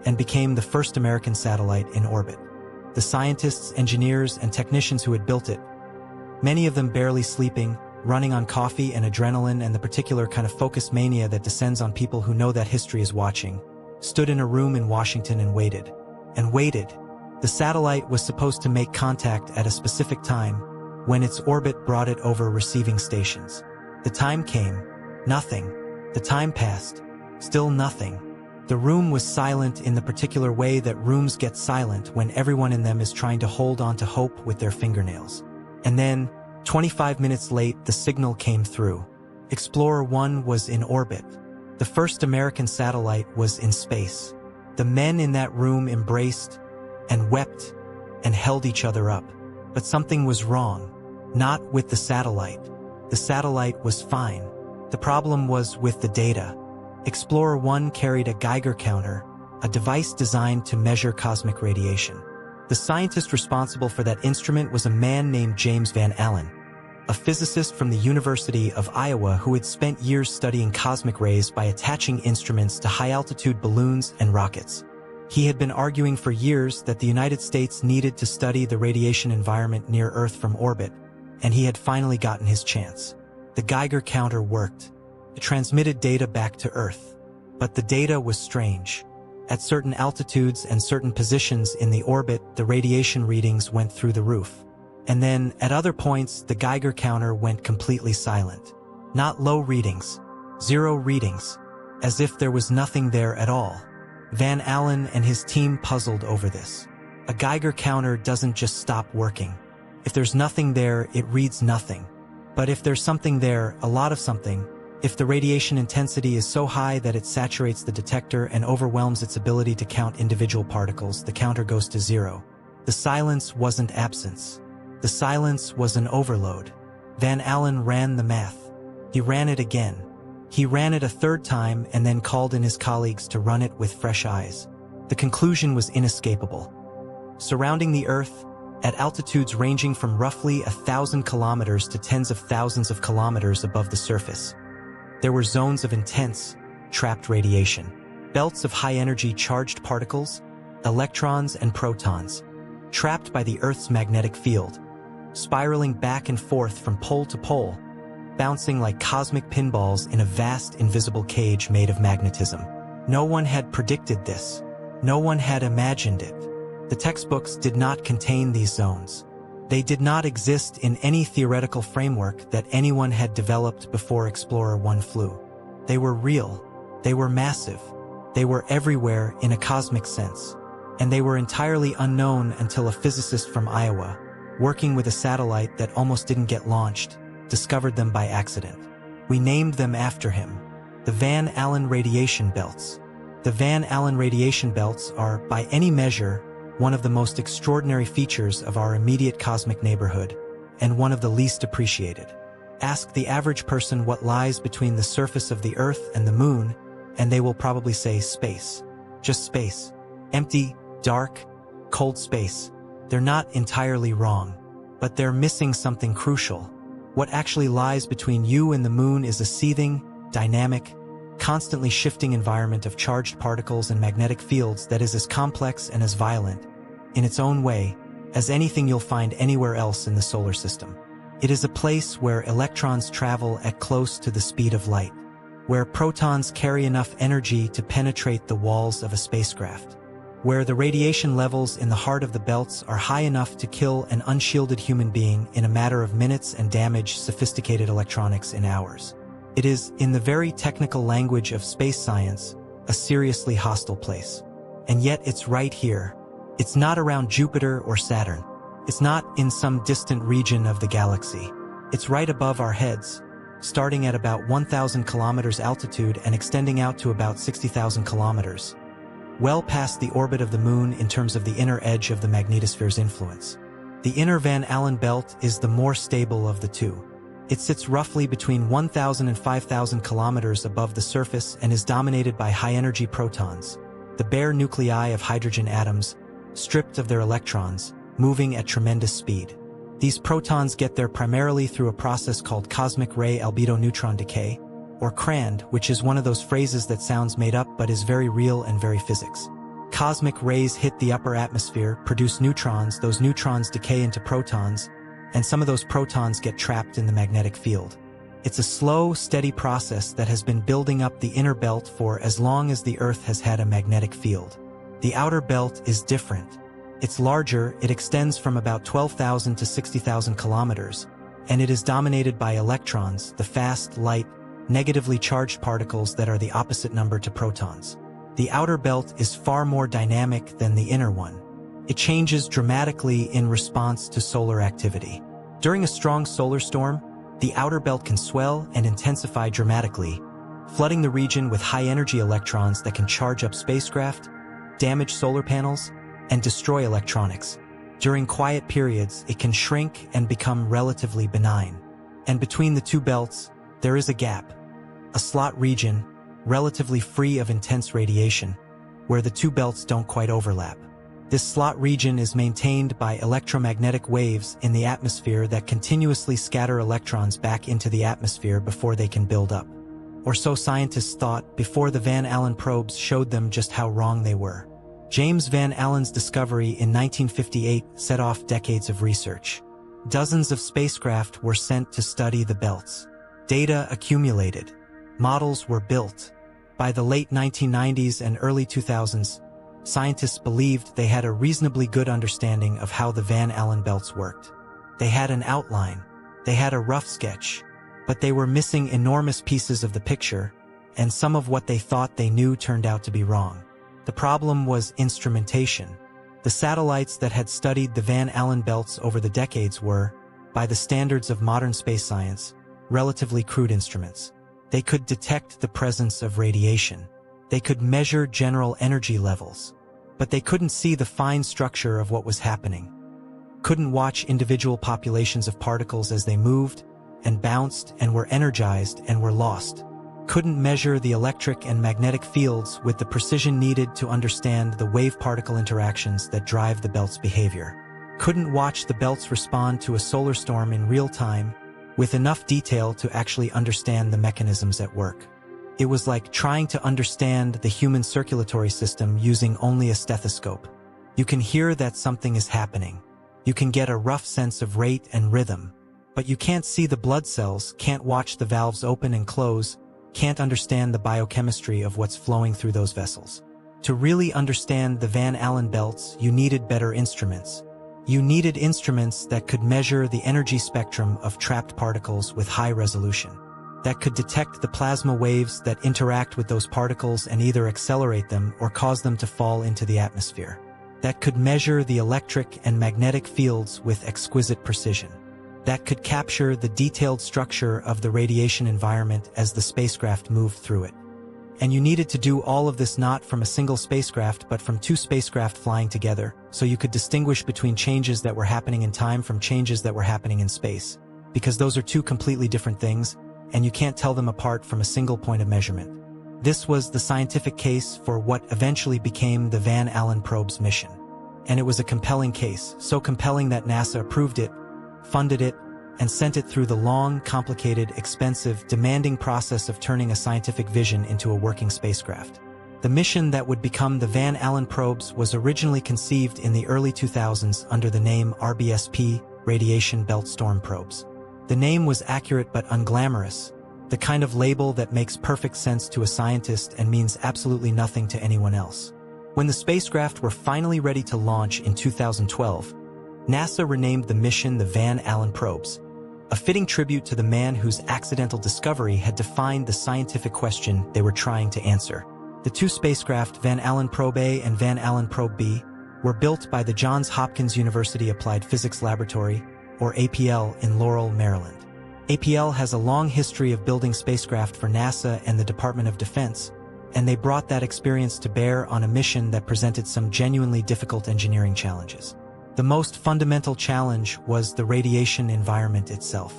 and became the first American satellite in orbit. The scientists, engineers, and technicians who had built it, many of them barely sleeping, running on coffee and adrenaline and the particular kind of focus mania that descends on people who know that history is watching, stood in a room in Washington and waited. And waited. The satellite was supposed to make contact at a specific time, when its orbit brought it over receiving stations. The time came. Nothing. The time passed. Still nothing. The room was silent in the particular way that rooms get silent when everyone in them is trying to hold on to hope with their fingernails. And then, 25 minutes late, the signal came through. Explorer 1 was in orbit. The first American satellite was in space. The men in that room embraced and wept and held each other up. But something was wrong. Not with the satellite. The satellite was fine. The problem was with the data. Explorer 1 carried a Geiger counter, a device designed to measure cosmic radiation. The scientist responsible for that instrument was a man named James Van Allen, a physicist from the University of Iowa who had spent years studying cosmic rays by attaching instruments to high-altitude balloons and rockets. He had been arguing for years that the United States needed to study the radiation environment near Earth from orbit, and he had finally gotten his chance. The Geiger counter worked. It transmitted data back to Earth. But the data was strange. At certain altitudes and certain positions in the orbit, the radiation readings went through the roof. And then, at other points, the Geiger counter went completely silent. Not low readings. 0 readings. As if there was nothing there at all. Van Allen and his team puzzled over this. A Geiger counter doesn't just stop working. If there's nothing there, it reads nothing. But if there's something there, a lot of something, if the radiation intensity is so high that it saturates the detector and overwhelms its ability to count individual particles, the counter goes to 0. The silence wasn't absence. The silence was an overload. Van Allen ran the math. He ran it again. He ran it a third time and then called in his colleagues to run it with fresh eyes. The conclusion was inescapable. Surrounding the Earth, at altitudes ranging from roughly 1,000 kilometers to tens of thousands of kilometers above the surface, there were zones of intense, trapped radiation. Belts of high-energy charged particles, electrons and protons, trapped by the Earth's magnetic field, spiraling back and forth from pole to pole, bouncing like cosmic pinballs in a vast invisible cage made of magnetism. No one had predicted this. No one had imagined it. The textbooks did not contain these zones. They did not exist in any theoretical framework that anyone had developed before Explorer 1 flew. They were real. They were massive. They were everywhere in a cosmic sense. And they were entirely unknown until a physicist from Iowa, working with a satellite that almost didn't get launched, discovered them by accident. We named them after him. The Van Allen radiation belts. The Van Allen radiation belts are, by any measure, one of the most extraordinary features of our immediate cosmic neighborhood, and one of the least appreciated. Ask the average person what lies between the surface of the Earth and the Moon, and they will probably say space. Just space. Empty, dark, cold space. They're not entirely wrong, but they're missing something crucial. What actually lies between you and the Moon is a seething, dynamic, constantly shifting environment of charged particles and magnetic fields that is as complex and as violent, in its own way, as anything you'll find anywhere else in the solar system. It is a place where electrons travel at close to the speed of light, where protons carry enough energy to penetrate the walls of a spacecraft, where the radiation levels in the heart of the belts are high enough to kill an unshielded human being in a matter of minutes and damage sophisticated electronics in hours. It is, in the very technical language of space science, a seriously hostile place. And yet it's right here. It's not around Jupiter or Saturn. It's not in some distant region of the galaxy. It's right above our heads, starting at about 1,000 kilometers altitude and extending out to about 60,000 kilometers, well past the orbit of the Moon in terms of the inner edge of the magnetosphere's influence. The inner Van Allen belt is the more stable of the two. It sits roughly between 1,000 and 5,000 kilometers above the surface and is dominated by high-energy protons, the bare nuclei of hydrogen atoms, stripped of their electrons, moving at tremendous speed. These protons get there primarily through a process called cosmic ray albedo neutron decay, or CRAND, which is one of those phrases that sounds made up but is very real and very physics. cosmic rays hit the upper atmosphere, produce neutrons, those neutrons decay into protons, and some of those protons get trapped in the magnetic field. It's a slow, steady process that has been building up the inner belt for as long as the Earth has had a magnetic field. The outer belt is different. It's larger, it extends from about 12,000 to 60,000 kilometers, and it is dominated by electrons, the fast, light, negatively charged particles that are the opposite number to protons. The outer belt is far more dynamic than the inner one. It changes dramatically in response to solar activity. During a strong solar storm, the outer belt can swell and intensify dramatically, flooding the region with high-energy electrons that can charge up spacecraft, damage solar panels, and destroy electronics. During quiet periods, it can shrink and become relatively benign. And between the two belts, there is a gap, a slot region, relatively free of intense radiation, where the two belts don't quite overlap. This slot region is maintained by electromagnetic waves in the atmosphere that continuously scatter electrons back into the atmosphere before they can build up. Or so scientists thought before the Van Allen probes showed them just how wrong they were. James Van Allen's discovery in 1958 set off decades of research. Dozens of spacecraft were sent to study the belts. Data accumulated. Models were built. By the late 1990s and early 2000s, scientists believed they had a reasonably good understanding of how the Van Allen belts worked. They had an outline, they had a rough sketch, but they were missing enormous pieces of the picture, and some of what they thought they knew turned out to be wrong. The problem was instrumentation. The satellites that had studied the Van Allen belts over the decades were, by the standards of modern space science, relatively crude instruments. They could detect the presence of radiation. They could measure general energy levels, but they couldn't see the fine structure of what was happening. Couldn't watch individual populations of particles as they moved and bounced and were energized and were lost. Couldn't measure the electric and magnetic fields with the precision needed to understand the wave-particle interactions that drive the belt's behavior. Couldn't watch the belts respond to a solar storm in real time with enough detail to actually understand the mechanisms at work. It was like trying to understand the human circulatory system using only a stethoscope. You can hear that something is happening. You can get a rough sense of rate and rhythm, but you can't see the blood cells, can't watch the valves open and close, can't understand the biochemistry of what's flowing through those vessels. To really understand the Van Allen belts, you needed better instruments. You needed instruments that could measure the energy spectrum of trapped particles with high resolution, that could detect the plasma waves that interact with those particles and either accelerate them or cause them to fall into the atmosphere, that could measure the electric and magnetic fields with exquisite precision, that could capture the detailed structure of the radiation environment as the spacecraft moved through it. And you needed to do all of this not from a single spacecraft but from two spacecraft flying together, so you could distinguish between changes that were happening in time from changes that were happening in space, because those are two completely different things, and you can't tell them apart from a single point of measurement. This was the scientific case for what eventually became the Van Allen probe's mission. And it was a compelling case, so compelling that NASA approved it, funded it, and sent it through the long, complicated, expensive, demanding process of turning a scientific vision into a working spacecraft. The mission that would become the Van Allen probes was originally conceived in the early 2000s under the name RBSP, Radiation Belt Storm Probes. The name was accurate but unglamorous, the kind of label that makes perfect sense to a scientist and means absolutely nothing to anyone else. When the spacecraft were finally ready to launch in 2012, NASA renamed the mission the Van Allen probes, a fitting tribute to the man whose accidental discovery had defined the scientific question they were trying to answer. The two spacecraft, Van Allen Probe A and Van Allen Probe B, were built by the Johns Hopkins University Applied Physics Laboratory, or APL, in Laurel, Maryland. APL has a long history of building spacecraft for NASA and the Department of Defense, and they brought that experience to bear on a mission that presented some genuinely difficult engineering challenges. The most fundamental challenge was the radiation environment itself.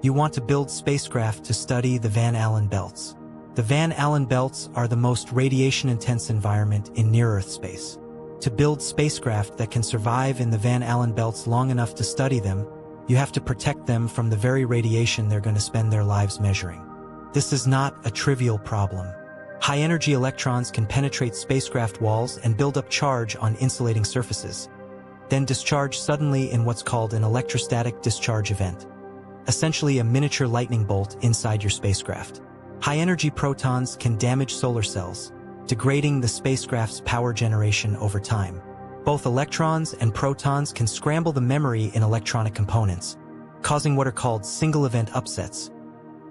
You want to build spacecraft to study the Van Allen belts. The Van Allen belts are the most radiation-intense environment in near-Earth space. To build spacecraft that can survive in the Van Allen belts long enough to study them, you have to protect them from the very radiation they're going to spend their lives measuring. This is not a trivial problem. High-energy electrons can penetrate spacecraft walls and build up charge on insulating surfaces, then discharge suddenly in what's called an electrostatic discharge event, essentially a miniature lightning bolt inside your spacecraft. High-energy protons can damage solar cells, degrading the spacecraft's power generation over time. Both electrons and protons can scramble the memory in electronic components, causing what are called single-event upsets,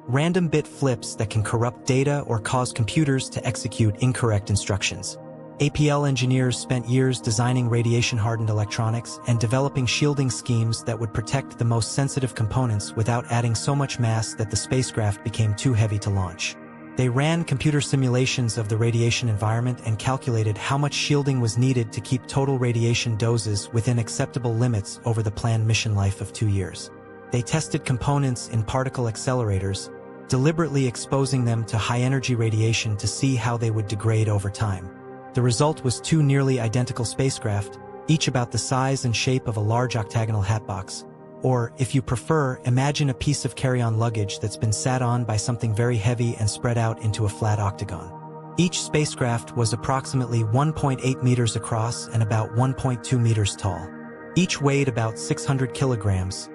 random bit flips that can corrupt data or cause computers to execute incorrect instructions. APL engineers spent years designing radiation-hardened electronics and developing shielding schemes that would protect the most sensitive components without adding so much mass that the spacecraft became too heavy to launch. They ran computer simulations of the radiation environment and calculated how much shielding was needed to keep total radiation doses within acceptable limits over the planned mission life of 2 years. They tested components in particle accelerators, deliberately exposing them to high-energy radiation to see how they would degrade over time. The result was 2 nearly identical spacecraft, each about the size and shape of a large octagonal hatbox. Or, if you prefer, imagine a piece of carry-on luggage that's been sat on by something very heavy and spread out into a flat octagon. Each spacecraft was approximately 1.8 meters across and about 1.2 meters tall. Each weighed about 600 kilograms,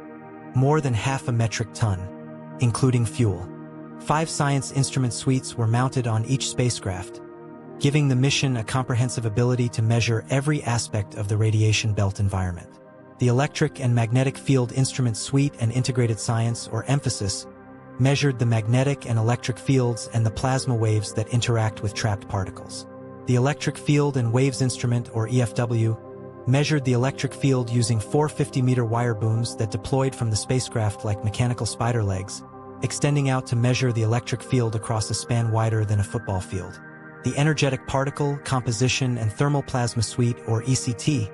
more than half a metric ton, including fuel. 5 science instrument suites were mounted on each spacecraft, giving the mission a comprehensive ability to measure every aspect of the radiation belt environment. The Electric and Magnetic Field Instrument Suite and Integrated Science, or EMPhaSIS, measured the magnetic and electric fields and the plasma waves that interact with trapped particles. The Electric Field and Waves Instrument, or EFW, measured the electric field using 4 50-meter wire booms that deployed from the spacecraft like mechanical spider legs, extending out to measure the electric field across a span wider than a football field. The Energetic Particle, Composition, and Thermal Plasma Suite, or ECT,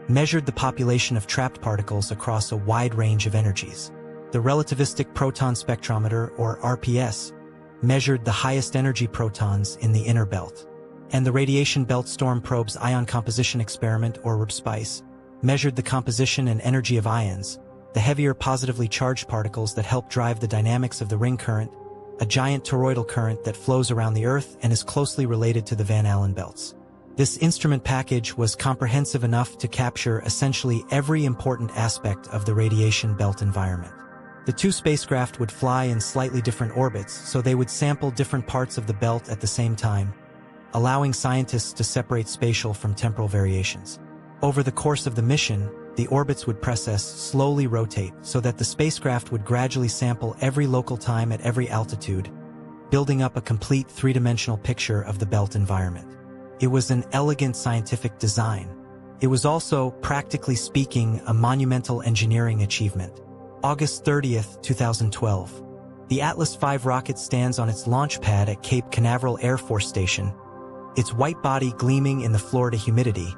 measured the population of trapped particles across a wide range of energies. The Relativistic Proton Spectrometer, or RPS, measured the highest energy protons in the inner belt. And the Radiation Belt Storm Probe's Ion Composition Experiment, or RBSPICE, measured the composition and energy of ions, the heavier positively charged particles that help drive the dynamics of the ring current, a giant toroidal current that flows around the Earth and is closely related to the Van Allen belts. This instrument package was comprehensive enough to capture essentially every important aspect of the radiation belt environment. The 2 spacecraft would fly in slightly different orbits, so they would sample different parts of the belt at the same time, allowing scientists to separate spatial from temporal variations. Over the course of the mission, the orbits would precess slowly rotate so that the spacecraft would gradually sample every local time at every altitude, building up a complete 3-dimensional picture of the belt environment. It was an elegant scientific design. It was also, practically speaking, a monumental engineering achievement. August 30th, 2012. The Atlas V rocket stands on its launch pad at Cape Canaveral Air Force Station, its white body gleaming in the Florida humidity,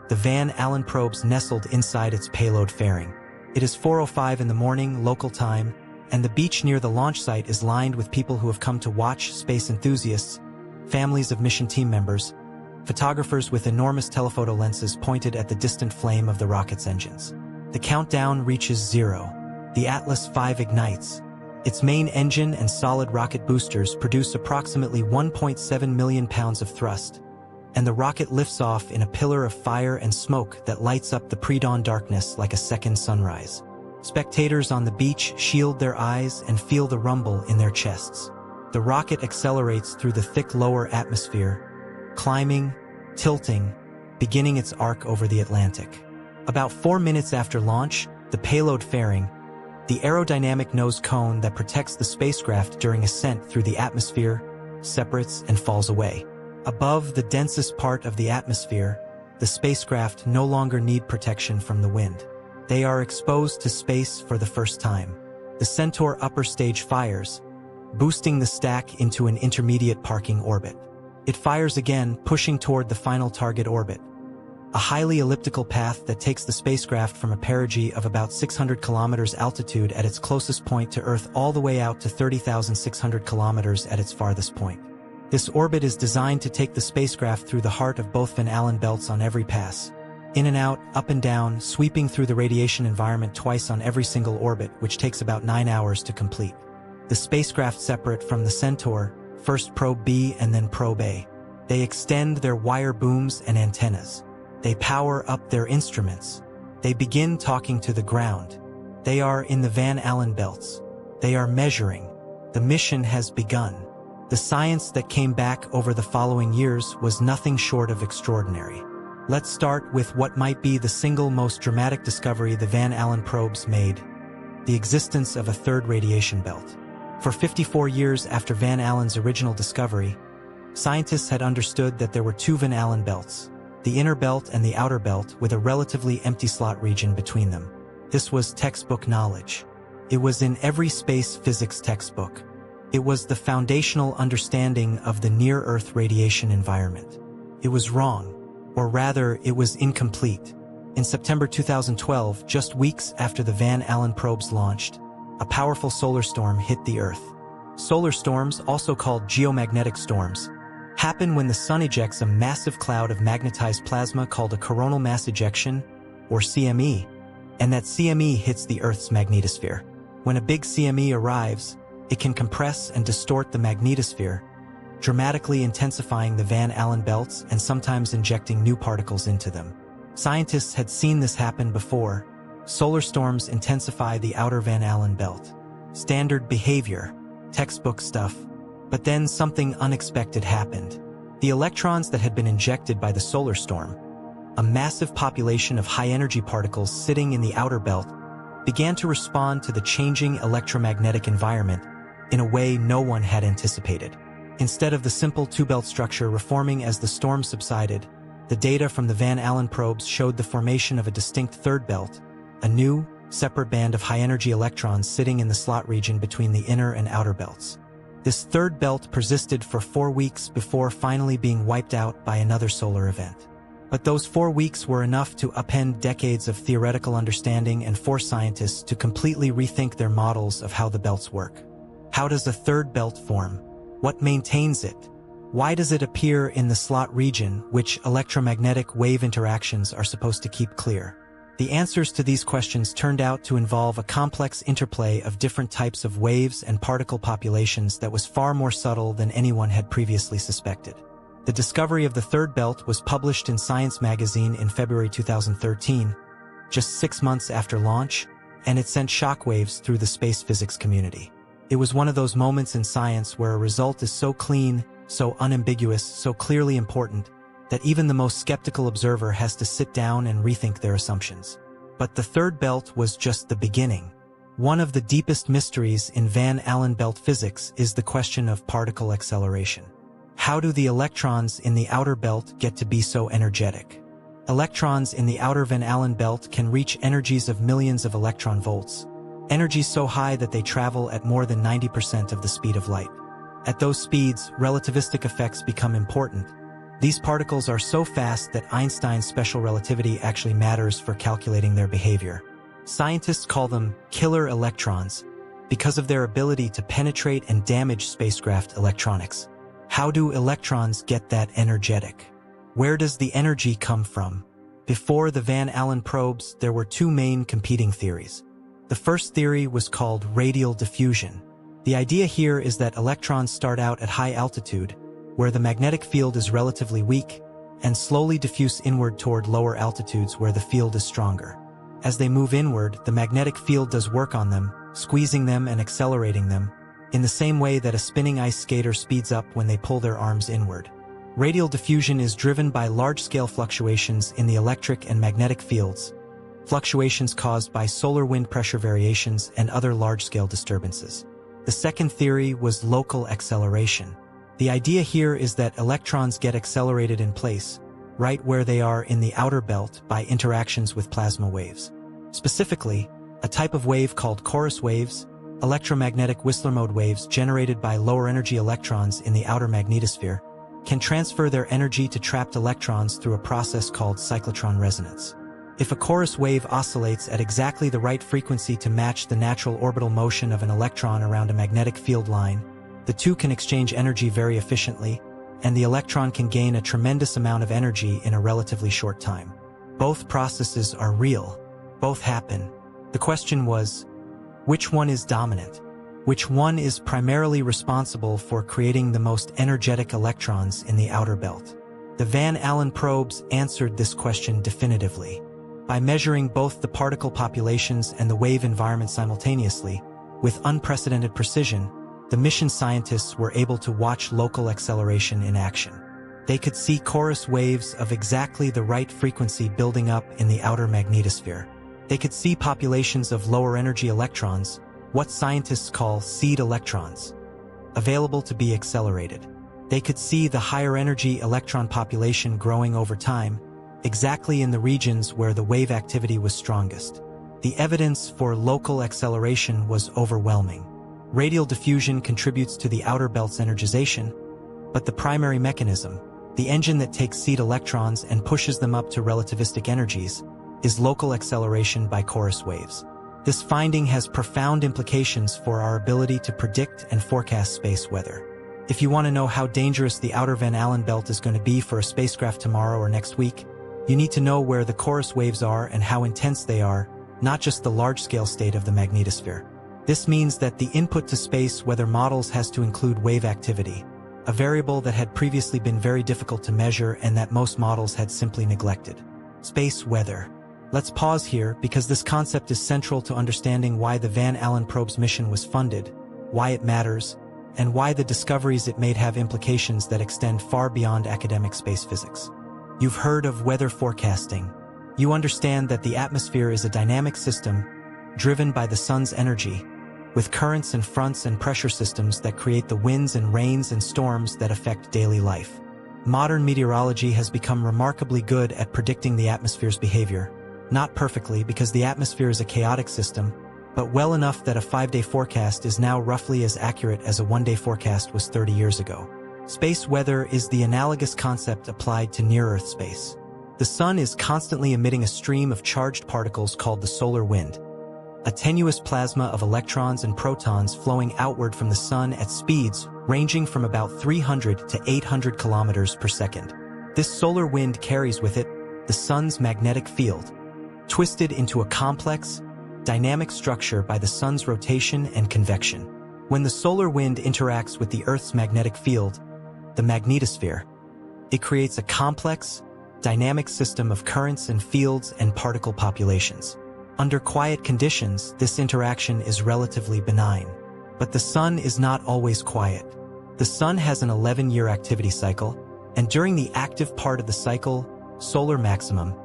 the Van Allen probes nestled inside its payload fairing. It is 4:05 in the morning, local time, and the beach near the launch site is lined with people who have come to watch, space enthusiasts, families of mission team members, photographers with enormous telephoto lenses pointed at the distant flame of the rocket's engines. The countdown reaches 0. The Atlas V ignites. Its main engine and solid rocket boosters produce approximately 1.7 million pounds of thrust, and the rocket lifts off in a pillar of fire and smoke that lights up the pre-dawn darkness like a second sunrise. Spectators on the beach shield their eyes and feel the rumble in their chests. The rocket accelerates through the thick lower atmosphere, climbing, tilting, beginning its arc over the Atlantic. About 4 minutes after launch, the payload fairing, the aerodynamic nose cone that protects the spacecraft during ascent through the atmosphere, separates and falls away. Above the densest part of the atmosphere, the spacecraft no longer need protection from the wind. They are exposed to space for the first time. The Centaur upper stage fires, boosting the stack into an intermediate parking orbit. It fires again, pushing toward the final target orbit, a highly elliptical path that takes the spacecraft from a perigee of about 600 kilometers altitude at its closest point to Earth all the way out to 30,600 kilometers at its farthest point. This orbit is designed to take the spacecraft through the heart of both Van Allen belts on every pass. In and out, up and down, sweeping through the radiation environment twice on every single orbit, which takes about 9 hours to complete. The spacecraft separate from the Centaur, first Probe B and then Probe A. They extend their wire booms and antennas. They power up their instruments. They begin talking to the ground. They are in the Van Allen belts. They are measuring. The mission has begun. The science that came back over the following years was nothing short of extraordinary. Let's start with what might be the single most dramatic discovery the Van Allen probes made: the existence of a third radiation belt. For 54 years after Van Allen's original discovery, scientists had understood that there were two Van Allen belts, the inner belt and the outer belt, with a relatively empty slot region between them. This was textbook knowledge. It was in every space physics textbook. It was the foundational understanding of the near-Earth radiation environment. It was wrong, or rather, it was incomplete. In September 2012, just weeks after the Van Allen probes launched, a powerful solar storm hit the Earth. Solar storms, also called geomagnetic storms, happen when the sun ejects a massive cloud of magnetized plasma called a coronal mass ejection, or CME, and that CME hits the Earth's magnetosphere. When a big CME arrives, it can compress and distort the magnetosphere, dramatically intensifying the Van Allen belts and sometimes injecting new particles into them. Scientists had seen this happen before. Solar storms intensify the outer Van Allen belt. Standard behavior, textbook stuff. But then something unexpected happened. The electrons that had been injected by the solar storm, a massive population of high-energy particles sitting in the outer belt, began to respond to the changing electromagnetic environment in a way no one had anticipated. Instead of the simple two-belt structure reforming as the storm subsided, the data from the Van Allen probes showed the formation of a distinct third belt, a new, separate band of high-energy electrons sitting in the slot region between the inner and outer belts. This third belt persisted for 4 weeks before finally being wiped out by another solar event. But those 4 weeks were enough to upend decades of theoretical understanding and force scientists to completely rethink their models of how the belts work. How does a third belt form? What maintains it? Why does it appear in the slot region, which electromagnetic wave interactions are supposed to keep clear? The answers to these questions turned out to involve a complex interplay of different types of waves and particle populations that was far more subtle than anyone had previously suspected. The discovery of the third belt was published in Science magazine in February 2013, just 6 months after launch, and it sent shockwaves through the space physics community. It was one of those moments in science where a result is so clean, so unambiguous, so clearly important, that even the most skeptical observer has to sit down and rethink their assumptions. But the third belt was just the beginning. One of the deepest mysteries in Van Allen belt physics is the question of particle acceleration. How do the electrons in the outer belt get to be so energetic? Electrons in the outer Van Allen belt can reach energies of millions of electron volts, energies so high that they travel at more than 90% of the speed of light. At those speeds, relativistic effects become important. These particles are so fast that Einstein's special relativity actually matters for calculating their behavior. Scientists call them killer electrons because of their ability to penetrate and damage spacecraft electronics. How do electrons get that energetic? Where does the energy come from? Before the Van Allen probes, there were two main competing theories. The first theory was called radial diffusion. The idea here is that electrons start out at high altitude, where the magnetic field is relatively weak, and slowly diffuse inward toward lower altitudes where the field is stronger. As they move inward, the magnetic field does work on them, squeezing them and accelerating them, in the same way that a spinning ice skater speeds up when they pull their arms inward. Radial diffusion is driven by large-scale fluctuations in the electric and magnetic fields, fluctuations caused by solar wind pressure variations and other large-scale disturbances. The second theory was local acceleration. The idea here is that electrons get accelerated in place, right where they are in the outer belt by interactions with plasma waves. Specifically, a type of wave called chorus waves, electromagnetic Whistler mode waves generated by lower-energy electrons in the outer magnetosphere, can transfer their energy to trapped electrons through a process called cyclotron resonance. If a chorus wave oscillates at exactly the right frequency to match the natural orbital motion of an electron around a magnetic field line, the two can exchange energy very efficiently, and the electron can gain a tremendous amount of energy in a relatively short time. Both processes are real. Both happen. The question was, which one is dominant? Which one is primarily responsible for creating the most energetic electrons in the outer belt? The Van Allen probes answered this question definitively. By measuring both the particle populations and the wave environment simultaneously, with unprecedented precision, the mission scientists were able to watch local acceleration in action. They could see chorus waves of exactly the right frequency building up in the outer magnetosphere. They could see populations of lower energy electrons, what scientists call seed electrons, available to be accelerated. They could see the higher energy electron population growing over time, exactly in the regions where the wave activity was strongest. The evidence for local acceleration was overwhelming. Radial diffusion contributes to the outer belt's energization, but the primary mechanism, the engine that takes seed electrons and pushes them up to relativistic energies, is local acceleration by chorus waves. This finding has profound implications for our ability to predict and forecast space weather. If you want to know how dangerous the outer Van Allen belt is going to be for a spacecraft tomorrow or next week, you need to know where the chorus waves are and how intense they are, not just the large-scale state of the magnetosphere. This means that the input to space weather models has to include wave activity, a variable that had previously been very difficult to measure and that most models had simply neglected. Space weather. Let's pause here because this concept is central to understanding why the Van Allen probe's mission was funded, why it matters, and why the discoveries it made have implications that extend far beyond academic space physics. You've heard of weather forecasting. You understand that the atmosphere is a dynamic system driven by the sun's energy, with currents and fronts and pressure systems that create the winds and rains and storms that affect daily life. Modern meteorology has become remarkably good at predicting the atmosphere's behavior. Not perfectly, because the atmosphere is a chaotic system, but well enough that a 5-day forecast is now roughly as accurate as a 1-day forecast was 30 years ago. Space weather is the analogous concept applied to near-Earth space. The sun is constantly emitting a stream of charged particles called the solar wind, a tenuous plasma of electrons and protons flowing outward from the sun at speeds ranging from about 300 to 800 kilometers per second. This solar wind carries with it the sun's magnetic field, twisted into a complex, dynamic structure by the sun's rotation and convection. When the solar wind interacts with the Earth's magnetic field, the magnetosphere, it creates a complex, dynamic system of currents and fields and particle populations. Under quiet conditions, this interaction is relatively benign. But the sun is not always quiet. The sun has an 11-year activity cycle, and during the active part of the cycle, solar maximum,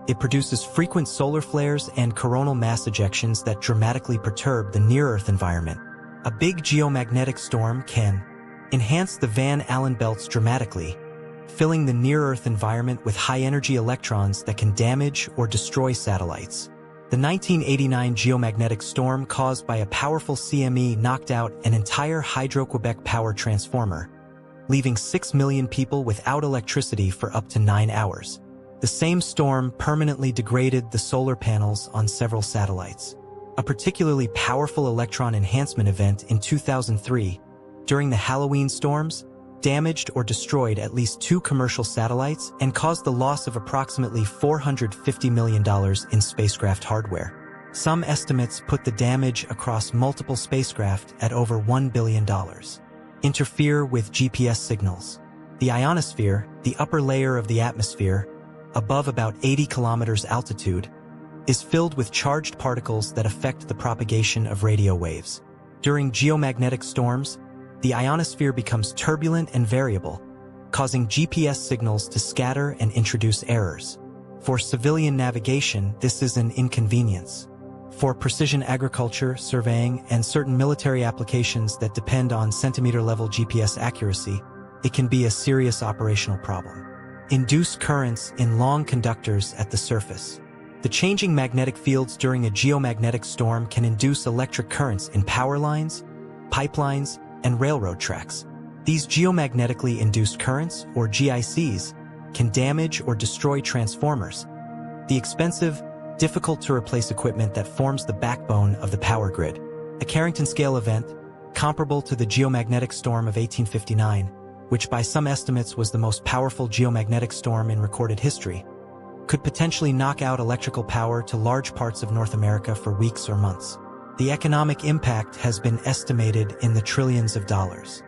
it produces frequent solar flares and coronal mass ejections that dramatically perturb the near-Earth environment. A big geomagnetic storm can enhance the Van Allen belts dramatically, filling the near-Earth environment with high-energy electrons that can damage or destroy satellites. The 1989 geomagnetic storm caused by a powerful CME knocked out an entire Hydro-Quebec power transformer, leaving 6 million people without electricity for up to 9 hours. The same storm permanently degraded the solar panels on several satellites. A particularly powerful electron enhancement event in 2003, during the Halloween storms, damaged or destroyed at least 2 commercial satellites and caused the loss of approximately $450 million in spacecraft hardware. Some estimates put the damage across multiple spacecraft at over $1 billion. Interfere with GPS signals. The ionosphere, the upper layer of the atmosphere, above about 80 kilometers altitude, is filled with charged particles that affect the propagation of radio waves. During geomagnetic storms, the ionosphere becomes turbulent and variable, causing GPS signals to scatter and introduce errors. For civilian navigation, this is an inconvenience. For precision agriculture, surveying, and certain military applications that depend on centimeter-level GPS accuracy, it can be a serious operational problem. Induced currents in long conductors at the surface. The changing magnetic fields during a geomagnetic storm can induce electric currents in power lines, pipelines, and railroad tracks. These geomagnetically induced currents, or GICs, can damage or destroy transformers, the expensive, difficult-to-replace equipment that forms the backbone of the power grid. A Carrington-scale event, comparable to the geomagnetic storm of 1859, which by some estimates was the most powerful geomagnetic storm in recorded history, could potentially knock out electrical power to large parts of North America for weeks or months. The economic impact has been estimated in the trillions of dollars.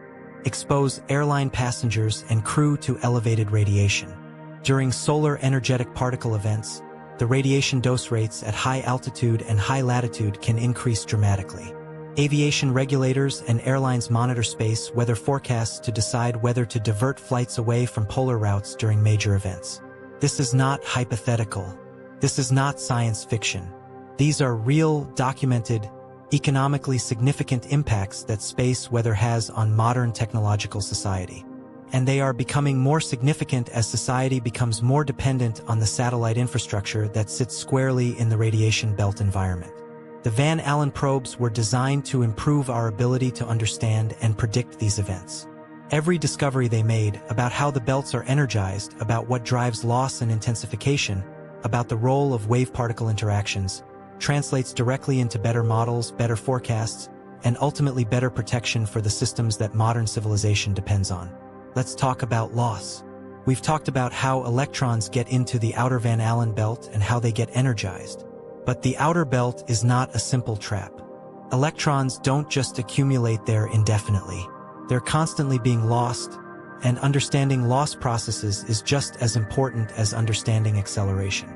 Expose airline passengers and crew to elevated radiation. During solar energetic particle events, the radiation dose rates at high altitude and high latitude can increase dramatically. Aviation regulators and airlines monitor space weather forecasts to decide whether to divert flights away from polar routes during major events. This is not hypothetical. This is not science fiction. These are real, documented, economically significant impacts that space weather has on modern technological society. And they are becoming more significant as society becomes more dependent on the satellite infrastructure that sits squarely in the radiation belt environment. The Van Allen probes were designed to improve our ability to understand and predict these events. Every discovery they made about how the belts are energized, about what drives loss and intensification, about the role of wave-particle interactions, translates directly into better models, better forecasts, and ultimately better protection for the systems that modern civilization depends on. Let's talk about loss. We've talked about how electrons get into the outer Van Allen belt and how they get energized. But the outer belt is not a simple trap. Electrons don't just accumulate there indefinitely. They're constantly being lost, and understanding loss processes is just as important as understanding acceleration.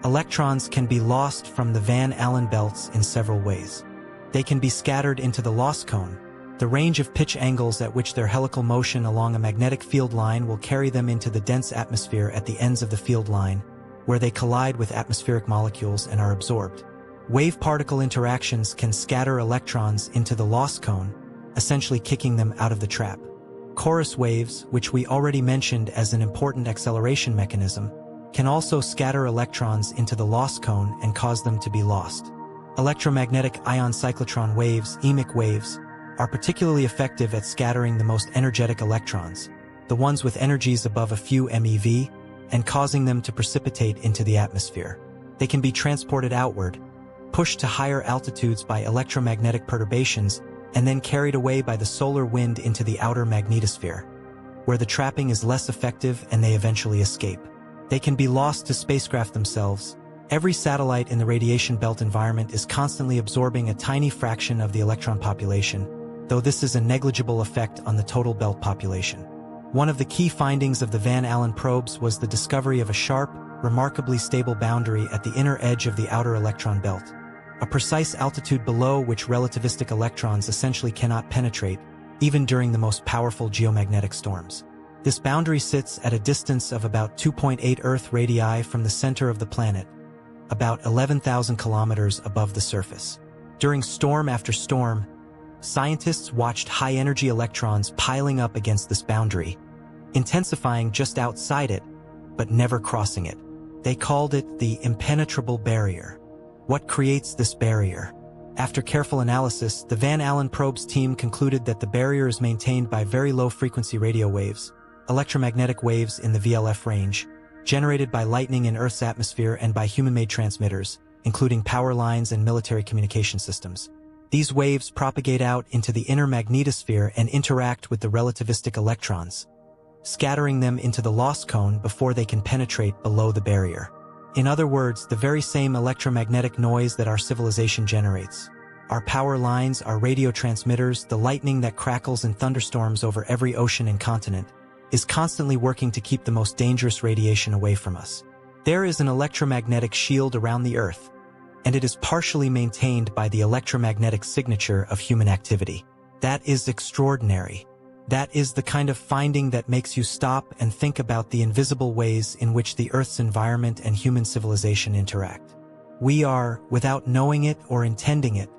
Electrons can be lost from the Van Allen belts in several ways. They can be scattered into the loss cone. The range of pitch angles at which their helical motion along a magnetic field line will carry them into the dense atmosphere at the ends of the field line, where they collide with atmospheric molecules and are absorbed. Wave-particle interactions can scatter electrons into the loss cone, essentially kicking them out of the trap. Chorus waves, which we already mentioned as an important acceleration mechanism, can also scatter electrons into the loss cone and cause them to be lost. Electromagnetic ion cyclotron waves, EMIC waves, are particularly effective at scattering the most energetic electrons, the ones with energies above a few MeV, and causing them to precipitate into the atmosphere. They can be transported outward, pushed to higher altitudes by electromagnetic perturbations, and then carried away by the solar wind into the outer magnetosphere, where the trapping is less effective and they eventually escape. They can be lost to spacecraft themselves. Every satellite in the radiation belt environment is constantly absorbing a tiny fraction of the electron population, though this is a negligible effect on the total belt population. One of the key findings of the Van Allen probes was the discovery of a sharp, remarkably stable boundary at the inner edge of the outer electron belt, a precise altitude below which relativistic electrons essentially cannot penetrate, even during the most powerful geomagnetic storms. This boundary sits at a distance of about 2.8 Earth radii from the center of the planet, about 11,000 kilometers above the surface. During storm after storm, scientists watched high-energy electrons piling up against this boundary, intensifying just outside it, but never crossing it. They called it the impenetrable barrier. What creates this barrier? After careful analysis, the Van Allen probes team concluded that the barrier is maintained by very low-frequency radio waves, electromagnetic waves in the VLF range, generated by lightning in Earth's atmosphere and by human-made transmitters, including power lines and military communication systems. These waves propagate out into the inner magnetosphere and interact with the relativistic electrons, scattering them into the loss cone before they can penetrate below the barrier. In other words, the very same electromagnetic noise that our civilization generates. Our power lines, our radio transmitters, the lightning that crackles in thunderstorms over every ocean and continent, is constantly working to keep the most dangerous radiation away from us. There is an electromagnetic shield around the Earth, and it is partially maintained by the electromagnetic signature of human activity. That is extraordinary. That is the kind of finding that makes you stop and think about the invisible ways in which the Earth's environment and human civilization interact. We are, without knowing it or intending it,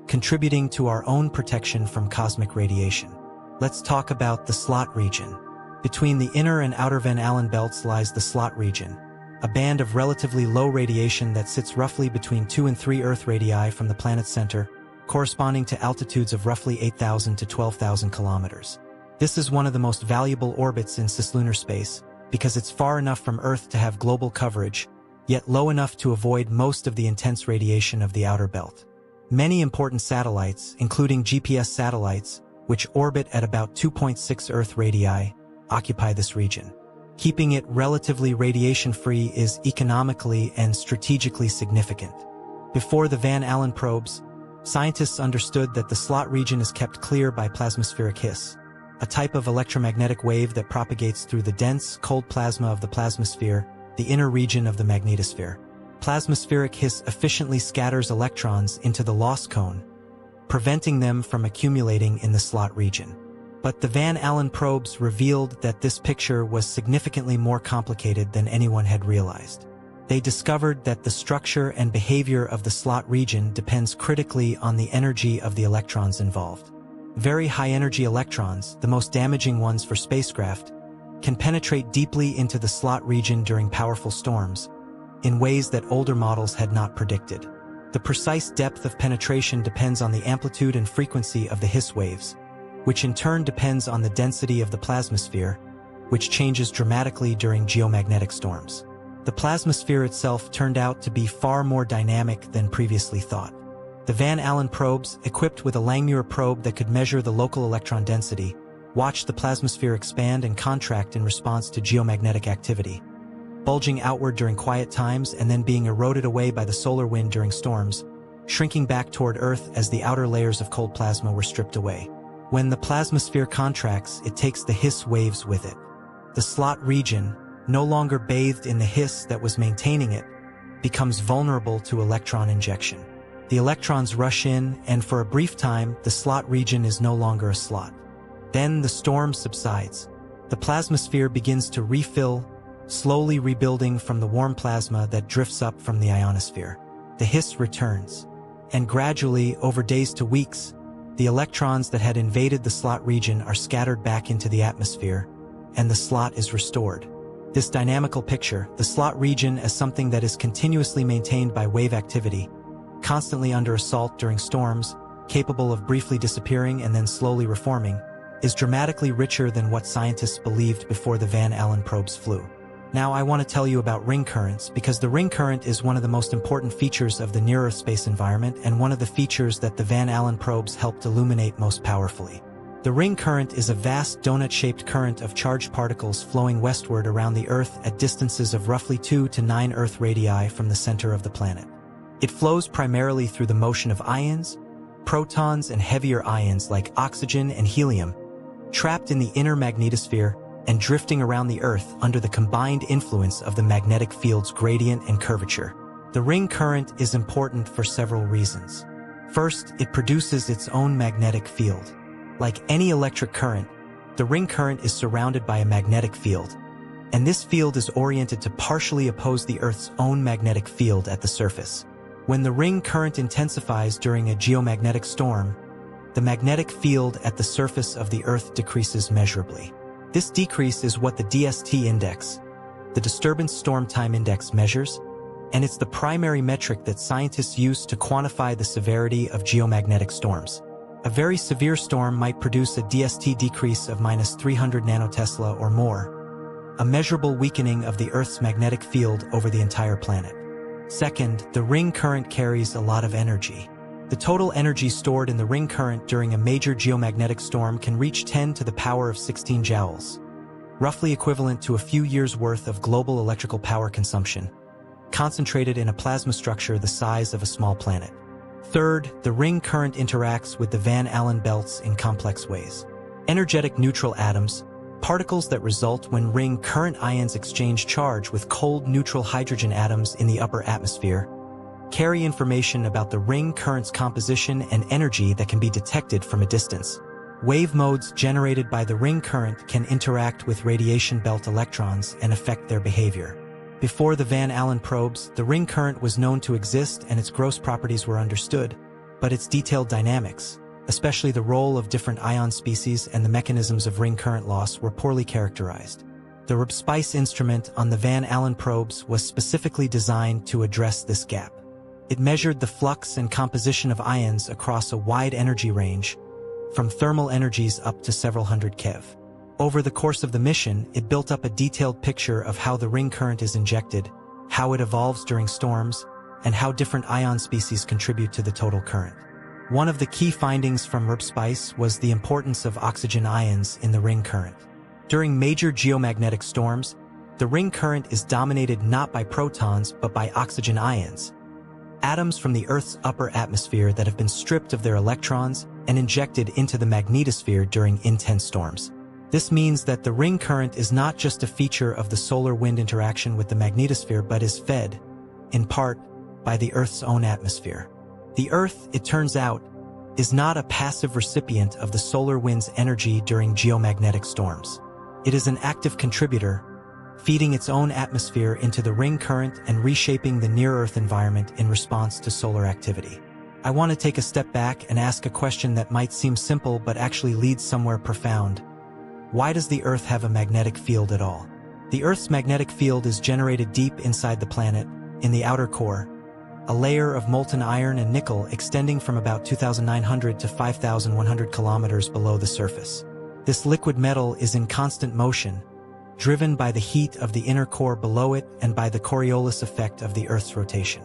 contributing to our own protection from cosmic radiation. Let's talk about the slot region. Between the inner and outer Van Allen belts lies the slot region, a band of relatively low radiation that sits roughly between 2 and 3 Earth radii from the planet's center, corresponding to altitudes of roughly 8,000 to 12,000 kilometers. This is one of the most valuable orbits in cislunar space because it's far enough from Earth to have global coverage, yet low enough to avoid most of the intense radiation of the outer belt. Many important satellites, including GPS satellites, which orbit at about 2.6 Earth radii, occupy this region. Keeping it relatively radiation-free is economically and strategically significant. Before the Van Allen probes, Scientists understood that the slot region is kept clear by plasmaspheric hiss, a type of electromagnetic wave that propagates through the dense, cold plasma of the plasmasphere, the inner region of the magnetosphere. Plasmaspheric hiss efficiently scatters electrons into the loss cone, preventing them from accumulating in the slot region. But the Van Allen probes revealed that this picture was significantly more complicated than anyone had realized. They discovered that the structure and behavior of the slot region depends critically on the energy of the electrons involved. Very high-energy electrons, the most damaging ones for spacecraft, can penetrate deeply into the slot region during powerful storms, in ways that older models had not predicted. The precise depth of penetration depends on the amplitude and frequency of the hiss waves, which in turn depends on the density of the plasmasphere, which changes dramatically during geomagnetic storms. The plasmasphere itself turned out to be far more dynamic than previously thought. The Van Allen probes, equipped with a Langmuir probe that could measure the local electron density, watched the plasmasphere expand and contract in response to geomagnetic activity, bulging outward during quiet times and then being eroded away by the solar wind during storms, shrinking back toward Earth as the outer layers of cold plasma were stripped away. When the plasmasphere contracts, it takes the hiss waves with it. The slot region, no longer bathed in the hiss that was maintaining it, becomes vulnerable to electron injection. The electrons rush in, and for a brief time, the slot region is no longer a slot. Then the storm subsides. The plasmasphere begins to refill, slowly rebuilding from the warm plasma that drifts up from the ionosphere. The hiss returns. And gradually, over days to weeks, the electrons that had invaded the slot region are scattered back into the atmosphere, and the slot is restored. This dynamical picture, the slot region as something that is continuously maintained by wave activity, constantly under assault during storms, capable of briefly disappearing and then slowly reforming, is dramatically richer than what scientists believed before the Van Allen probes flew. Now I want to tell you about ring currents, because the ring current is one of the most important features of the near-Earth space environment and one of the features that the Van Allen probes helped illuminate most powerfully. The ring current is a vast donut-shaped current of charged particles flowing westward around the Earth at distances of roughly 2 to 9 Earth radii from the center of the planet. It flows primarily through the motion of ions, protons, and heavier ions like oxygen and helium, trapped in the inner magnetosphere and drifting around the Earth under the combined influence of the magnetic field's gradient and curvature. The ring current is important for several reasons. First, it produces its own magnetic field. Like any electric current, the ring current is surrounded by a magnetic field, and this field is oriented to partially oppose the Earth's own magnetic field at the surface. When the ring current intensifies during a geomagnetic storm, the magnetic field at the surface of the Earth decreases measurably. This decrease is what the DST index, the Disturbance Storm Time Index, measures, and it's the primary metric that scientists use to quantify the severity of geomagnetic storms. A very severe storm might produce a DST decrease of -300 nanotesla or more, a measurable weakening of the Earth's magnetic field over the entire planet. Second, the ring current carries a lot of energy. The total energy stored in the ring current during a major geomagnetic storm can reach 10 to the power of 16 joules, roughly equivalent to a few years' worth of global electrical power consumption, concentrated in a plasma structure the size of a small planet. Third, the ring current interacts with the Van Allen belts in complex ways. Energetic neutral atoms, particles that result when ring current ions exchange charge with cold neutral hydrogen atoms in the upper atmosphere, carry information about the ring current's composition and energy that can be detected from a distance. Wave modes generated by the ring current can interact with radiation belt electrons and affect their behavior. Before the Van Allen probes, the ring current was known to exist and its gross properties were understood, but its detailed dynamics, especially the role of different ion species and the mechanisms of ring current loss, were poorly characterized. The RIPSPICE instrument on the Van Allen probes was specifically designed to address this gap. It measured the flux and composition of ions across a wide energy range, from thermal energies up to several hundred keV. Over the course of the mission, it built up a detailed picture of how the ring current is injected, how it evolves during storms, and how different ion species contribute to the total current. One of the key findings from RIPSPICE was the importance of oxygen ions in the ring current. During major geomagnetic storms, the ring current is dominated not by protons but by oxygen ions, atoms from the Earth's upper atmosphere that have been stripped of their electrons and injected into the magnetosphere during intense storms. This means that the ring current is not just a feature of the solar-wind interaction with the magnetosphere but is fed, in part, by the Earth's own atmosphere. The Earth, it turns out, is not a passive recipient of the solar wind's energy during geomagnetic storms. It is an active contributor, feeding its own atmosphere into the ring current and reshaping the near-Earth environment in response to solar activity. I want to take a step back and ask a question that might seem simple but actually leads somewhere profound. Why does the Earth have a magnetic field at all? The Earth's magnetic field is generated deep inside the planet, in the outer core, a layer of molten iron and nickel extending from about 2,900 to 5,100 kilometers below the surface. This liquid metal is in constant motion, driven by the heat of the inner core below it and by the Coriolis effect of the Earth's rotation.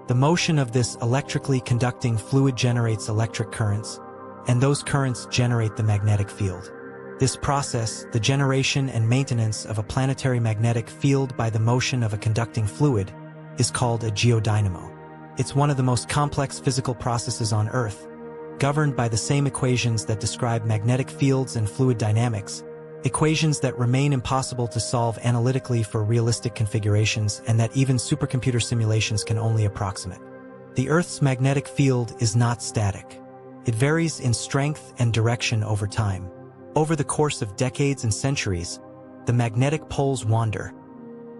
The motion of this electrically conducting fluid generates electric currents, and those currents generate the magnetic field. This process, the generation and maintenance of a planetary magnetic field by the motion of a conducting fluid, is called a geodynamo. It's one of the most complex physical processes on Earth, governed by the same equations that describe magnetic fields and fluid dynamics, equations that remain impossible to solve analytically for realistic configurations and that even supercomputer simulations can only approximate. The Earth's magnetic field is not static. It varies in strength and direction over time. Over the course of decades and centuries, the magnetic poles wander.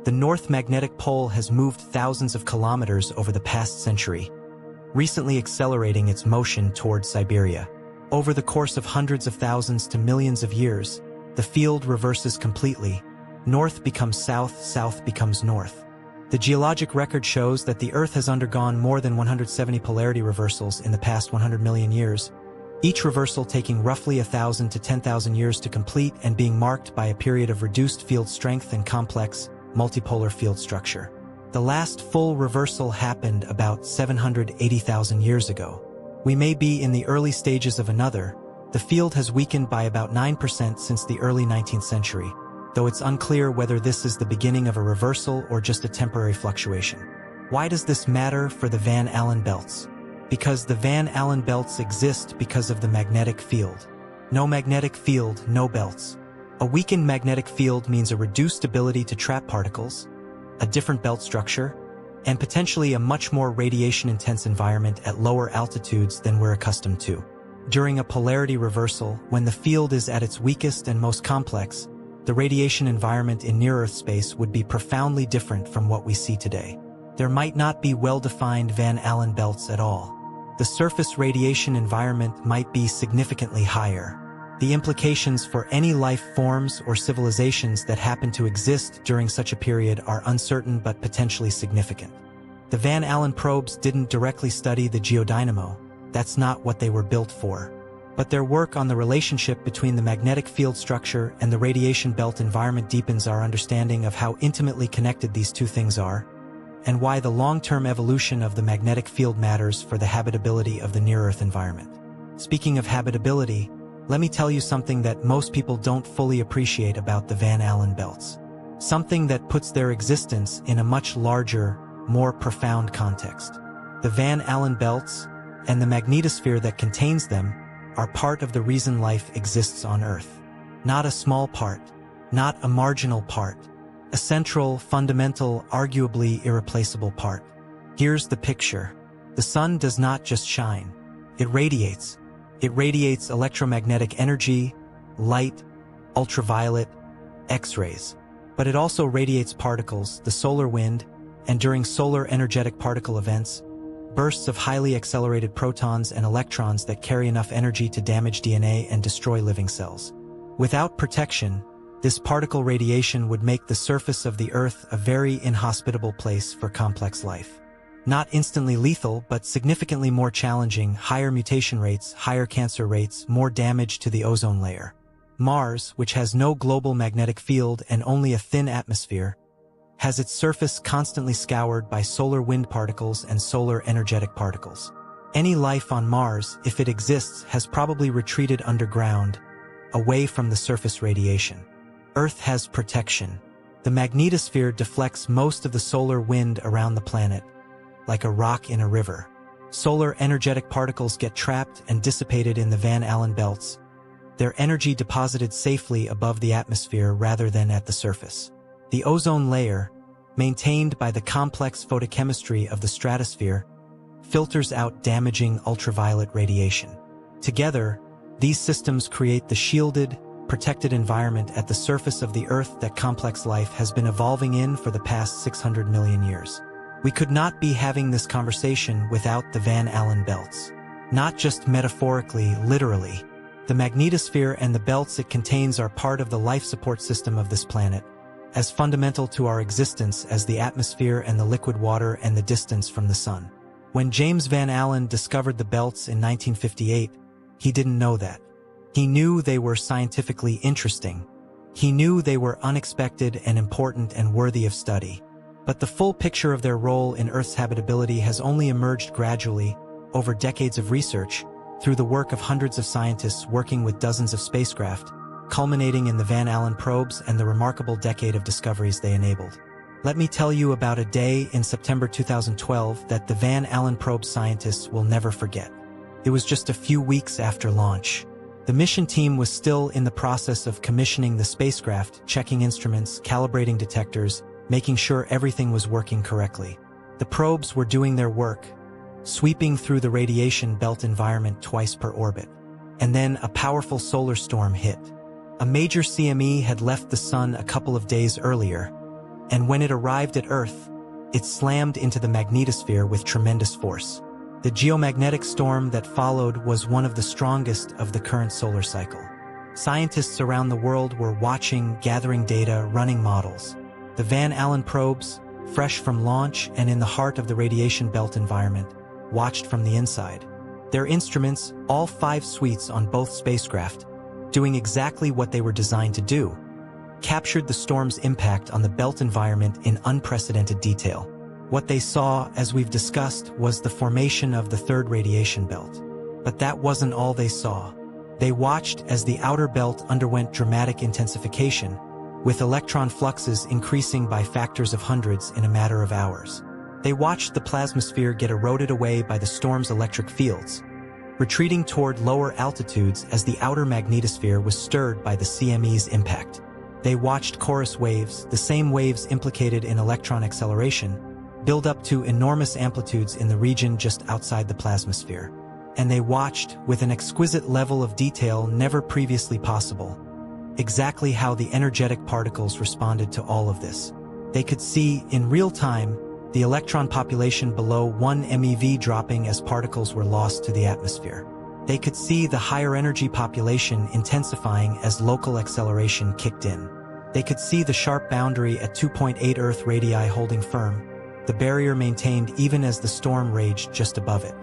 The North Magnetic Pole has moved thousands of kilometers over the past century, recently accelerating its motion towards Siberia. Over the course of hundreds of thousands to millions of years, the field reverses completely. North becomes south, south becomes north. The geologic record shows that the Earth has undergone more than 170 polarity reversals in the past 100 million years, each reversal taking roughly 1,000 to 10,000 years to complete and being marked by a period of reduced field strength and complex, multipolar field structure. The last full reversal happened about 780,000 years ago. We may be in the early stages of another. The field has weakened by about 9% since the early 19th century, though it's unclear whether this is the beginning of a reversal or just a temporary fluctuation. Why does this matter for the Van Allen belts? Because the Van Allen belts exist because of the magnetic field. No magnetic field, no belts. A weakened magnetic field means a reduced ability to trap particles, a different belt structure, and potentially a much more radiation-intense environment at lower altitudes than we're accustomed to. During a polarity reversal, when the field is at its weakest and most complex, the radiation environment in near-Earth space would be profoundly different from what we see today. There might not be well-defined Van Allen belts at all. The surface radiation environment might be significantly higher. The implications for any life forms or civilizations that happen to exist during such a period are uncertain but potentially significant. The Van Allen probes didn't directly study the geodynamo. That's not what they were built for. But their work on the relationship between the magnetic field structure and the radiation belt environment deepens our understanding of how intimately connected these two things are, and why the long-term evolution of the magnetic field matters for the habitability of the near-Earth environment. Speaking of habitability, let me tell you something that most people don't fully appreciate about the Van Allen belts. Something that puts their existence in a much larger, more profound context. The Van Allen belts, and the magnetosphere that contains them, are part of the reason life exists on Earth. Not a small part, not a marginal part, a central, fundamental, arguably irreplaceable part. Here's the picture. The sun does not just shine. It radiates. It radiates electromagnetic energy, light, ultraviolet, X-rays. But it also radiates particles, the solar wind, and during solar energetic particle events, bursts of highly accelerated protons and electrons that carry enough energy to damage DNA and destroy living cells. Without protection, this particle radiation would make the surface of the Earth a very inhospitable place for complex life. Not instantly lethal, but significantly more challenging, higher mutation rates, higher cancer rates, more damage to the ozone layer. Mars, which has no global magnetic field and only a thin atmosphere, has its surface constantly scoured by solar wind particles and solar energetic particles. Any life on Mars, if it exists, has probably retreated underground, away from the surface radiation. Earth has protection. The magnetosphere deflects most of the solar wind around the planet, like a rock in a river. Solar energetic particles get trapped and dissipated in the Van Allen belts, their energy deposited safely above the atmosphere rather than at the surface. The ozone layer, maintained by the complex photochemistry of the stratosphere, filters out damaging ultraviolet radiation. Together, these systems create the shielded, protected environment at the surface of the Earth that complex life has been evolving in for the past 600 million years. We could not be having this conversation without the Van Allen belts. Not just metaphorically, literally. The magnetosphere and the belts it contains are part of the life support system of this planet, as fundamental to our existence as the atmosphere and the liquid water and the distance from the sun. When James Van Allen discovered the belts in 1958, he didn't know that. He knew they were scientifically interesting. He knew they were unexpected and important and worthy of study. But the full picture of their role in Earth's habitability has only emerged gradually, over decades of research, through the work of hundreds of scientists working with dozens of spacecraft, culminating in the Van Allen probes and the remarkable decade of discoveries they enabled. Let me tell you about a day in September 2012 that the Van Allen probe scientists will never forget. It was just a few weeks after launch. The mission team was still in the process of commissioning the spacecraft, checking instruments, calibrating detectors, making sure everything was working correctly. The probes were doing their work, sweeping through the radiation belt environment twice per orbit. And then a powerful solar storm hit. A major CME had left the sun a couple of days earlier, and when it arrived at Earth, it slammed into the magnetosphere with tremendous force. The geomagnetic storm that followed was one of the strongest of the current solar cycle. Scientists around the world were watching, gathering data, running models. The Van Allen probes, fresh from launch and in the heart of the radiation belt environment, watched from the inside. Their instruments, all 5 suites on both spacecraft, doing exactly what they were designed to do, captured the storm's impact on the belt environment in unprecedented detail. What they saw, as we've discussed, was the formation of the third radiation belt. But that wasn't all they saw. They watched as the outer belt underwent dramatic intensification, with electron fluxes increasing by factors of hundreds in a matter of hours. They watched the plasmasphere get eroded away by the storm's electric fields, retreating toward lower altitudes as the outer magnetosphere was stirred by the CME's impact. They watched chorus waves, the same waves implicated in electron acceleration, build up to enormous amplitudes in the region just outside the plasmasphere. And they watched, with an exquisite level of detail never previously possible, exactly how the energetic particles responded to all of this. They could see, in real time, the electron population below 1 MeV dropping as particles were lost to the atmosphere. They could see the higher energy population intensifying as local acceleration kicked in. They could see the sharp boundary at 2.8 Earth radii holding firm, the barrier maintained even as the storm raged just above it.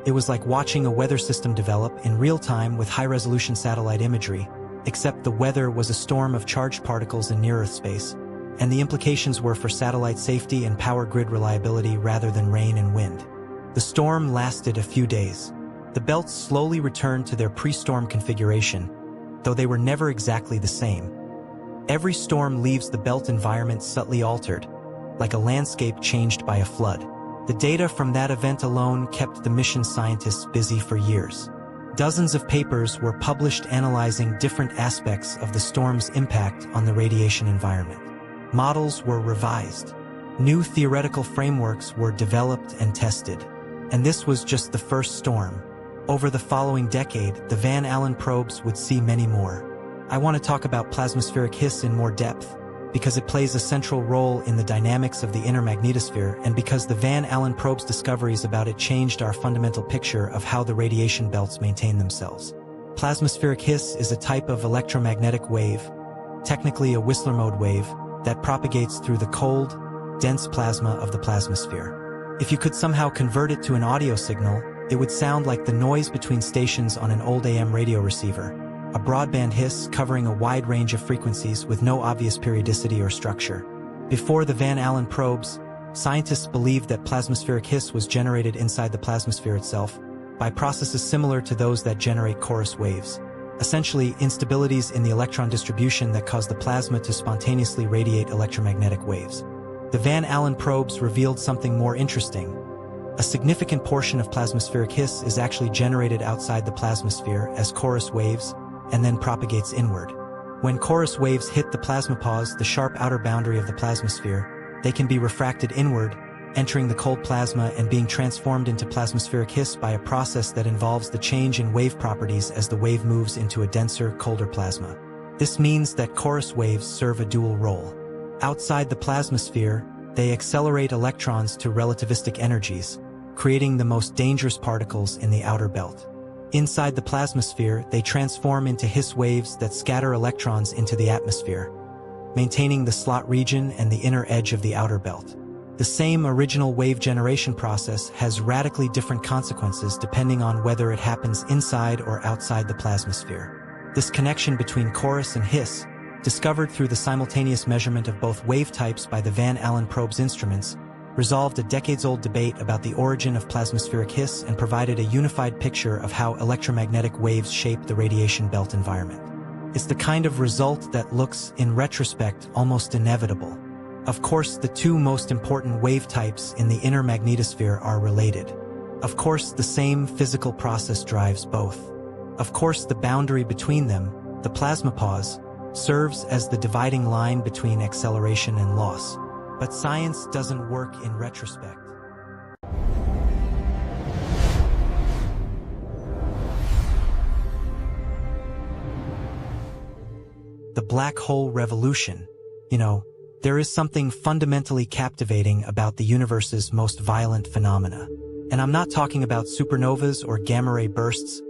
It was like watching a weather system develop in real time with high-resolution satellite imagery, except the weather was a storm of charged particles in near-Earth space, and the implications were for satellite safety and power grid reliability rather than rain and wind. The storm lasted a few days. The belts slowly returned to their pre-storm configuration, though they were never exactly the same. Every storm leaves the belt environment subtly altered, like a landscape changed by a flood. The data from that event alone kept the mission scientists busy for years. Dozens of papers were published analyzing different aspects of the storm's impact on the radiation environment. Models were revised. New theoretical frameworks were developed and tested. And this was just the first storm. Over the following decade, the Van Allen probes would see many more. I want to talk about plasmaspheric hiss in more depth, because it plays a central role in the dynamics of the inner magnetosphere and because the Van Allen probe's discoveries about it changed our fundamental picture of how the radiation belts maintain themselves. Plasmaspheric hiss is a type of electromagnetic wave, technically a Whistler mode wave, that propagates through the cold, dense plasma of the plasmasphere. If you could somehow convert it to an audio signal, it would sound like the noise between stations on an old AM radio receiver. A broadband hiss covering a wide range of frequencies with no obvious periodicity or structure. Before the Van Allen probes, scientists believed that plasmaspheric hiss was generated inside the plasmasphere itself by processes similar to those that generate chorus waves, essentially instabilities in the electron distribution that cause the plasma to spontaneously radiate electromagnetic waves. The Van Allen probes revealed something more interesting. A significant portion of plasmaspheric hiss is actually generated outside the plasmasphere as chorus waves and then propagates inward. When chorus waves hit the plasmapause, the sharp outer boundary of the plasmasphere, they can be refracted inward, entering the cold plasma and being transformed into plasmaspheric hiss by a process that involves the change in wave properties as the wave moves into a denser, colder plasma. This means that chorus waves serve a dual role. Outside the plasmasphere, they accelerate electrons to relativistic energies, creating the most dangerous particles in the outer belt. Inside the plasmasphere, they transform into hiss waves that scatter electrons into the atmosphere, maintaining the slot region and the inner edge of the outer belt. The same original wave generation process has radically different consequences depending on whether it happens inside or outside the plasmasphere. This connection between chorus and hiss, discovered through the simultaneous measurement of both wave types by the Van Allen probe's instruments, resolved a decades-old debate about the origin of plasmaspheric hiss and provided a unified picture of how electromagnetic waves shape the radiation belt environment. It's the kind of result that looks, in retrospect, almost inevitable. Of course, the two most important wave types in the inner magnetosphere are related. Of course, the same physical process drives both. Of course, the boundary between them, the plasmapause, serves as the dividing line between acceleration and loss. But science doesn't work in retrospect. The black hole revolution. There is something fundamentally captivating about the universe's most violent phenomena. And I'm not talking about supernovas or gamma-ray bursts,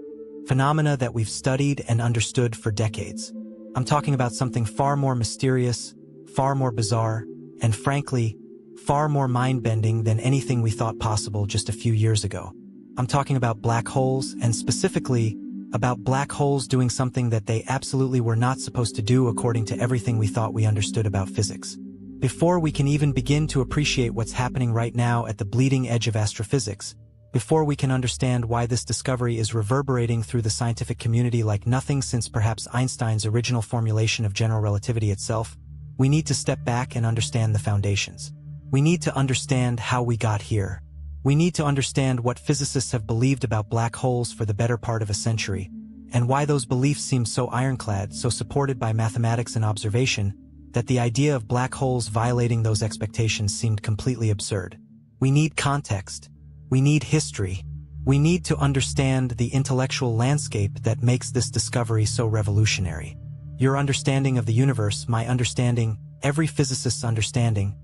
phenomena that we've studied and understood for decades. I'm talking about something far more mysterious, far more bizarre, and frankly, far more mind-bending than anything we thought possible just a few years ago. I'm talking about black holes, and specifically about black holes doing something that they absolutely were not supposed to do according to everything we thought we understood about physics. Before we can even begin to appreciate what's happening right now at the bleeding edge of astrophysics, before we can understand why this discovery is reverberating through the scientific community like nothing since perhaps Einstein's original formulation of general relativity itself, we need to step back and understand the foundations. We need to understand how we got here. We need to understand what physicists have believed about black holes for the better part of a century, and why those beliefs seem so ironclad, so supported by mathematics and observation, that the idea of black holes violating those expectations seemed completely absurd. We need context. We need history. We need to understand the intellectual landscape that makes this discovery so revolutionary. Your understanding of the universe, my understanding, every physicist's understanding,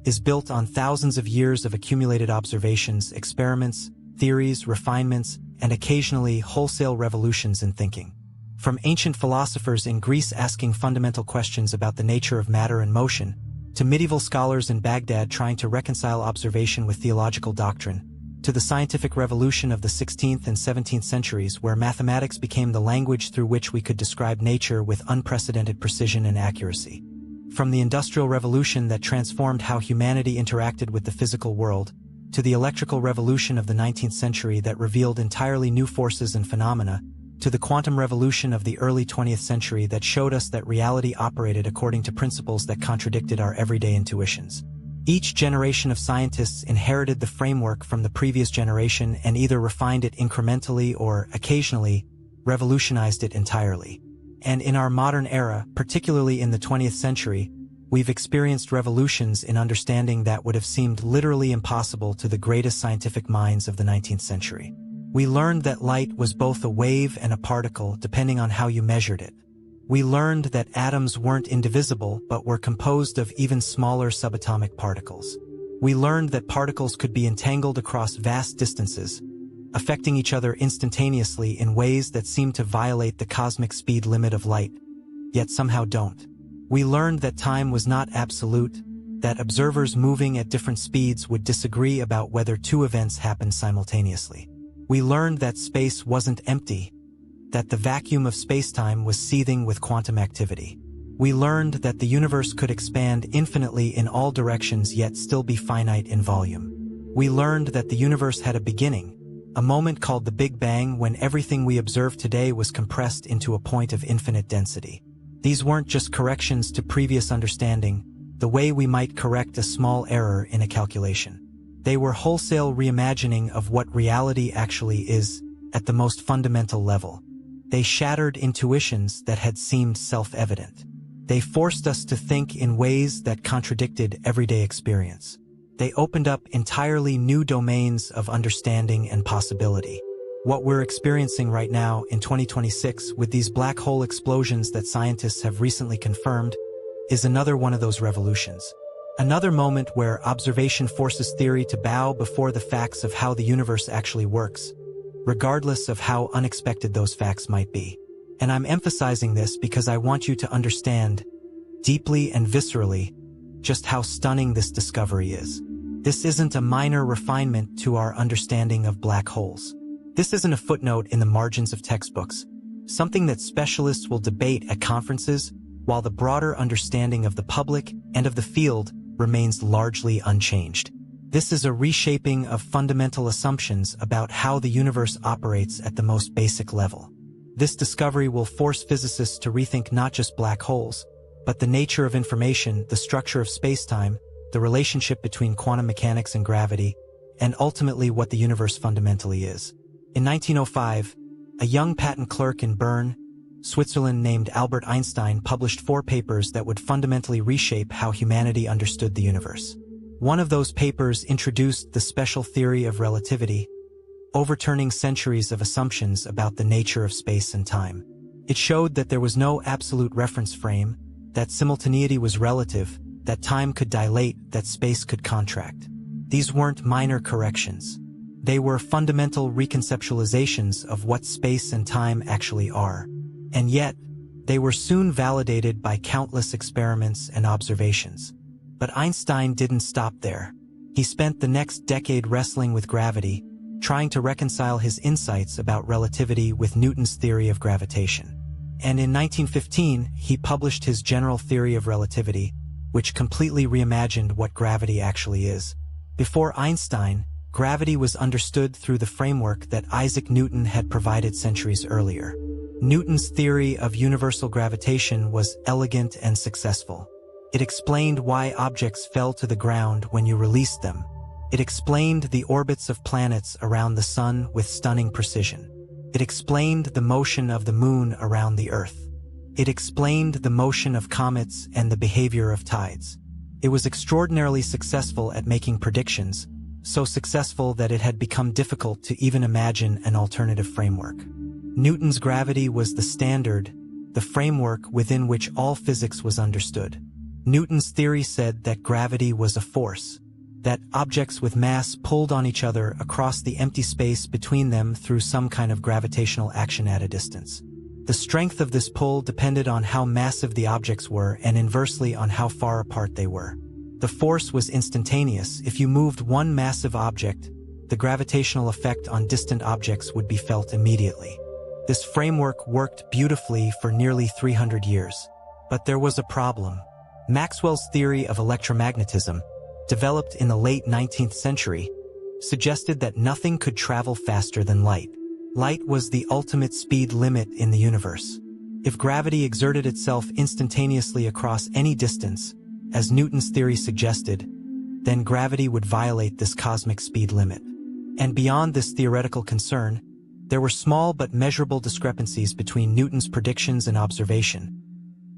is built on thousands of years of accumulated observations, experiments, theories, refinements, and occasionally wholesale revolutions in thinking. From ancient philosophers in Greece asking fundamental questions about the nature of matter and motion, to medieval scholars in Baghdad trying to reconcile observation with theological doctrine, to the scientific revolution of the 16th and 17th centuries where mathematics became the language through which we could describe nature with unprecedented precision and accuracy. From the Industrial Revolution that transformed how humanity interacted with the physical world, to the electrical revolution of the 19th century that revealed entirely new forces and phenomena, to the quantum revolution of the early 20th century that showed us that reality operated according to principles that contradicted our everyday intuitions. Each generation of scientists inherited the framework from the previous generation and either refined it incrementally or, occasionally, revolutionized it entirely. And in our modern era, particularly in the 20th century, we've experienced revolutions in understanding that would have seemed literally impossible to the greatest scientific minds of the 19th century. We learned that light was both a wave and a particle depending on how you measured it. We learned that atoms weren't indivisible but were composed of even smaller subatomic particles. We learned that particles could be entangled across vast distances, affecting each other instantaneously in ways that seem to violate the cosmic speed limit of light, yet somehow don't. We learned that time was not absolute, that observers moving at different speeds would disagree about whether two events happened simultaneously. We learned that space wasn't empty, that the vacuum of spacetime was seething with quantum activity. We learned that the universe could expand infinitely in all directions yet still be finite in volume. We learned that the universe had a beginning, a moment called the Big Bang when everything we observe today was compressed into a point of infinite density. These weren't just corrections to previous understanding, the way we might correct a small error in a calculation. They were wholesale reimagining of what reality actually is at the most fundamental level. They shattered intuitions that had seemed self-evident. They forced us to think in ways that contradicted everyday experience. They opened up entirely new domains of understanding and possibility. What we're experiencing right now in 2026 with these black hole explosions that scientists have recently confirmed is another one of those revolutions. Another moment where observation forces theory to bow before the facts of how the universe actually works, regardless of how unexpected those facts might be. And I'm emphasizing this because I want you to understand, deeply and viscerally, just how stunning this discovery is. This isn't a minor refinement to our understanding of black holes. This isn't a footnote in the margins of textbooks, something that specialists will debate at conferences, while the broader understanding of the public and of the field remains largely unchanged. This is a reshaping of fundamental assumptions about how the universe operates at the most basic level. This discovery will force physicists to rethink not just black holes, but the nature of information, the structure of space-time, the relationship between quantum mechanics and gravity, and ultimately what the universe fundamentally is. In 1905, a young patent clerk in Bern, Switzerland named Albert Einstein published 4 papers that would fundamentally reshape how humanity understood the universe. One of those papers introduced the special theory of relativity, overturning centuries of assumptions about the nature of space and time. It showed that there was no absolute reference frame, that simultaneity was relative, that time could dilate, that space could contract. These weren't minor corrections. They were fundamental reconceptualizations of what space and time actually are. And yet, they were soon validated by countless experiments and observations. But Einstein didn't stop there. He spent the next decade wrestling with gravity, trying to reconcile his insights about relativity with Newton's theory of gravitation. And in 1915, he published his general theory of relativity, which completely reimagined what gravity actually is. Before Einstein, gravity was understood through the framework that Isaac Newton had provided centuries earlier. Newton's theory of universal gravitation was elegant and successful. It explained why objects fell to the ground when you released them. It explained the orbits of planets around the sun with stunning precision. It explained the motion of the moon around the Earth. It explained the motion of comets and the behavior of tides. It was extraordinarily successful at making predictions, so successful that it had become difficult to even imagine an alternative framework. Newton's gravity was the standard, the framework within which all physics was understood. Newton's theory said that gravity was a force, that objects with mass pulled on each other across the empty space between them through some kind of gravitational action at a distance. The strength of this pull depended on how massive the objects were and inversely on how far apart they were. The force was instantaneous. If you moved one massive object, the gravitational effect on distant objects would be felt immediately. This framework worked beautifully for nearly 300 years. But there was a problem. Maxwell's theory of electromagnetism, developed in the late 19th century, suggested that nothing could travel faster than light. Light was the ultimate speed limit in the universe. If gravity exerted itself instantaneously across any distance, as Newton's theory suggested, then gravity would violate this cosmic speed limit. And beyond this theoretical concern, there were small but measurable discrepancies between Newton's predictions and observation.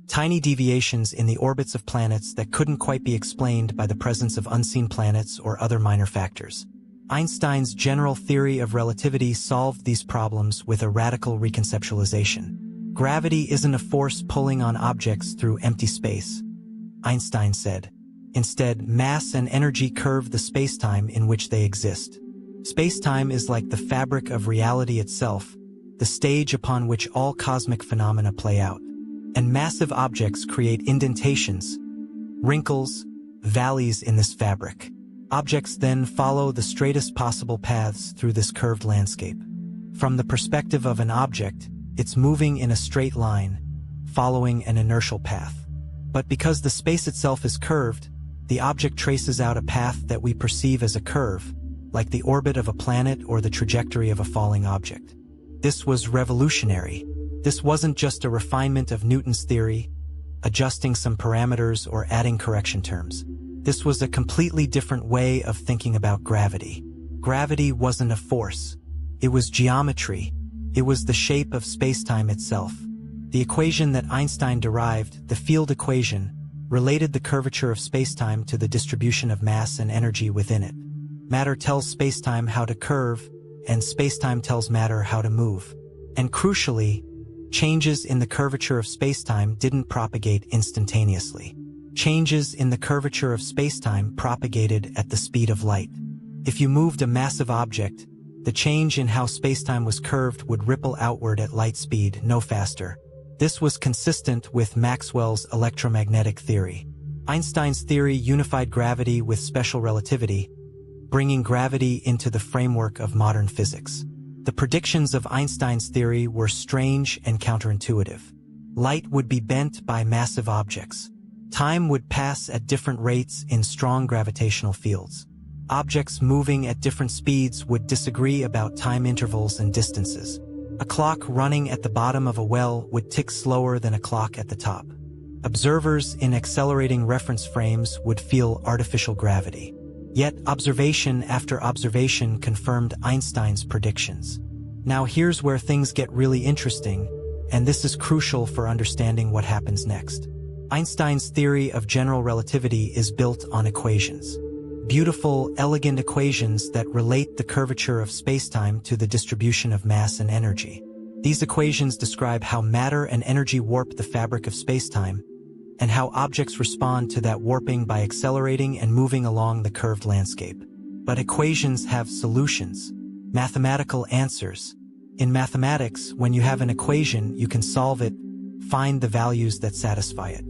Tiny deviations in the orbits of planets that couldn't quite be explained by the presence of unseen planets or other minor factors. Einstein's general theory of relativity solved these problems with a radical reconceptualization. Gravity isn't a force pulling on objects through empty space, Einstein said. Instead, mass and energy curve the space-time in which they exist. Space-time is like the fabric of reality itself, the stage upon which all cosmic phenomena play out. And massive objects create indentations, wrinkles, valleys in this fabric. Objects then follow the straightest possible paths through this curved landscape. From the perspective of an object, it's moving in a straight line, following an inertial path. But because the space itself is curved, the object traces out a path that we perceive as a curve, like the orbit of a planet or the trajectory of a falling object. This was revolutionary. This wasn't just a refinement of Newton's theory, adjusting some parameters or adding correction terms. This was a completely different way of thinking about gravity. Gravity wasn't a force. It was geometry. It was the shape of spacetime itself. The equation that Einstein derived, the field equation, related the curvature of spacetime to the distribution of mass and energy within it. Matter tells spacetime how to curve, and spacetime tells matter how to move. And crucially, changes in the curvature of spacetime didn't propagate instantaneously. Changes in the curvature of spacetime propagated at the speed of light. If you moved a massive object, the change in how spacetime was curved would ripple outward at light speed, no faster. This was consistent with Maxwell's electromagnetic theory. Einstein's theory unified gravity with special relativity, bringing gravity into the framework of modern physics. The predictions of Einstein's theory were strange and counterintuitive. Light would be bent by massive objects. Time would pass at different rates in strong gravitational fields. Objects moving at different speeds would disagree about time intervals and distances. A clock running at the bottom of a well would tick slower than a clock at the top. Observers in accelerating reference frames would feel artificial gravity. Yet observation after observation confirmed Einstein's predictions. Now here's where things get really interesting, and this is crucial for understanding what happens next. Einstein's theory of general relativity is built on equations. Beautiful, elegant equations that relate the curvature of spacetime to the distribution of mass and energy. These equations describe how matter and energy warp the fabric of spacetime, and how objects respond to that warping by accelerating and moving along the curved landscape. But equations have solutions, mathematical answers. In mathematics, when you have an equation, you can solve it, find the values that satisfy it.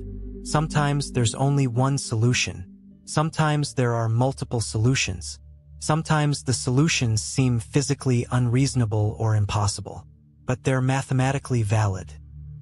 Sometimes there's only one solution. Sometimes there are multiple solutions. Sometimes the solutions seem physically unreasonable or impossible, but they're mathematically valid.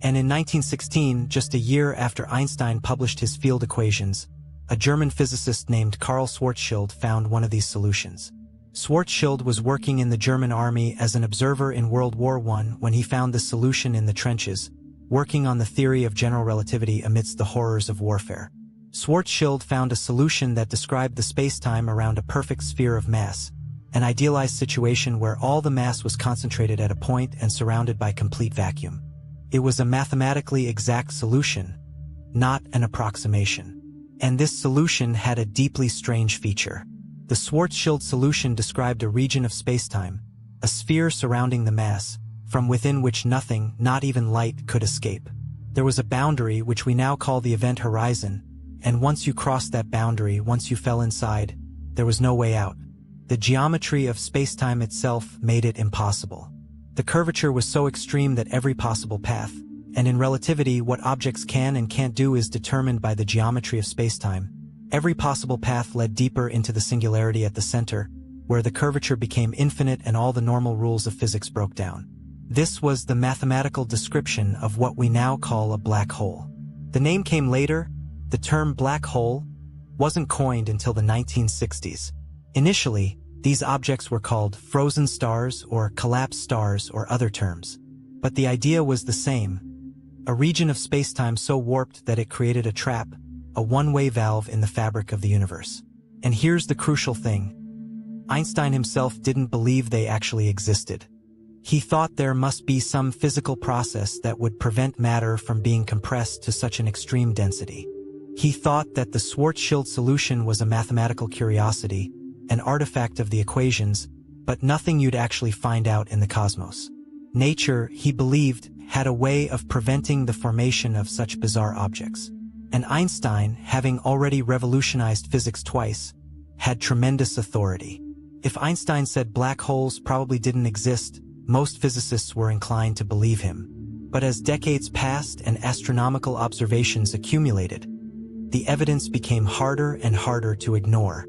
And in 1916, just a year after Einstein published his field equations, a German physicist named Karl Schwarzschild found one of these solutions. Schwarzschild was working in the German army as an observer in World War I when he found the solution in the trenches, working on the theory of general relativity amidst the horrors of warfare. Schwarzschild found a solution that described the spacetime around a perfect sphere of mass, an idealized situation where all the mass was concentrated at a point and surrounded by complete vacuum. It was a mathematically exact solution, not an approximation. And this solution had a deeply strange feature. The Schwarzschild solution described a region of spacetime, a sphere surrounding the mass, from within which nothing, not even light, could escape. There was a boundary which we now call the event horizon, and once you crossed that boundary, once you fell inside, there was no way out. The geometry of spacetime itself made it impossible. The curvature was so extreme that every possible path, and in relativity what objects can and can't do is determined by the geometry of spacetime. Every possible path led deeper into the singularity at the center, where the curvature became infinite and all the normal rules of physics broke down. This was the mathematical description of what we now call a black hole. The name came later. The term black hole wasn't coined until the 1960s. Initially, these objects were called frozen stars or collapsed stars or other terms. But the idea was the same. A region of spacetime so warped that it created a trap, a one-way valve in the fabric of the universe. And here's the crucial thing. Einstein himself didn't believe they actually existed. He thought there must be some physical process that would prevent matter from being compressed to such an extreme density. He thought that the Schwarzschild solution was a mathematical curiosity, an artifact of the equations, but nothing you'd actually find out in the cosmos. Nature, he believed, had a way of preventing the formation of such bizarre objects. And Einstein, having already revolutionized physics twice, had tremendous authority. If Einstein said black holes probably didn't exist, most physicists were inclined to believe him. But as decades passed and astronomical observations accumulated, the evidence became harder and harder to ignore.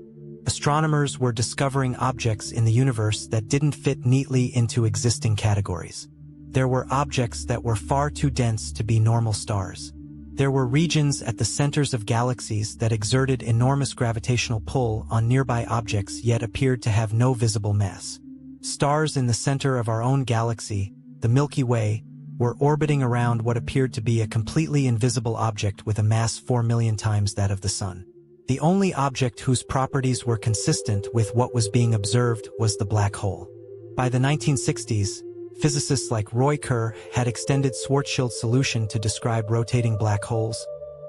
Astronomers were discovering objects in the universe that didn't fit neatly into existing categories. There were objects that were far too dense to be normal stars. There were regions at the centers of galaxies that exerted enormous gravitational pull on nearby objects yet appeared to have no visible mass. Stars in the center of our own galaxy, the Milky Way, were orbiting around what appeared to be a completely invisible object with a mass 4 million times that of the Sun. The only object whose properties were consistent with what was being observed was the black hole. By the 1960s, physicists like Roy Kerr had extended Schwarzschild's solution to describe rotating black holes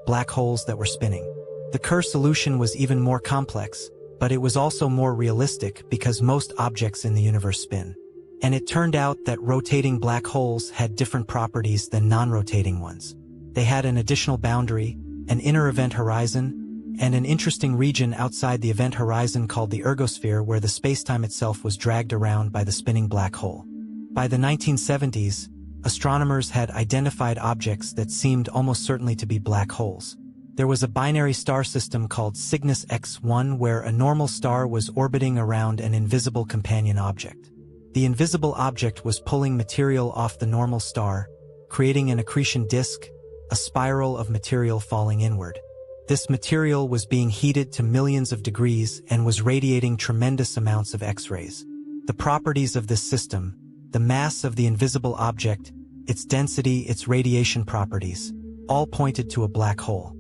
that were spinning. The Kerr solution was even more complex, but it was also more realistic because most objects in the universe spin. And it turned out that rotating black holes had different properties than non-rotating ones. They had an additional boundary, an inner event horizon, and an interesting region outside the event horizon called the ergosphere where the spacetime itself was dragged around by the spinning black hole. By the 1970s, astronomers had identified objects that seemed almost certainly to be black holes. There was a binary star system called Cygnus X1 where a normal star was orbiting around an invisible companion object. The invisible object was pulling material off the normal star, creating an accretion disk, a spiral of material falling inward. This material was being heated to millions of degrees and was radiating tremendous amounts of X-rays. The properties of this system, the mass of the invisible object, its density, its radiation properties, all pointed to a black hole.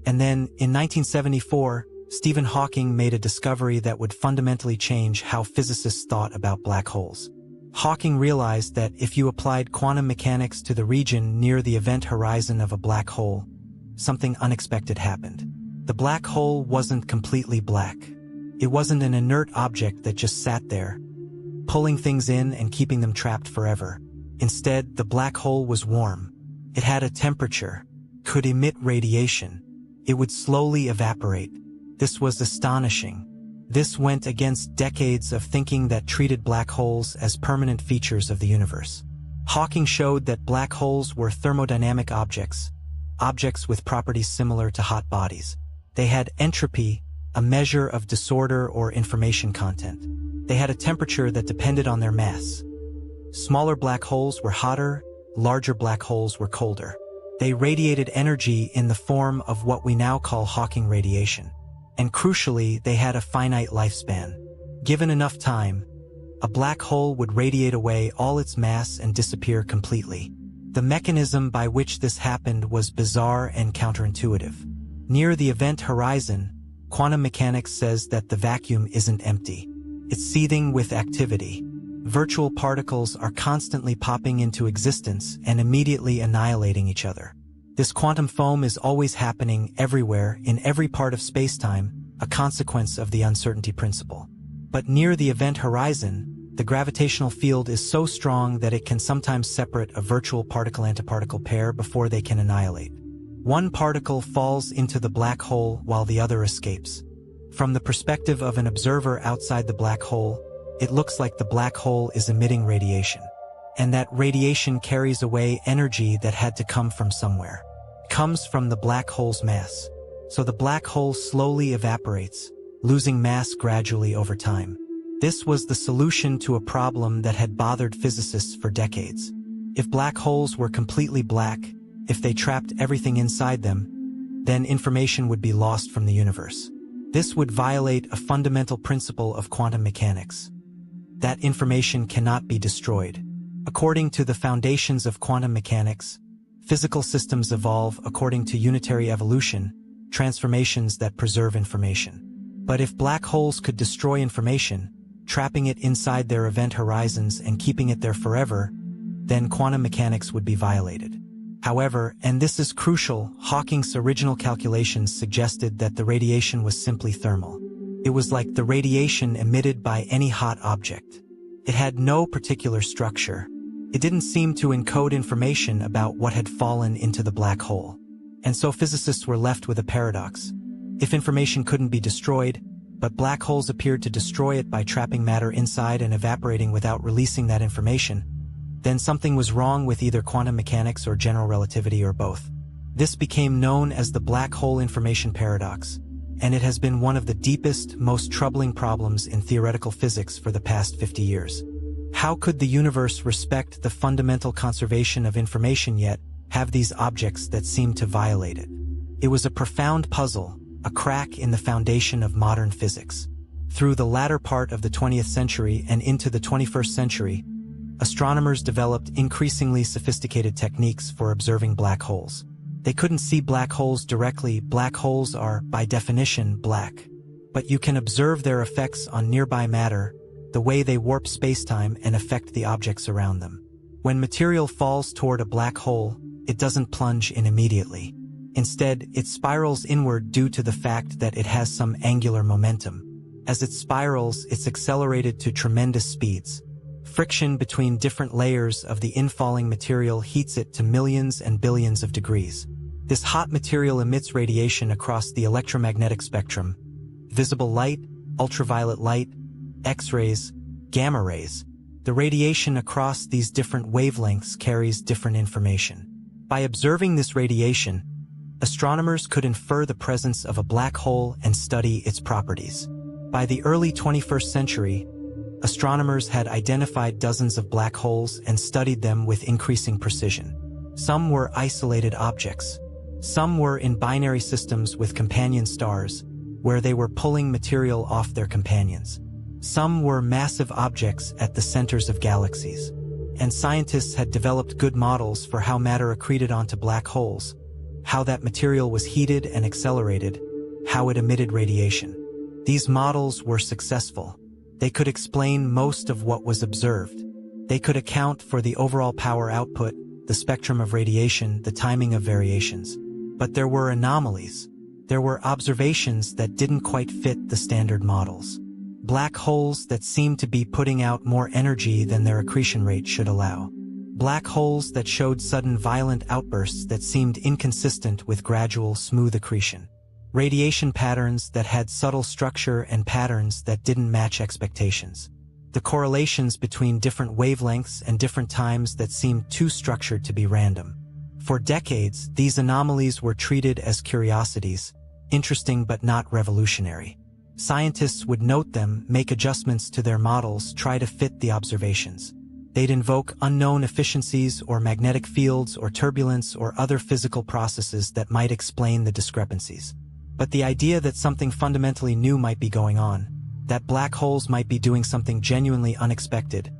And then, in 1974, Stephen Hawking made a discovery that would fundamentally change how physicists thought about black holes. Hawking realized that if you applied quantum mechanics to the region near the event horizon of a black hole, something unexpected happened. The black hole wasn't completely black. It wasn't an inert object that just sat there, pulling things in and keeping them trapped forever. Instead, the black hole was warm. It had a temperature, could emit radiation. It would slowly evaporate. This was astonishing. This went against decades of thinking that treated black holes as permanent features of the universe. Hawking showed that black holes were thermodynamic objects with properties similar to hot bodies. They had entropy, a measure of disorder or information content. They had a temperature that depended on their mass. Smaller black holes were hotter, larger black holes were colder. They radiated energy in the form of what we now call Hawking radiation. And crucially, they had a finite lifespan. Given enough time, a black hole would radiate away all its mass and disappear completely. The mechanism by which this happened was bizarre and counterintuitive. Near the event horizon, quantum mechanics says that the vacuum isn't empty. It's seething with activity. Virtual particles are constantly popping into existence and immediately annihilating each other. This quantum foam is always happening everywhere in every part of spacetime, a consequence of the uncertainty principle. But near the event horizon, the gravitational field is so strong that it can sometimes separate a virtual particle-antiparticle pair before they can annihilate. One particle falls into the black hole while the other escapes. From the perspective of an observer outside the black hole, it looks like the black hole is emitting radiation. And that radiation carries away energy that had to come from somewhere. It comes from the black hole's mass. So the black hole slowly evaporates, losing mass gradually over time. This was the solution to a problem that had bothered physicists for decades. If black holes were completely black, if they trapped everything inside them, then information would be lost from the universe. This would violate a fundamental principle of quantum mechanics. That information cannot be destroyed. According to the foundations of quantum mechanics, physical systems evolve according to unitary evolution, transformations that preserve information. But if black holes could destroy information, trapping it inside their event horizons and keeping it there forever, then quantum mechanics would be violated. However, and this is crucial, Hawking's original calculations suggested that the radiation was simply thermal. It was like the radiation emitted by any hot object. It had no particular structure. It didn't seem to encode information about what had fallen into the black hole. And so physicists were left with a paradox. If information couldn't be destroyed, but black holes appeared to destroy it by trapping matter inside and evaporating without releasing that information, then something was wrong with either quantum mechanics or general relativity or both. This became known as the black hole information paradox, and it has been one of the deepest, most troubling problems in theoretical physics for the past 50 years. How could the universe respect the fundamental conservation of information yet have these objects that seem to violate it? It was a profound puzzle, a crack in the foundation of modern physics. Through the latter part of the 20th century and into the 21st century, astronomers developed increasingly sophisticated techniques for observing black holes. They couldn't see black holes directly. Black holes are, by definition, black. But you can observe their effects on nearby matter, the way they warp spacetime and affect the objects around them. When material falls toward a black hole, it doesn't plunge in immediately. Instead, it spirals inward due to the fact that it has some angular momentum. As it spirals, it's accelerated to tremendous speeds. Friction between different layers of the infalling material heats it to millions and billions of degrees. This hot material emits radiation across the electromagnetic spectrum: visible light, ultraviolet light, X-rays, gamma rays. The radiation across these different wavelengths carries different information. By observing this radiation, astronomers could infer the presence of a black hole and study its properties. By the early 21st century, astronomers had identified dozens of black holes and studied them with increasing precision. Some were isolated objects. Some were in binary systems with companion stars, where they were pulling material off their companions. Some were massive objects at the centers of galaxies. And scientists had developed good models for how matter accreted onto black holes, how that material was heated and accelerated, how it emitted radiation. These models were successful. They could explain most of what was observed. They could account for the overall power output, the spectrum of radiation, the timing of variations. But there were anomalies. There were observations that didn't quite fit the standard models. Black holes that seemed to be putting out more energy than their accretion rate should allow. Black holes that showed sudden violent outbursts that seemed inconsistent with gradual, smooth accretion. Radiation patterns that had subtle structure and patterns that didn't match expectations. The correlations between different wavelengths and different times that seemed too structured to be random. For decades, these anomalies were treated as curiosities, interesting but not revolutionary. Scientists would note them, make adjustments to their models, try to fit the observations. They'd invoke unknown efficiencies or magnetic fields or turbulence or other physical processes that might explain the discrepancies. But the idea that something fundamentally new might be going on, that black holes might be doing something genuinely unexpected,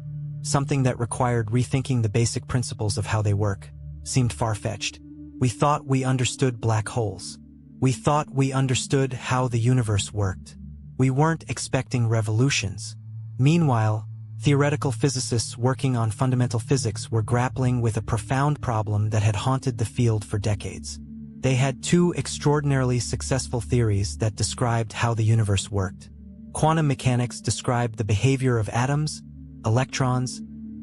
something that required rethinking the basic principles of how they work, seemed far-fetched. We thought we understood black holes. We thought we understood how the universe worked. We weren't expecting revolutions. Meanwhile, theoretical physicists working on fundamental physics were grappling with a profound problem that had haunted the field for decades. They had two extraordinarily successful theories that described how the universe worked. Quantum mechanics described the behavior of atoms, electrons,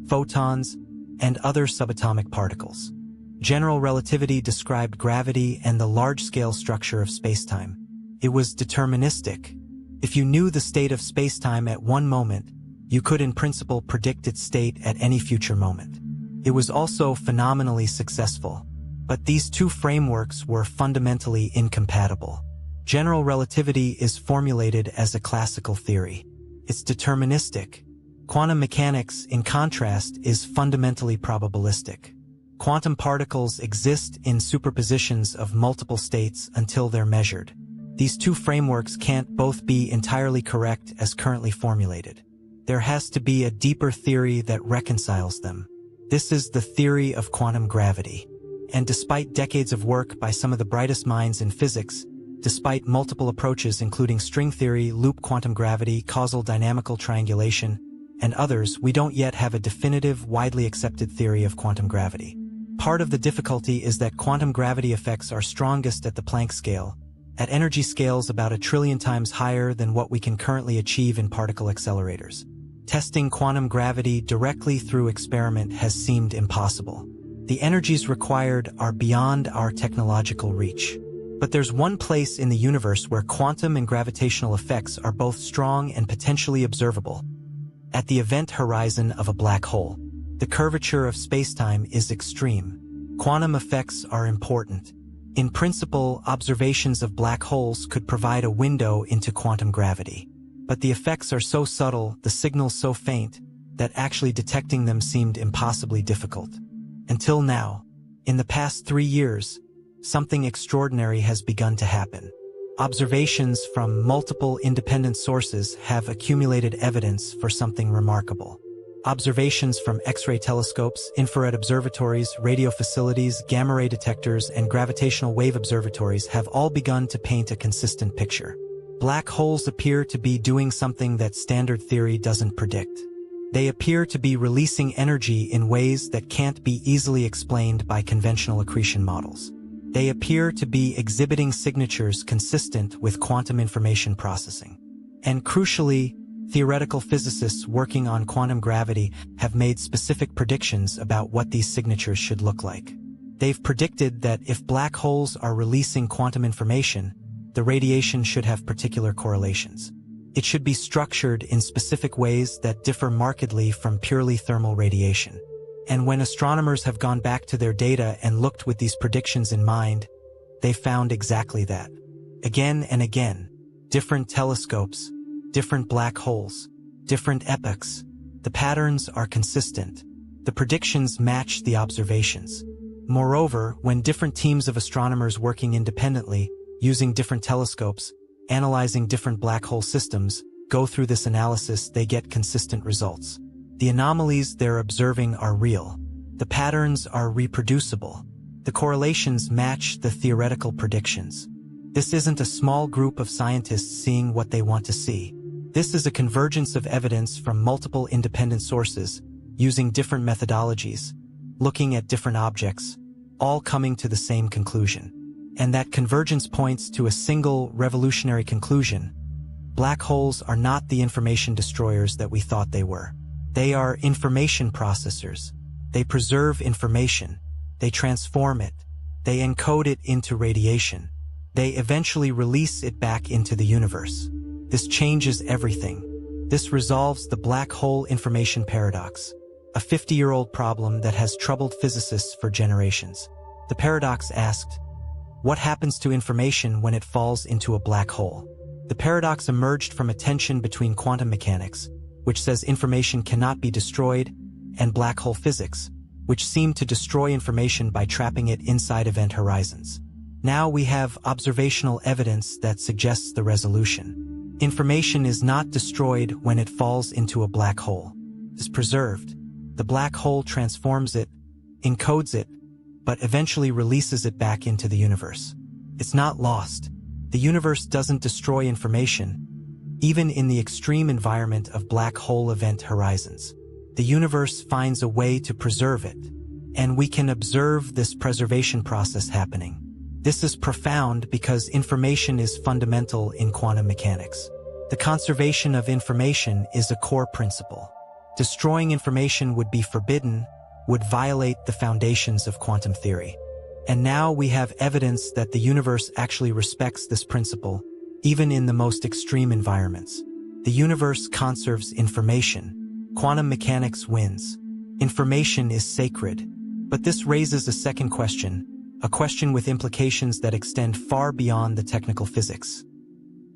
photons, and other subatomic particles. General relativity described gravity and the large-scale structure of spacetime. It was deterministic. If you knew the state of spacetime at one moment, you could in principle predict its state at any future moment. It was also phenomenally successful. But these two frameworks were fundamentally incompatible. General relativity is formulated as a classical theory. It's deterministic. Quantum mechanics, in contrast, is fundamentally probabilistic. Quantum particles exist in superpositions of multiple states until they're measured. These two frameworks can't both be entirely correct as currently formulated. There has to be a deeper theory that reconciles them. This is the theory of quantum gravity. And despite decades of work by some of the brightest minds in physics, despite multiple approaches including string theory, loop quantum gravity, causal dynamical triangulation, and others, we don't yet have a definitive, widely accepted theory of quantum gravity. Part of the difficulty is that quantum gravity effects are strongest at the Planck scale, at energy scales about 1 trillion times higher than what we can currently achieve in particle accelerators. Testing quantum gravity directly through experiment has seemed impossible. The energies required are beyond our technological reach. But there's one place in the universe where quantum and gravitational effects are both strong and potentially observable. At the event horizon of a black hole, the curvature of spacetime is extreme. Quantum effects are important. In principle, observations of black holes could provide a window into quantum gravity. But the effects are so subtle, the signals so faint, that actually detecting them seemed impossibly difficult. Until now, in the past 3 years, something extraordinary has begun to happen. Observations from multiple independent sources have accumulated evidence for something remarkable. Observations from X-ray telescopes, infrared observatories, radio facilities, gamma-ray detectors, and gravitational wave observatories have all begun to paint a consistent picture. Black holes appear to be doing something that standard theory doesn't predict. They appear to be releasing energy in ways that can't be easily explained by conventional accretion models. They appear to be exhibiting signatures consistent with quantum information processing. And crucially, theoretical physicists working on quantum gravity have made specific predictions about what these signatures should look like. They've predicted that if black holes are releasing quantum information, the radiation should have particular correlations. It should be structured in specific ways that differ markedly from purely thermal radiation. And when astronomers have gone back to their data and looked with these predictions in mind, they found exactly that. Again and again, different telescopes, different black holes, different epochs. The patterns are consistent. The predictions match the observations. Moreover, when different teams of astronomers working independently, using different telescopes, analyzing different black hole systems, go through this analysis, they get consistent results. The anomalies they're observing are real. The patterns are reproducible. The correlations match the theoretical predictions. This isn't a small group of scientists seeing what they want to see. This is a convergence of evidence from multiple independent sources, using different methodologies, looking at different objects, all coming to the same conclusion. And that convergence points to a single revolutionary conclusion. Black holes are not the information destroyers that we thought they were. They are information processors. They preserve information. They transform it. They encode it into radiation. They eventually release it back into the universe. This changes everything. This resolves the black hole information paradox, a 50-year-old problem that has troubled physicists for generations. The paradox asked, what happens to information when it falls into a black hole? The paradox emerged from a tension between quantum mechanics, which says information cannot be destroyed, and black hole physics, which seem to destroy information by trapping it inside event horizons. Now we have observational evidence that suggests the resolution. Information is not destroyed when it falls into a black hole. It is preserved. The black hole transforms it, encodes it, but eventually releases it back into the universe. It's not lost. The universe doesn't destroy information, even in the extreme environment of black hole event horizons. The universe finds a way to preserve it, and we can observe this preservation process happening. This is profound because information is fundamental in quantum mechanics. The conservation of information is a core principle. Destroying information would be forbidden, would violate the foundations of quantum theory. And now we have evidence that the universe actually respects this principle, even in the most extreme environments. The universe conserves information. Quantum mechanics wins. Information is sacred. But this raises a second question, a question with implications that extend far beyond the technical physics.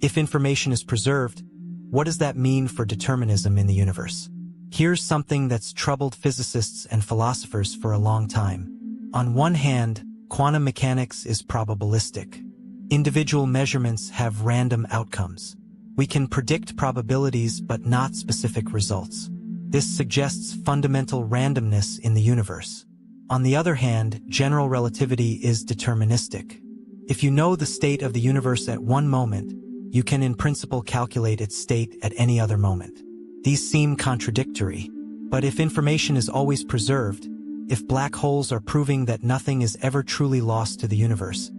If information is preserved, what does that mean for determinism in the universe? Here's something that's troubled physicists and philosophers for a long time. On one hand, quantum mechanics is probabilistic. Individual measurements have random outcomes. We can predict probabilities but not specific results. This suggests fundamental randomness in the universe. On the other hand, general relativity is deterministic. If you know the state of the universe at one moment, you can in principle calculate its state at any other moment. These seem contradictory, but if information is always preserved, if black holes are proving that nothing is ever truly lost to the universe,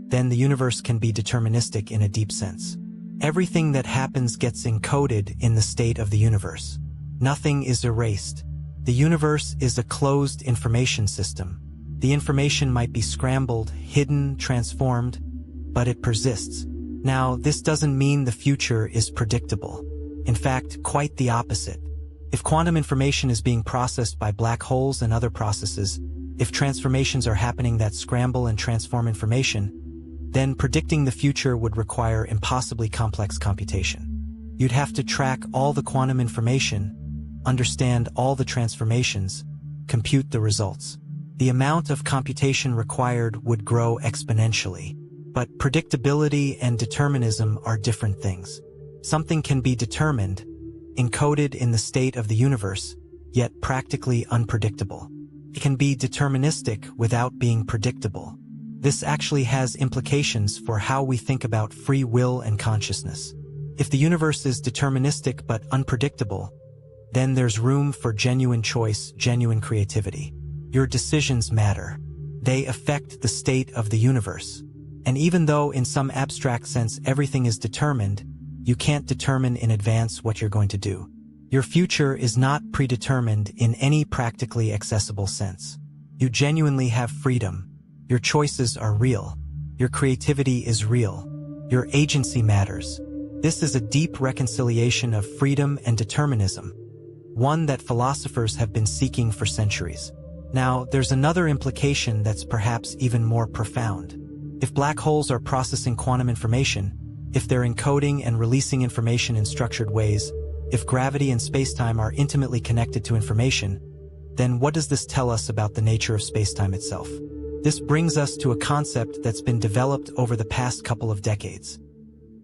then the universe can be deterministic in a deep sense. Everything that happens gets encoded in the state of the universe. Nothing is erased. The universe is a closed information system. The information might be scrambled, hidden, transformed, but it persists. Now, this doesn't mean the future is predictable. In fact, quite the opposite. If quantum information is being processed by black holes and other processes, if transformations are happening that scramble and transform information, then predicting the future would require impossibly complex computation. You'd have to track all the quantum information, understand all the transformations, compute the results. The amount of computation required would grow exponentially. But predictability and determinism are different things. Something can be determined, encoded in the state of the universe, yet practically unpredictable. It can be deterministic without being predictable. This actually has implications for how we think about free will and consciousness. If the universe is deterministic but unpredictable, then there's room for genuine choice, genuine creativity. Your decisions matter. They affect the state of the universe. And even though in some abstract sense everything is determined, you can't determine in advance what you're going to do. Your future is not predetermined in any practically accessible sense. You genuinely have freedom. Your choices are real. Your creativity is real. Your agency matters. This is a deep reconciliation of freedom and determinism, one that philosophers have been seeking for centuries. Now, there's another implication that's perhaps even more profound. If black holes are processing quantum information, if they're encoding and releasing information in structured ways, if gravity and spacetime are intimately connected to information, then what does this tell us about the nature of spacetime itself? This brings us to a concept that's been developed over the past couple of decades.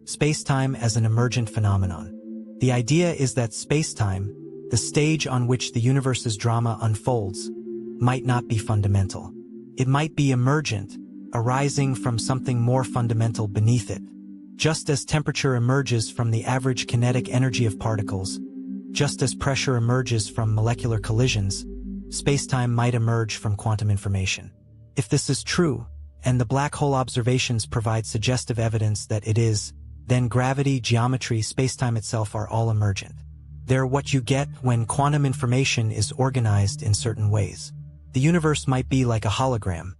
Spacetime as an emergent phenomenon. The idea is that spacetime, the stage on which the universe's drama unfolds, might not be fundamental. It might be emergent, arising from something more fundamental beneath it. Just as temperature emerges from the average kinetic energy of particles, just as pressure emerges from molecular collisions, spacetime might emerge from quantum information. If this is true, and the black hole observations provide suggestive evidence that it is, then gravity, geometry, spacetime itself are all emergent. They're what you get when quantum information is organized in certain ways. The universe might be like a hologram,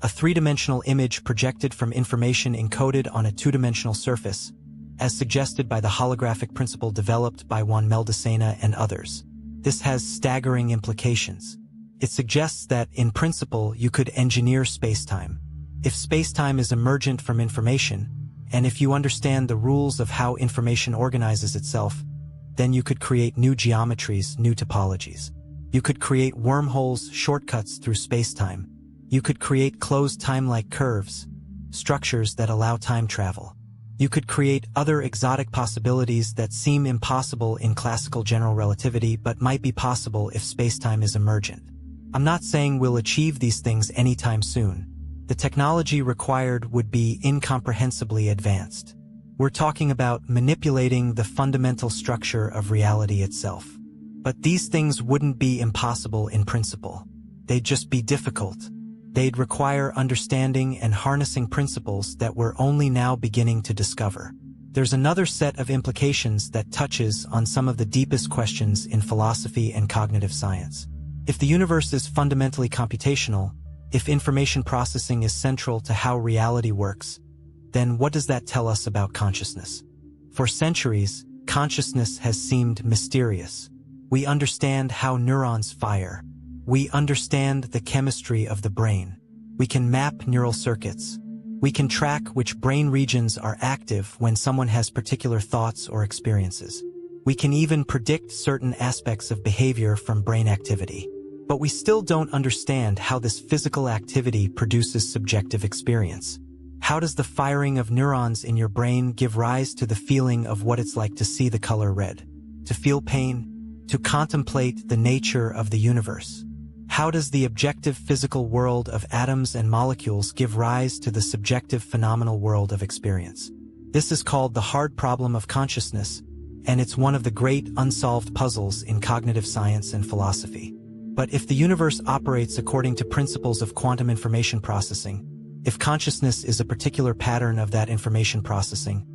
a three-dimensional image projected from information encoded on a two-dimensional surface, as suggested by the holographic principle developed by Juan Meldacena and others. This has staggering implications. It suggests that, in principle, you could engineer spacetime. If spacetime is emergent from information, and if you understand the rules of how information organizes itself, then you could create new geometries, new topologies. You could create wormholes, shortcuts through spacetime. You could create closed time-like curves, structures that allow time travel. You could create other exotic possibilities that seem impossible in classical general relativity but might be possible if spacetime is emergent. I'm not saying we'll achieve these things anytime soon. The technology required would be incomprehensibly advanced. We're talking about manipulating the fundamental structure of reality itself. But these things wouldn't be impossible in principle. They'd just be difficult. They'd require understanding and harnessing principles that we're only now beginning to discover. There's another set of implications that touches on some of the deepest questions in philosophy and cognitive science. If the universe is fundamentally computational, if information processing is central to how reality works, then what does that tell us about consciousness? For centuries, consciousness has seemed mysterious. We understand how neurons fire. We understand the chemistry of the brain. We can map neural circuits. We can track which brain regions are active when someone has particular thoughts or experiences. We can even predict certain aspects of behavior from brain activity. But we still don't understand how this physical activity produces subjective experience. How does the firing of neurons in your brain give rise to the feeling of what it's like to see the color red, to feel pain, to contemplate the nature of the universe? How does the objective physical world of atoms and molecules give rise to the subjective phenomenal world of experience? This is called the hard problem of consciousness, and it's one of the great unsolved puzzles in cognitive science and philosophy. But if the universe operates according to principles of quantum information processing, if consciousness is a particular pattern of that information processing,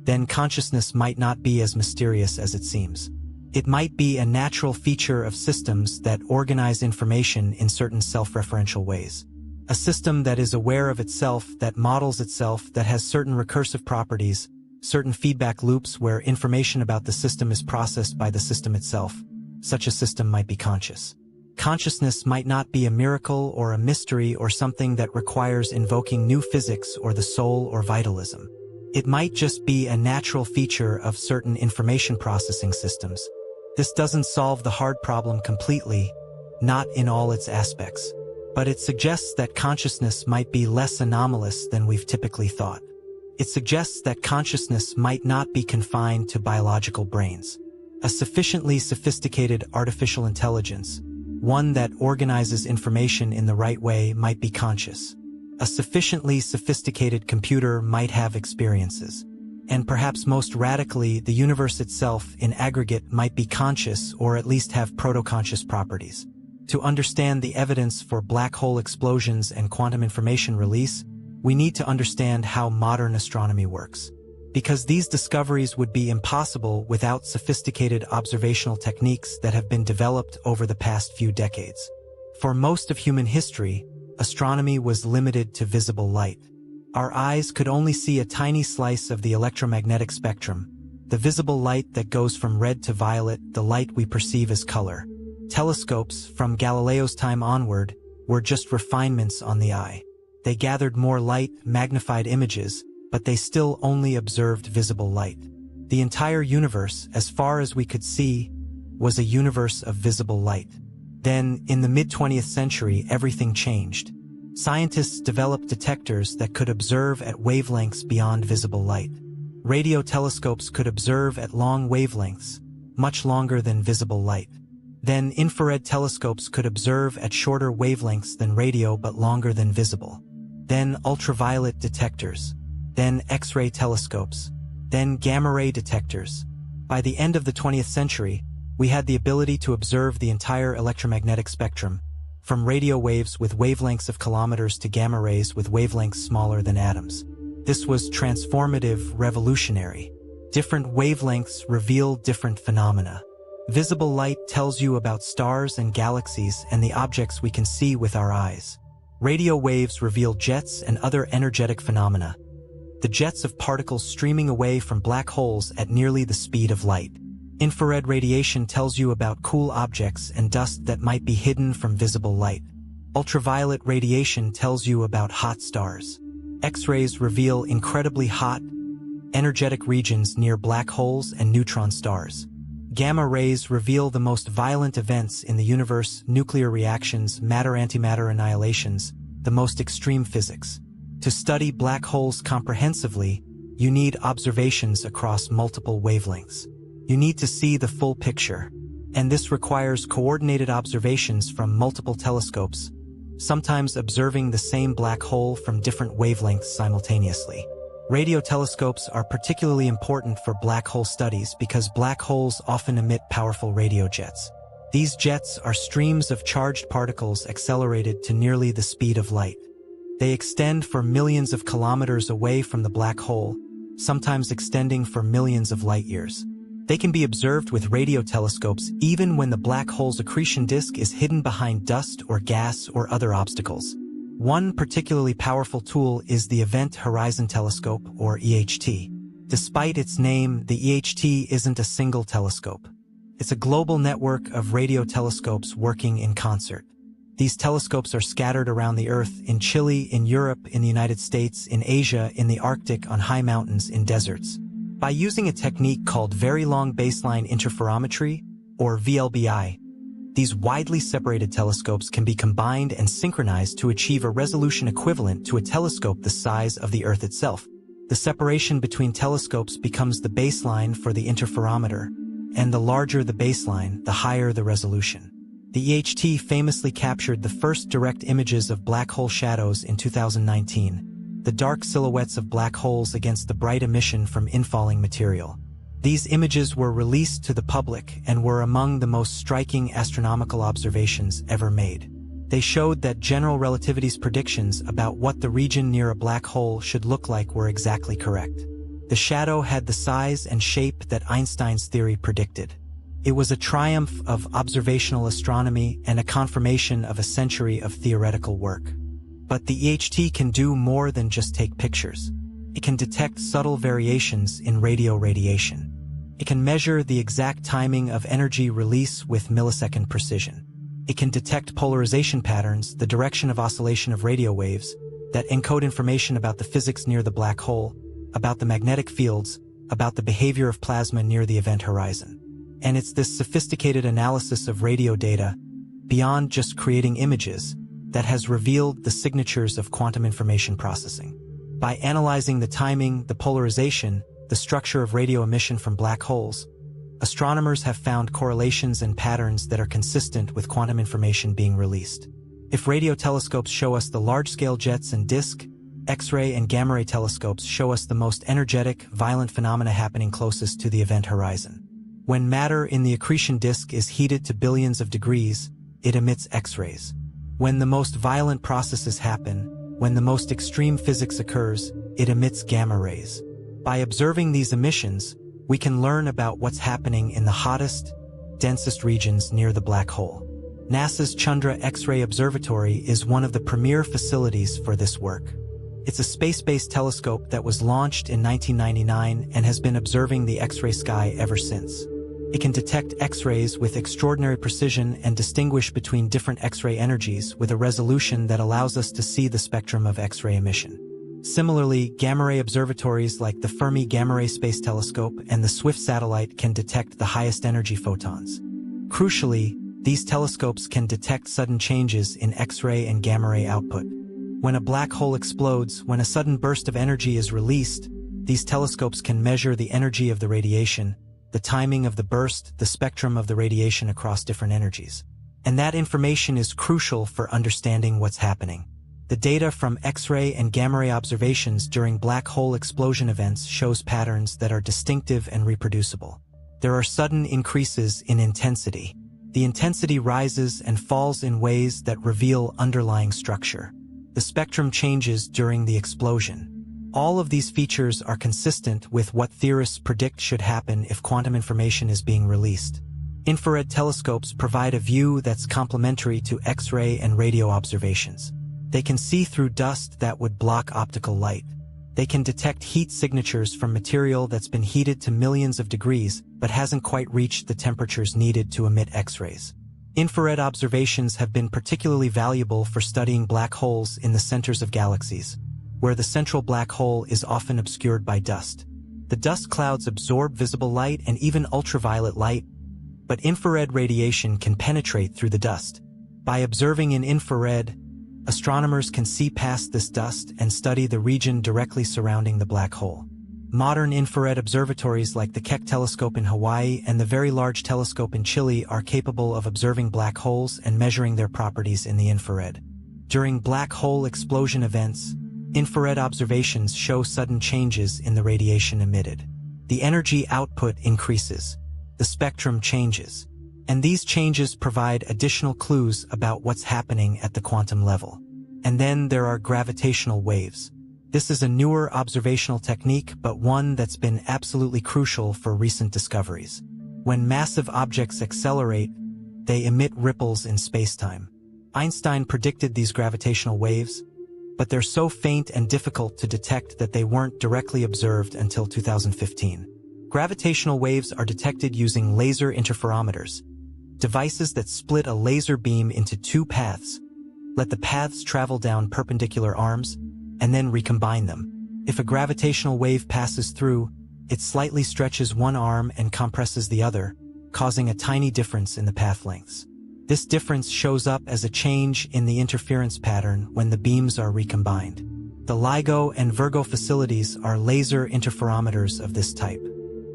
then consciousness might not be as mysterious as it seems. It might be a natural feature of systems that organize information in certain self-referential ways. A system that is aware of itself, that models itself, that has certain recursive properties, certain feedback loops where information about the system is processed by the system itself. Such a system might be conscious. Consciousness might not be a miracle or a mystery or something that requires invoking new physics or the soul or vitalism. It might just be a natural feature of certain information processing systems. This doesn't solve the hard problem completely, not in all its aspects, but it suggests that consciousness might be less anomalous than we've typically thought. It suggests that consciousness might not be confined to biological brains. A sufficiently sophisticated artificial intelligence, one that organizes information in the right way, might be conscious. A sufficiently sophisticated computer might have experiences. And perhaps most radically, the universe itself in aggregate might be conscious or at least have proto-conscious properties. To understand the evidence for black hole explosions and quantum information release, we need to understand how modern astronomy works. Because these discoveries would be impossible without sophisticated observational techniques that have been developed over the past few decades. For most of human history, astronomy was limited to visible light. Our eyes could only see a tiny slice of the electromagnetic spectrum, the visible light that goes from red to violet, the light we perceive as color. Telescopes, from Galileo's time onward, were just refinements on the eye. They gathered more light, magnified images, but they still only observed visible light. The entire universe, as far as we could see, was a universe of visible light. Then, in the mid-20th century, everything changed. Scientists developed detectors that could observe at wavelengths beyond visible light. Radio telescopes could observe at long wavelengths, much longer than visible light. Then infrared telescopes could observe at shorter wavelengths than radio but longer than visible. Then ultraviolet detectors. Then X-ray telescopes. Then gamma-ray detectors. By the end of the 20th century, we had the ability to observe the entire electromagnetic spectrum, from radio waves with wavelengths of kilometers to gamma rays with wavelengths smaller than atoms. This was transformative, revolutionary. Different wavelengths reveal different phenomena. Visible light tells you about stars and galaxies and the objects we can see with our eyes. Radio waves reveal jets and other energetic phenomena, the jets of particles streaming away from black holes at nearly the speed of light. Infrared radiation tells you about cool objects and dust that might be hidden from visible light. Ultraviolet radiation tells you about hot stars. X-rays reveal incredibly hot, energetic regions near black holes and neutron stars. Gamma rays reveal the most violent events in the universe, nuclear reactions, matter-antimatter annihilations, the most extreme physics. To study black holes comprehensively, you need observations across multiple wavelengths. You need to see the full picture, and this requires coordinated observations from multiple telescopes, sometimes observing the same black hole from different wavelengths simultaneously. Radio telescopes are particularly important for black hole studies because black holes often emit powerful radio jets. These jets are streams of charged particles accelerated to nearly the speed of light. They extend for millions of kilometers away from the black hole, sometimes extending for millions of light years. They can be observed with radio telescopes even when the black hole's accretion disk is hidden behind dust or gas or other obstacles. One particularly powerful tool is the Event Horizon Telescope, or EHT. Despite its name, the EHT isn't a single telescope. It's a global network of radio telescopes working in concert. These telescopes are scattered around the Earth, in Chile, in Europe, in the United States, in Asia, in the Arctic, on high mountains, in deserts. By using a technique called Very Long Baseline Interferometry, or VLBI, these widely separated telescopes can be combined and synchronized to achieve a resolution equivalent to a telescope the size of the Earth itself. The separation between telescopes becomes the baseline for the interferometer, and the larger the baseline, the higher the resolution. The EHT famously captured the first direct images of black hole shadows in 2019, the dark silhouettes of black holes against the bright emission from infalling material. These images were released to the public and were among the most striking astronomical observations ever made. They showed that general relativity's predictions about what the region near a black hole should look like were exactly correct. The shadow had the size and shape that Einstein's theory predicted. It was a triumph of observational astronomy and a confirmation of a century of theoretical work. But the EHT can do more than just take pictures. It can detect subtle variations in radio radiation. It can measure the exact timing of energy release with millisecond precision. It can detect polarization patterns, the direction of oscillation of radio waves, that encode information about the physics near the black hole, about the magnetic fields, about the behavior of plasma near the event horizon. And it's this sophisticated analysis of radio data, beyond just creating images, that has revealed the signatures of quantum information processing. By analyzing the timing, the polarization, the structure of radio emission from black holes, astronomers have found correlations and patterns that are consistent with quantum information being released. If radio telescopes show us the large-scale jets and disk, X-ray and gamma-ray telescopes show us the most energetic, violent phenomena happening closest to the event horizon. When matter in the accretion disk is heated to billions of degrees, it emits X-rays. When the most violent processes happen, when the most extreme physics occurs, it emits gamma rays. By observing these emissions, we can learn about what's happening in the hottest, densest regions near the black hole. NASA's Chandra X-ray Observatory is one of the premier facilities for this work. It's a space-based telescope that was launched in 1999 and has been observing the X-ray sky ever since. It can detect X-rays with extraordinary precision and distinguish between different X-ray energies with a resolution that allows us to see the spectrum of X-ray emission. Similarly, gamma-ray observatories like the Fermi Gamma-Ray Space Telescope and the SWIFT satellite can detect the highest energy photons. Crucially, these telescopes can detect sudden changes in X-ray and gamma-ray output. When a black hole explodes, when a sudden burst of energy is released, these telescopes can measure the energy of the radiation, the timing of the burst, the spectrum of the radiation across different energies. And that information is crucial for understanding what's happening. The data from X-ray and gamma-ray observations during black hole explosion events shows patterns that are distinctive and reproducible. There are sudden increases in intensity. The intensity rises and falls in ways that reveal underlying structure. The spectrum changes during the explosion. All of these features are consistent with what theorists predict should happen if quantum information is being released. Infrared telescopes provide a view that's complementary to X-ray and radio observations. They can see through dust that would block optical light. They can detect heat signatures from material that's been heated to millions of degrees but hasn't quite reached the temperatures needed to emit X-rays. Infrared observations have been particularly valuable for studying black holes in the centers of galaxies, where the central black hole is often obscured by dust. The dust clouds absorb visible light and even ultraviolet light, but infrared radiation can penetrate through the dust. By observing in infrared, astronomers can see past this dust and study the region directly surrounding the black hole. Modern infrared observatories like the Keck telescope in Hawaii and the Very Large Telescope in Chile are capable of observing black holes and measuring their properties in the infrared. During black hole explosion events, infrared observations show sudden changes in the radiation emitted. The energy output increases, the spectrum changes, and these changes provide additional clues about what's happening at the quantum level. And then there are gravitational waves. This is a newer observational technique, but one that's been absolutely crucial for recent discoveries. When massive objects accelerate, they emit ripples in spacetime. Einstein predicted these gravitational waves, but they're so faint and difficult to detect that they weren't directly observed until 2015. Gravitational waves are detected using laser interferometers, devices that split a laser beam into two paths, let the paths travel down perpendicular arms, and then recombine them. If a gravitational wave passes through, it slightly stretches one arm and compresses the other, causing a tiny difference in the path lengths. This difference shows up as a change in the interference pattern when the beams are recombined. The LIGO and Virgo facilities are laser interferometers of this type.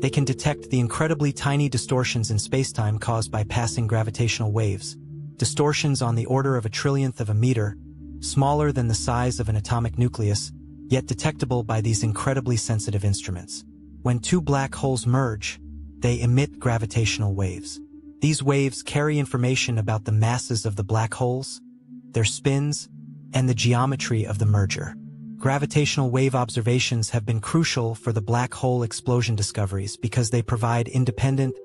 They can detect the incredibly tiny distortions in spacetime caused by passing gravitational waves, distortions on the order of a trillionth of a meter, smaller than the size of an atomic nucleus, yet detectable by these incredibly sensitive instruments. When two black holes merge, they emit gravitational waves. These waves carry information about the masses of the black holes, their spins, and the geometry of the merger. Gravitational wave observations have been crucial for the black hole explosion discoveries because they provide independent,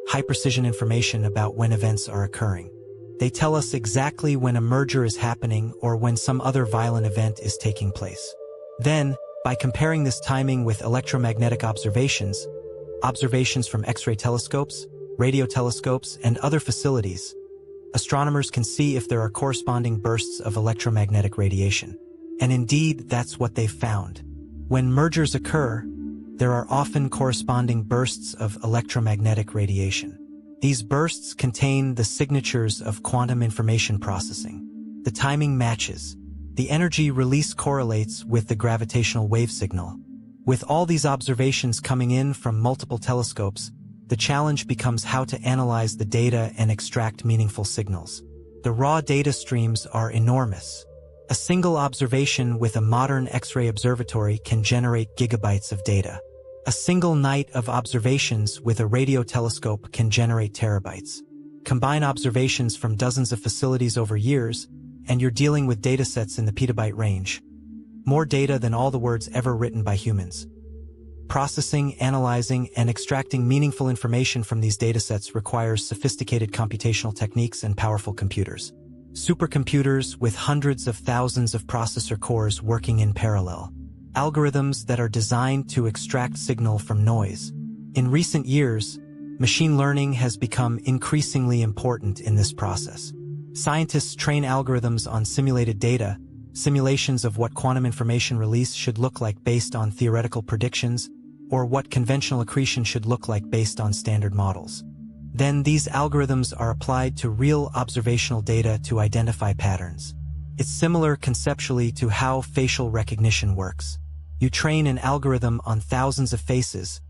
high-precision information about when events are occurring. They tell us exactly when a merger is happening or when some other violent event is taking place. Then, by comparing this timing with electromagnetic observations from X-ray telescopes, radio telescopes, and other facilities, astronomers can see if there are corresponding bursts of electromagnetic radiation. And indeed, that's what they've found. When mergers occur, there are often corresponding bursts of electromagnetic radiation. These bursts contain the signatures of quantum information processing. The timing matches. The energy release correlates with the gravitational wave signal. With all these observations coming in from multiple telescopes, The challenge becomes how to analyze the data and extract meaningful signals. The raw data streams are enormous. A single observation with a modern X-ray observatory can generate gigabytes of data. A single night of observations with a radio telescope can generate terabytes. Combine observations from dozens of facilities over years, and you're dealing with datasets in the petabyte range. More data than all the words ever written by humans. Processing, analyzing, and extracting meaningful information from these datasets requires sophisticated computational techniques and powerful computers. Supercomputers with hundreds of thousands of processor cores working in parallel. Algorithms that are designed to extract signal from noise. In recent years, machine learning has become increasingly important in this process. Scientists train algorithms on simulated data, simulations of what quantum information release should look like based on theoretical predictions, or what conventional accretion should look like based on standard models. Then these algorithms are applied to real observational data to identify patterns. It's similar conceptually to how facial recognition works. You train an algorithm on thousands of faces,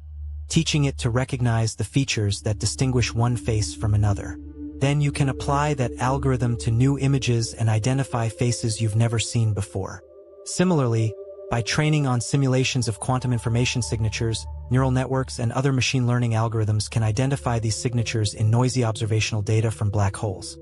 teaching it to recognize the features that distinguish one face from another. Then you can apply that algorithm to new images and identify faces you've never seen before. Similarly, by training on simulations of quantum information signatures, neural networks and other machine learning algorithms can identify these signatures in noisy observational data from black holes.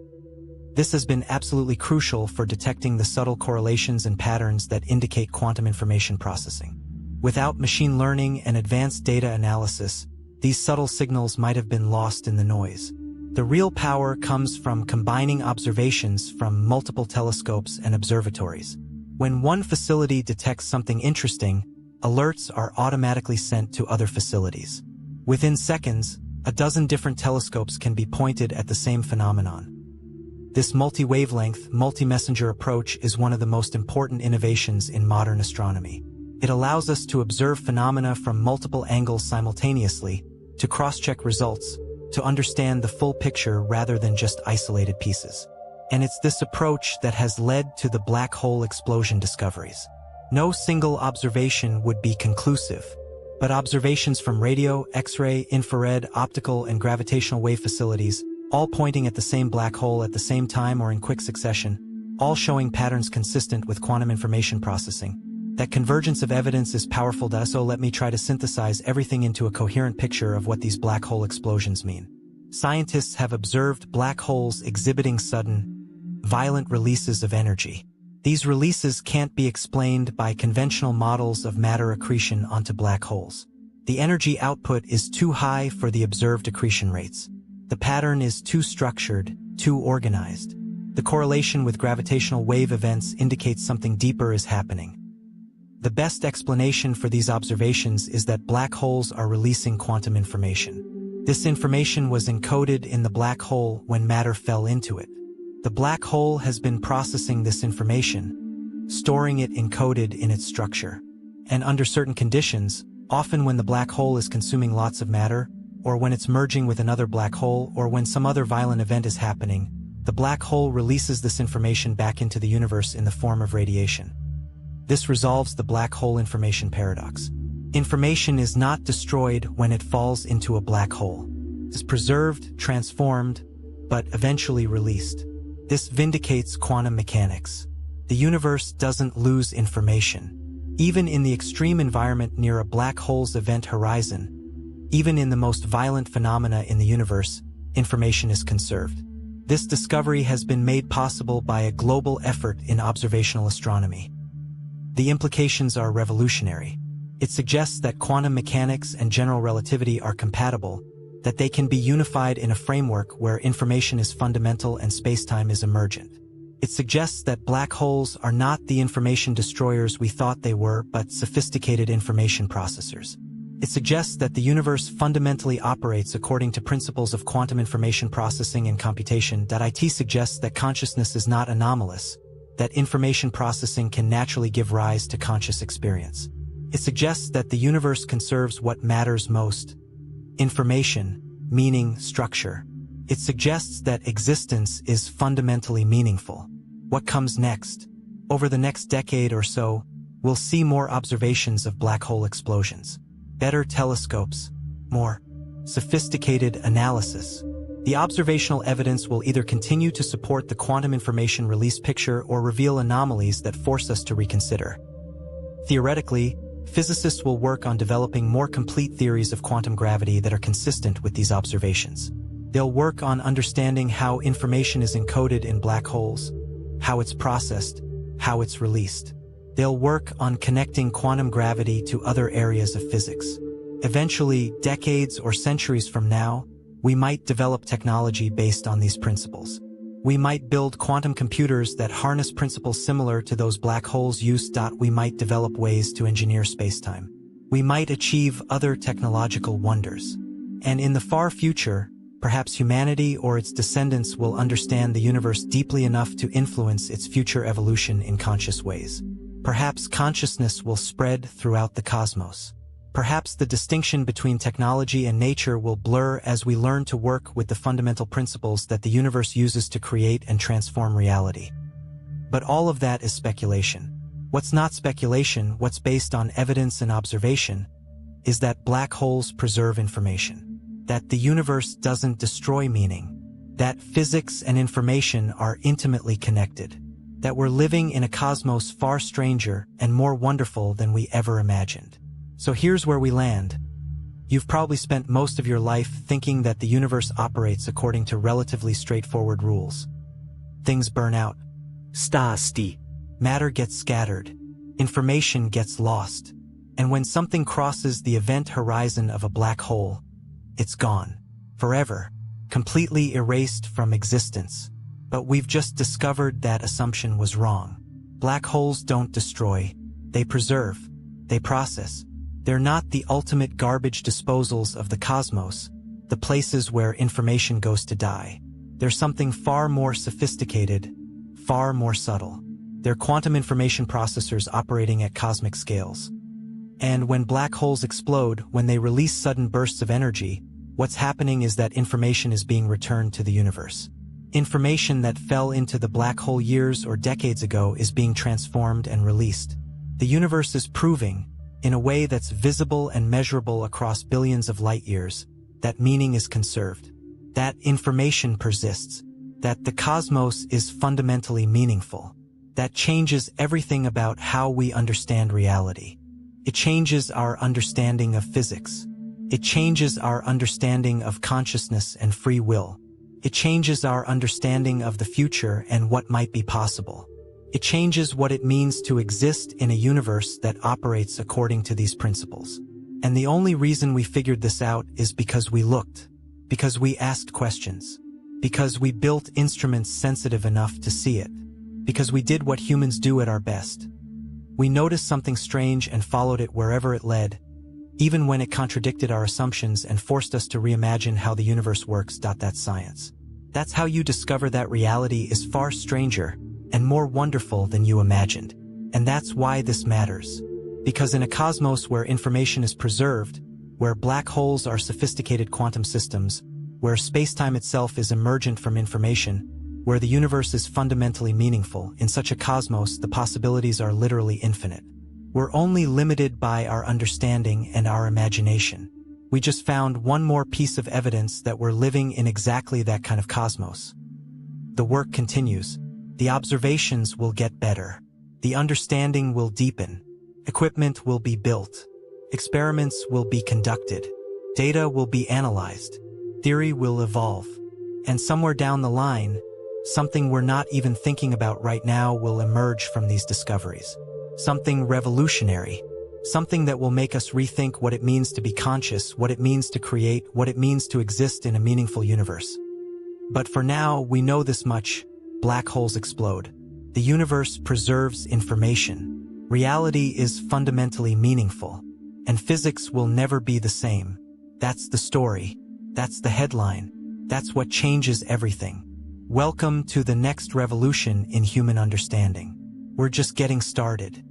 This has been absolutely crucial for detecting the subtle correlations and patterns that indicate quantum information processing. Without machine learning and advanced data analysis, these subtle signals might have been lost in the noise. The real power comes from combining observations from multiple telescopes and observatories. When one facility detects something interesting, alerts are automatically sent to other facilities. Within seconds, a dozen different telescopes can be pointed at the same phenomenon. This multi-wavelength, multi-messenger approach is one of the most important innovations in modern astronomy. It allows us to observe phenomena from multiple angles simultaneously, to cross-check results, to understand the full picture rather than just isolated pieces. And it's this approach that has led to the black hole explosion discoveries. No single observation would be conclusive, but observations from radio, X-ray, infrared, optical, and gravitational wave facilities, all pointing at the same black hole at the same time or in quick succession, all showing patterns consistent with quantum information processing. That convergence of evidence is powerful, so let me try to synthesize everything into a coherent picture of what these black hole explosions mean. Scientists have observed black holes exhibiting sudden, violent releases of energy. These releases can't be explained by conventional models of matter accretion onto black holes. The energy output is too high for the observed accretion rates. The pattern is too structured, too organized. The correlation with gravitational wave events indicates something deeper is happening. The best explanation for these observations is that black holes are releasing quantum information. This information was encoded in the black hole when matter fell into it. The black hole has been processing this information, storing it encoded in its structure. And under certain conditions, often when the black hole is consuming lots of matter, or when it's merging with another black hole, or when some other violent event is happening, the black hole releases this information back into the universe in the form of radiation. This resolves the black hole information paradox. Information is not destroyed when it falls into a black hole. It is preserved, transformed, but eventually released. This vindicates quantum mechanics. The universe doesn't lose information. Even in the extreme environment near a black hole's event horizon, even in the most violent phenomena in the universe, information is conserved. This discovery has been made possible by a global effort in observational astronomy. The implications are revolutionary. It suggests that quantum mechanics and general relativity are compatible, that they can be unified in a framework where information is fundamental and spacetime is emergent. It suggests that black holes are not the information destroyers we thought they were, but sophisticated information processors. It suggests that the universe fundamentally operates according to principles of quantum information processing and computation. It suggests that consciousness is not anomalous, that information processing can naturally give rise to conscious experience. It suggests that the universe conserves what matters most: information, meaning, structure. It suggests that existence is fundamentally meaningful. What comes next? Over the next decade or so, we'll see more observations of black hole explosions. Better telescopes, more sophisticated analysis. The observational evidence will either continue to support the quantum information release picture or reveal anomalies that force us to reconsider. Theoretically, physicists will work on developing more complete theories of quantum gravity that are consistent with these observations. They'll work on understanding how information is encoded in black holes, how it's processed, how it's released. They'll work on connecting quantum gravity to other areas of physics. Eventually, decades or centuries from now, we might develop technology based on these principles. We might build quantum computers that harness principles similar to those black holes use. We might develop ways to engineer spacetime. We might achieve other technological wonders. And in the far future, perhaps humanity or its descendants will understand the universe deeply enough to influence its future evolution in conscious ways. Perhaps consciousness will spread throughout the cosmos. Perhaps the distinction between technology and nature will blur as we learn to work with the fundamental principles that the universe uses to create and transform reality. But all of that is speculation. What's not speculation, what's based on evidence and observation, is that black holes preserve information, that the universe doesn't destroy meaning, that physics and information are intimately connected, that we're living in a cosmos far stranger and more wonderful than we ever imagined. So here's where we land. You've probably spent most of your life thinking that the universe operates according to relatively straightforward rules. Things burn out. Matter gets scattered. Information gets lost. And when something crosses the event horizon of a black hole, it's gone. Forever. Completely erased from existence. But we've just discovered that assumption was wrong. Black holes don't destroy. They preserve. They process. They're not the ultimate garbage disposals of the cosmos, the places where information goes to die. They're something far more sophisticated, far more subtle. They're quantum information processors operating at cosmic scales. And when black holes explode, when they release sudden bursts of energy, what's happening is that information is being returned to the universe. Information that fell into the black hole years or decades ago is being transformed and released. The universe is proving, in a way that's visible and measurable across billions of light years, that meaning is conserved, that information persists, that the cosmos is fundamentally meaningful. That changes everything about how we understand reality. It changes our understanding of physics. It changes our understanding of consciousness and free will. It changes our understanding of the future and what might be possible. It changes what it means to exist in a universe that operates according to these principles. And the only reason we figured this out is because we looked, because we asked questions, because we built instruments sensitive enough to see it, because we did what humans do at our best. We noticed something strange and followed it wherever it led, even when it contradicted our assumptions and forced us to reimagine how the universe works. That's science. That's how you discover that reality is far stranger and more wonderful than you imagined. And that's why this matters. Because in a cosmos where information is preserved, where black holes are sophisticated quantum systems, where space-time itself is emergent from information, where the universe is fundamentally meaningful, in such a cosmos the possibilities are literally infinite. We're only limited by our understanding and our imagination. We just found one more piece of evidence that we're living in exactly that kind of cosmos. The work continues. The observations will get better. The understanding will deepen. Equipment will be built. Experiments will be conducted. Data will be analyzed. Theory will evolve. And somewhere down the line, something we're not even thinking about right now will emerge from these discoveries. Something revolutionary. Something that will make us rethink what it means to be conscious, what it means to create, what it means to exist in a meaningful universe. But for now, we know this much. Black holes explode. The universe preserves information. Reality is fundamentally meaningful. And physics will never be the same. That's the story. That's the headline. That's what changes everything. Welcome to the next revolution in human understanding. We're just getting started.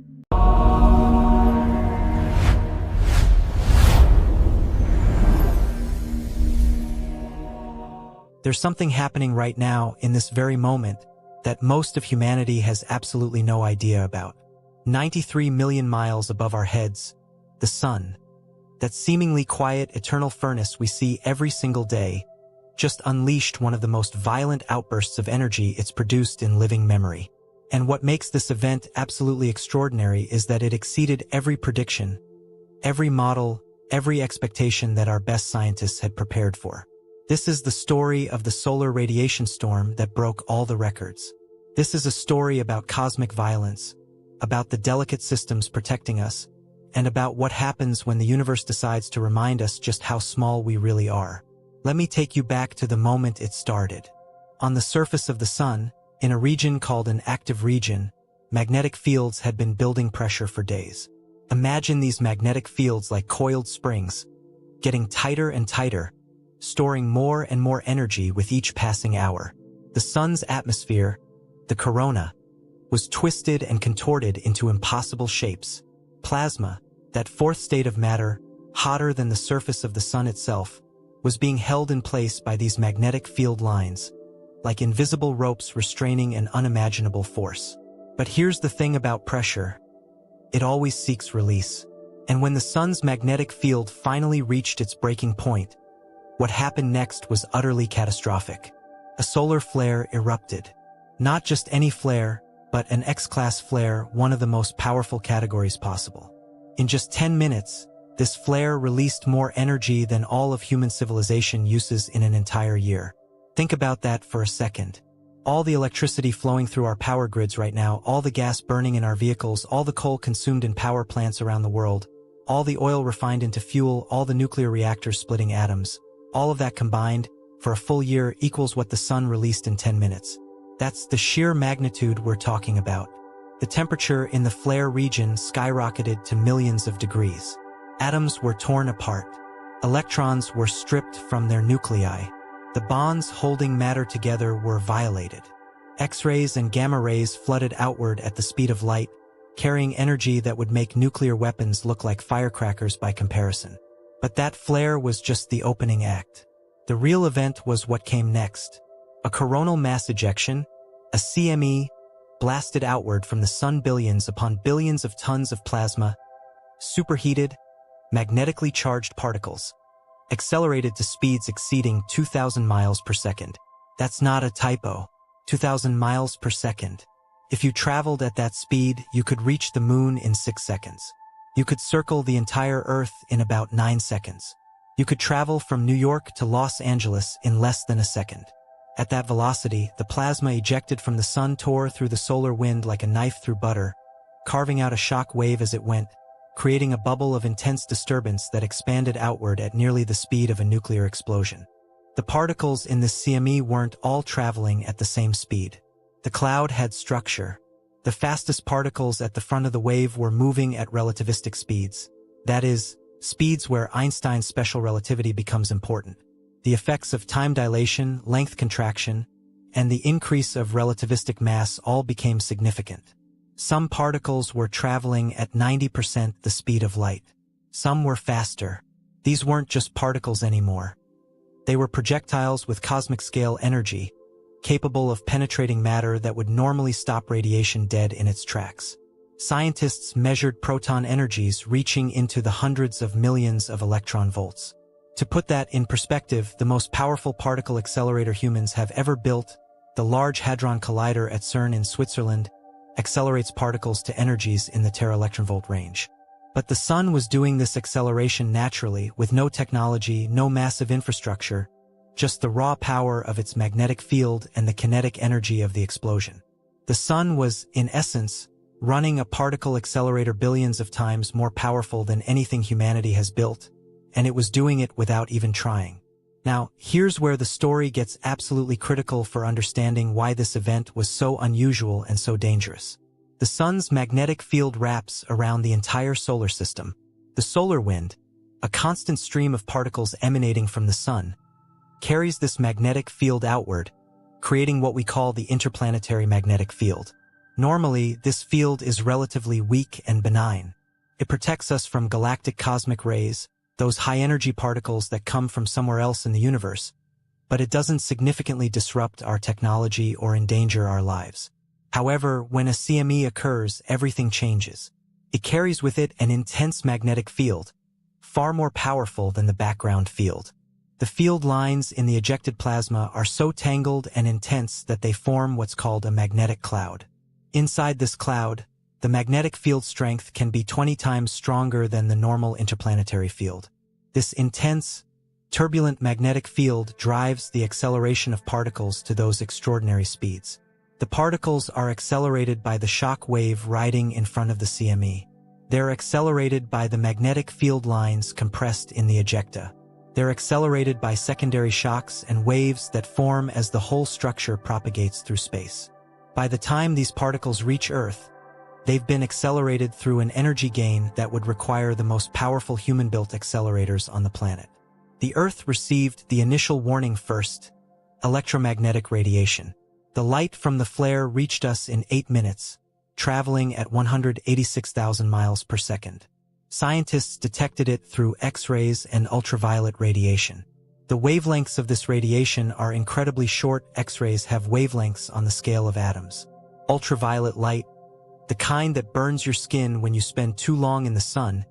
There's something happening right now, in this very moment, that most of humanity has absolutely no idea about. 93 million miles above our heads, the sun. That seemingly quiet, eternal furnace we see every single day, just unleashed one of the most violent outbursts of energy it's produced in living memory. And what makes this event absolutely extraordinary is that it exceeded every prediction, every model, every expectation that our best scientists had prepared for. This is the story of the solar radiation storm that broke all the records. This is a story about cosmic violence, about the delicate systems protecting us, and about what happens when the universe decides to remind us just how small we really are. Let me take you back to the moment it started. On the surface of the sun, in a region called an active region, magnetic fields had been building pressure for days. Imagine these magnetic fields like coiled springs, getting tighter and tighter, storing more and more energy with each passing hour. The sun's atmosphere, the corona, was twisted and contorted into impossible shapes. Plasma, that fourth state of matter, hotter than the surface of the sun itself, was being held in place by these magnetic field lines, like invisible ropes restraining an unimaginable force. But here's the thing about pressure. It always seeks release. And when the sun's magnetic field finally reached its breaking point, what happened next was utterly catastrophic. A solar flare erupted. Not just any flare, but an X-class flare, one of the most powerful categories possible. In just 10 minutes, this flare released more energy than all of human civilization uses in an entire year. Think about that for a second. All the electricity flowing through our power grids right now, all the gas burning in our vehicles, all the coal consumed in power plants around the world, all the oil refined into fuel, all the nuclear reactors splitting atoms, all of that combined, for a full year, equals what the sun released in 10 minutes. That's the sheer magnitude we're talking about. The temperature in the flare region skyrocketed to millions of degrees. Atoms were torn apart. Electrons were stripped from their nuclei. The bonds holding matter together were violated. X-rays and gamma rays flooded outward at the speed of light, carrying energy that would make nuclear weapons look like firecrackers by comparison. But that flare was just the opening act. The real event was what came next. A coronal mass ejection, a CME, blasted outward from the sun billions upon billions of tons of plasma, superheated, magnetically charged particles, accelerated to speeds exceeding 2,000 miles per second. That's not a typo. 2,000 miles per second. If you traveled at that speed, you could reach the moon in 6 seconds. You could circle the entire Earth in about 9 seconds. You could travel from New York to Los Angeles in less than a second. At that velocity, the plasma ejected from the sun tore through the solar wind like a knife through butter, carving out a shock wave as it went, creating a bubble of intense disturbance that expanded outward at nearly the speed of a nuclear explosion. The particles in this CME weren't all traveling at the same speed. The cloud had structure. The fastest particles at the front of the wave were moving at relativistic speeds. That is, speeds where Einstein's special relativity becomes important. The effects of time dilation, length contraction, and the increase of relativistic mass all became significant. Some particles were traveling at 90% the speed of light. Some were faster. These weren't just particles anymore. They were projectiles with cosmic-scale energy, capable of penetrating matter that would normally stop radiation dead in its tracks. Scientists measured proton energies reaching into the hundreds of millions of electron volts. To put that in perspective, the most powerful particle accelerator humans have ever built, the Large Hadron Collider at CERN in Switzerland, accelerates particles to energies in the tera-electronvolt range. But the sun was doing this acceleration naturally, with no technology, no massive infrastructure, just the raw power of its magnetic field and the kinetic energy of the explosion. The sun was, in essence, running a particle accelerator billions of times more powerful than anything humanity has built, and it was doing it without even trying. Now, here's where the story gets absolutely critical for understanding why this event was so unusual and so dangerous. The sun's magnetic field wraps around the entire solar system. The solar wind, a constant stream of particles emanating from the sun, carries this magnetic field outward, creating what we call the interplanetary magnetic field. Normally, this field is relatively weak and benign. It protects us from galactic cosmic rays, those high-energy particles that come from somewhere else in the universe, but it doesn't significantly disrupt our technology or endanger our lives. However, when a CME occurs, everything changes. It carries with it an intense magnetic field, far more powerful than the background field. The field lines in the ejected plasma are so tangled and intense that they form what's called a magnetic cloud. Inside this cloud, the magnetic field strength can be 20 times stronger than the normal interplanetary field. This intense, turbulent magnetic field drives the acceleration of particles to those extraordinary speeds. The particles are accelerated by the shock wave riding in front of the CME. They're accelerated by the magnetic field lines compressed in the ejecta. They're accelerated by secondary shocks and waves that form as the whole structure propagates through space. By the time these particles reach Earth, they've been accelerated through an energy gain that would require the most powerful human-built accelerators on the planet. The Earth received the initial warning first: electromagnetic radiation. The light from the flare reached us in 8 minutes, traveling at 186,000 miles per second. Scientists detected it through X-rays and ultraviolet radiation. The wavelengths of this radiation are incredibly short. X-rays have wavelengths on the scale of atoms. Ultraviolet light, the kind that burns your skin when you spend too long in the sun,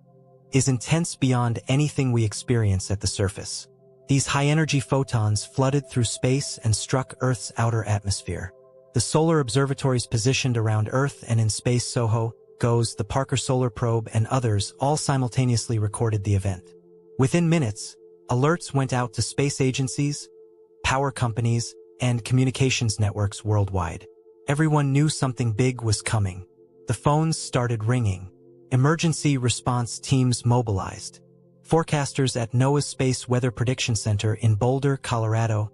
is intense beyond anything we experience at the surface. These high-energy photons flooded through space and struck Earth's outer atmosphere. The solar observatories positioned around Earth and in space, SOHO, GOES, the Parker Solar Probe, and others, all simultaneously recorded the event. Within minutes, alerts went out to space agencies, power companies, and communications networks worldwide. Everyone knew something big was coming. The phones started ringing. Emergency response teams mobilized. Forecasters at NOAA's Space Weather Prediction Center in Boulder, Colorado,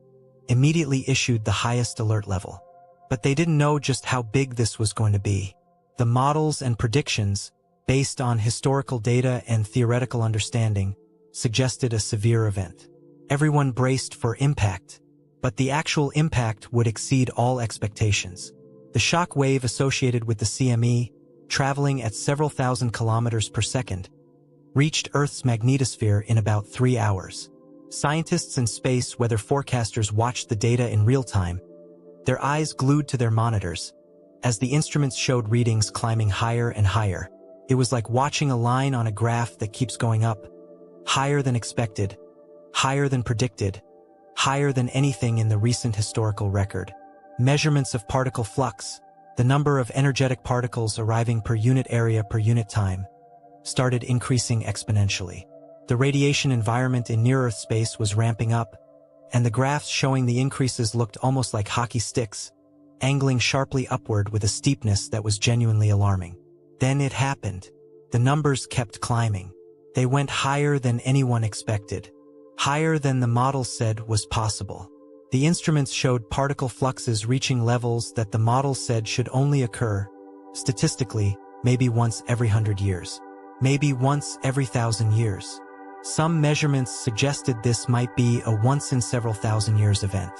immediately issued the highest alert level. But they didn't know just how big this was going to be. The models and predictions, based on historical data and theoretical understanding, suggested a severe event. Everyone braced for impact, but the actual impact would exceed all expectations. The shock wave associated with the CME, traveling at several thousand kilometers per second, reached Earth's magnetosphere in about 3 hours. Scientists and space weather forecasters watched the data in real time, their eyes glued to their monitors. As the instruments showed readings climbing higher and higher, it was like watching a line on a graph that keeps going up, higher than expected, higher than predicted, higher than anything in the recent historical record. Measurements of particle flux, the number of energetic particles arriving per unit area per unit time, started increasing exponentially. The radiation environment in near-Earth space was ramping up, and the graphs showing the increases looked almost like hockey sticks, angling sharply upward with a steepness that was genuinely alarming. Then it happened. The numbers kept climbing. They went higher than anyone expected, higher than the models said was possible. The instruments showed particle fluxes reaching levels that the models said should only occur, statistically, maybe once every 100 years. Maybe once every 1,000 years. Some measurements suggested this might be a once-in-several-thousand-years event.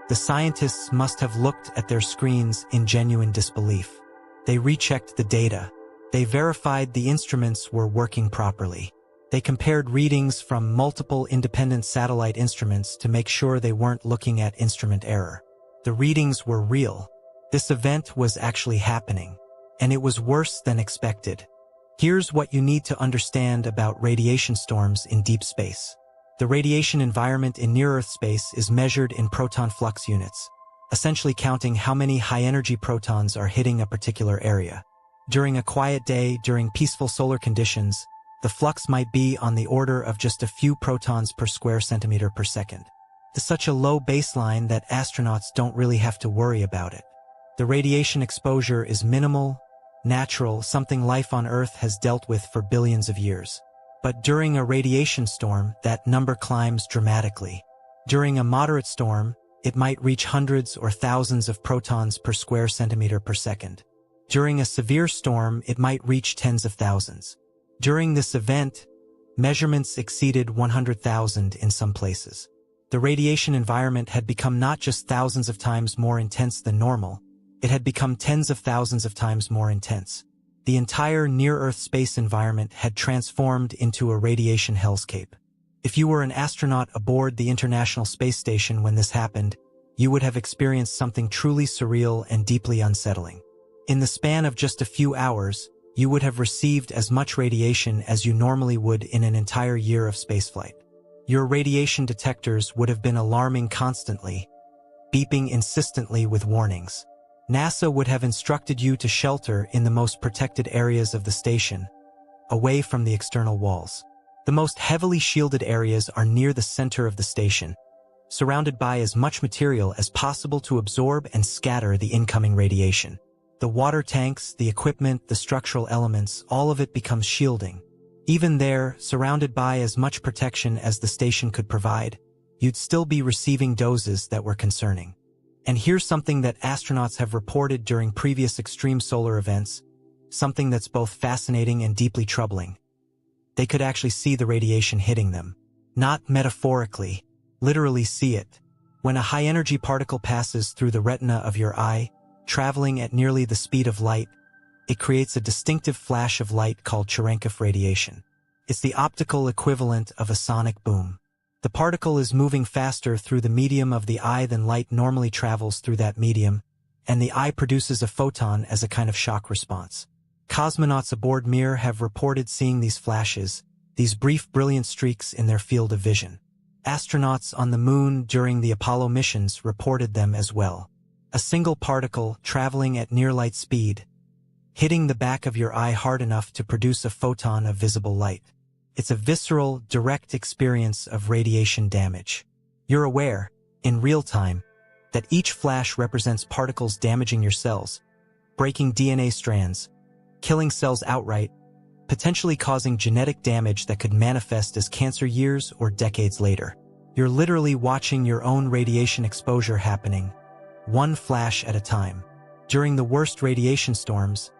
The scientists must have looked at their screens in genuine disbelief. They rechecked the data. They verified the instruments were working properly. They compared readings from multiple independent satellite instruments to make sure they weren't looking at instrument error. The readings were real. This event was actually happening, and it was worse than expected. Here's what you need to understand about radiation storms in deep space. The radiation environment in near-Earth space is measured in proton flux units, essentially counting how many high-energy protons are hitting a particular area. During a quiet day, during peaceful solar conditions, the flux might be on the order of just a few protons per square centimeter per second. It's such a low baseline that astronauts don't really have to worry about it. The radiation exposure is minimal, natural, something life on Earth has dealt with for billions of years. But during a radiation storm, that number climbs dramatically. During a moderate storm, it might reach hundreds or thousands of protons per square centimeter per second. During a severe storm, it might reach tens of thousands. During this event, measurements exceeded 100,000 in some places. The radiation environment had become not just thousands of times more intense than normal, it had become tens of thousands of times more intense. The entire near-Earth space environment had transformed into a radiation hellscape. If you were an astronaut aboard the International Space Station when this happened, you would have experienced something truly surreal and deeply unsettling. In the span of just a few hours, you would have received as much radiation as you normally would in an entire year of spaceflight. Your radiation detectors would have been alarming constantly, beeping insistently with warnings. NASA would have instructed you to shelter in the most protected areas of the station, away from the external walls. The most heavily shielded areas are near the center of the station, surrounded by as much material as possible to absorb and scatter the incoming radiation. The water tanks, the equipment, the structural elements, all of it becomes shielding. Even there, surrounded by as much protection as the station could provide, you'd still be receiving doses that were concerning. And here's something that astronauts have reported during previous extreme solar events, something that's both fascinating and deeply troubling. They could actually see the radiation hitting them. Not metaphorically, literally see it. When a high-energy particle passes through the retina of your eye, traveling at nearly the speed of light, it creates a distinctive flash of light called Cherenkov radiation. It's the optical equivalent of a sonic boom. The particle is moving faster through the medium of the eye than light normally travels through that medium, and the eye produces a photon as a kind of shock response. Cosmonauts aboard Mir have reported seeing these flashes, these brief brilliant streaks in their field of vision. Astronauts on the Moon during the Apollo missions reported them as well. A single particle traveling at near light speed, hitting the back of your eye hard enough to produce a photon of visible light. It's a visceral, direct experience of radiation damage. You're aware, in real time, that each flash represents particles damaging your cells, breaking DNA strands, killing cells outright, potentially causing genetic damage that could manifest as cancer years or decades later. You're literally watching your own radiation exposure happening, one flash at a time. During the worst radiation storms,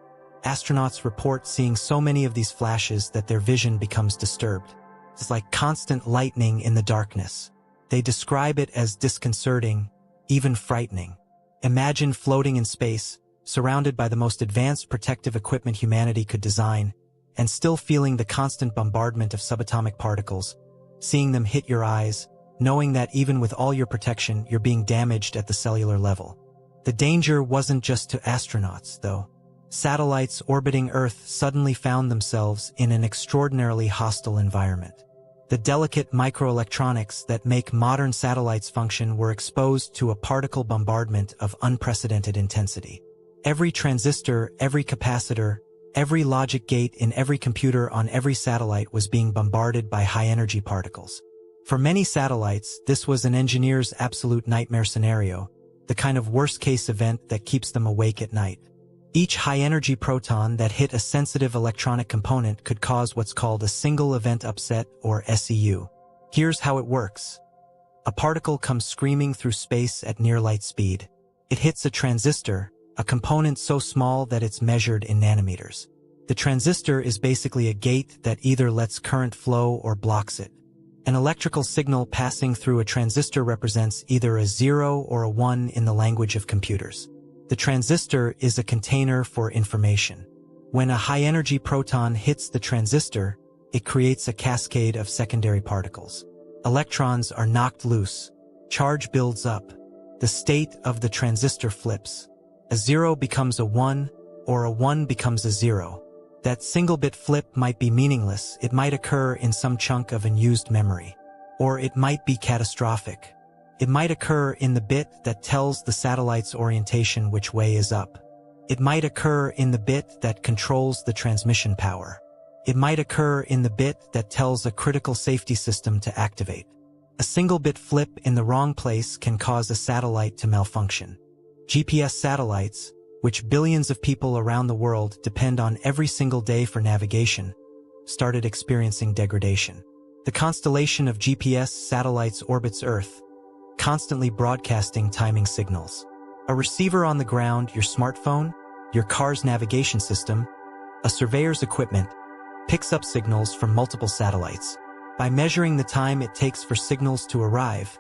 astronauts report seeing so many of these flashes that their vision becomes disturbed. It's like constant lightning in the darkness. They describe it as disconcerting, even frightening. Imagine floating in space, surrounded by the most advanced protective equipment humanity could design, and still feeling the constant bombardment of subatomic particles, seeing them hit your eyes, knowing that even with all your protection, you're being damaged at the cellular level. The danger wasn't just to astronauts, though. Satellites orbiting Earth suddenly found themselves in an extraordinarily hostile environment. The delicate microelectronics that make modern satellites function were exposed to a particle bombardment of unprecedented intensity. Every transistor, every capacitor, every logic gate in every computer on every satellite was being bombarded by high-energy particles. For many satellites, this was an engineer's absolute nightmare scenario, the kind of worst-case event that keeps them awake at night. Each high-energy proton that hit a sensitive electronic component could cause what's called a single event upset, or SEU. Here's how it works. A particle comes screaming through space at near light speed. It hits a transistor, a component so small that it's measured in nanometers. The transistor is basically a gate that either lets current flow or blocks it. An electrical signal passing through a transistor represents either a 0 or a 1 in the language of computers. The transistor is a container for information. When a high-energy proton hits the transistor, it creates a cascade of secondary particles. Electrons are knocked loose. Charge builds up. The state of the transistor flips. A 0 becomes a 1, or a 1 becomes a 0. That single-bit flip might be meaningless. It might occur in some chunk of unused memory. Or it might be catastrophic. It might occur in the bit that tells the satellite's orientation which way is up. It might occur in the bit that controls the transmission power. It might occur in the bit that tells a critical safety system to activate. A single bit flip in the wrong place can cause a satellite to malfunction. GPS satellites, which billions of people around the world depend on every single day for navigation, started experiencing degradation. The constellation of GPS satellites orbits Earth, constantly broadcasting timing signals. A receiver on the ground, your smartphone, your car's navigation system, a surveyor's equipment, picks up signals from multiple satellites. By measuring the time it takes for signals to arrive,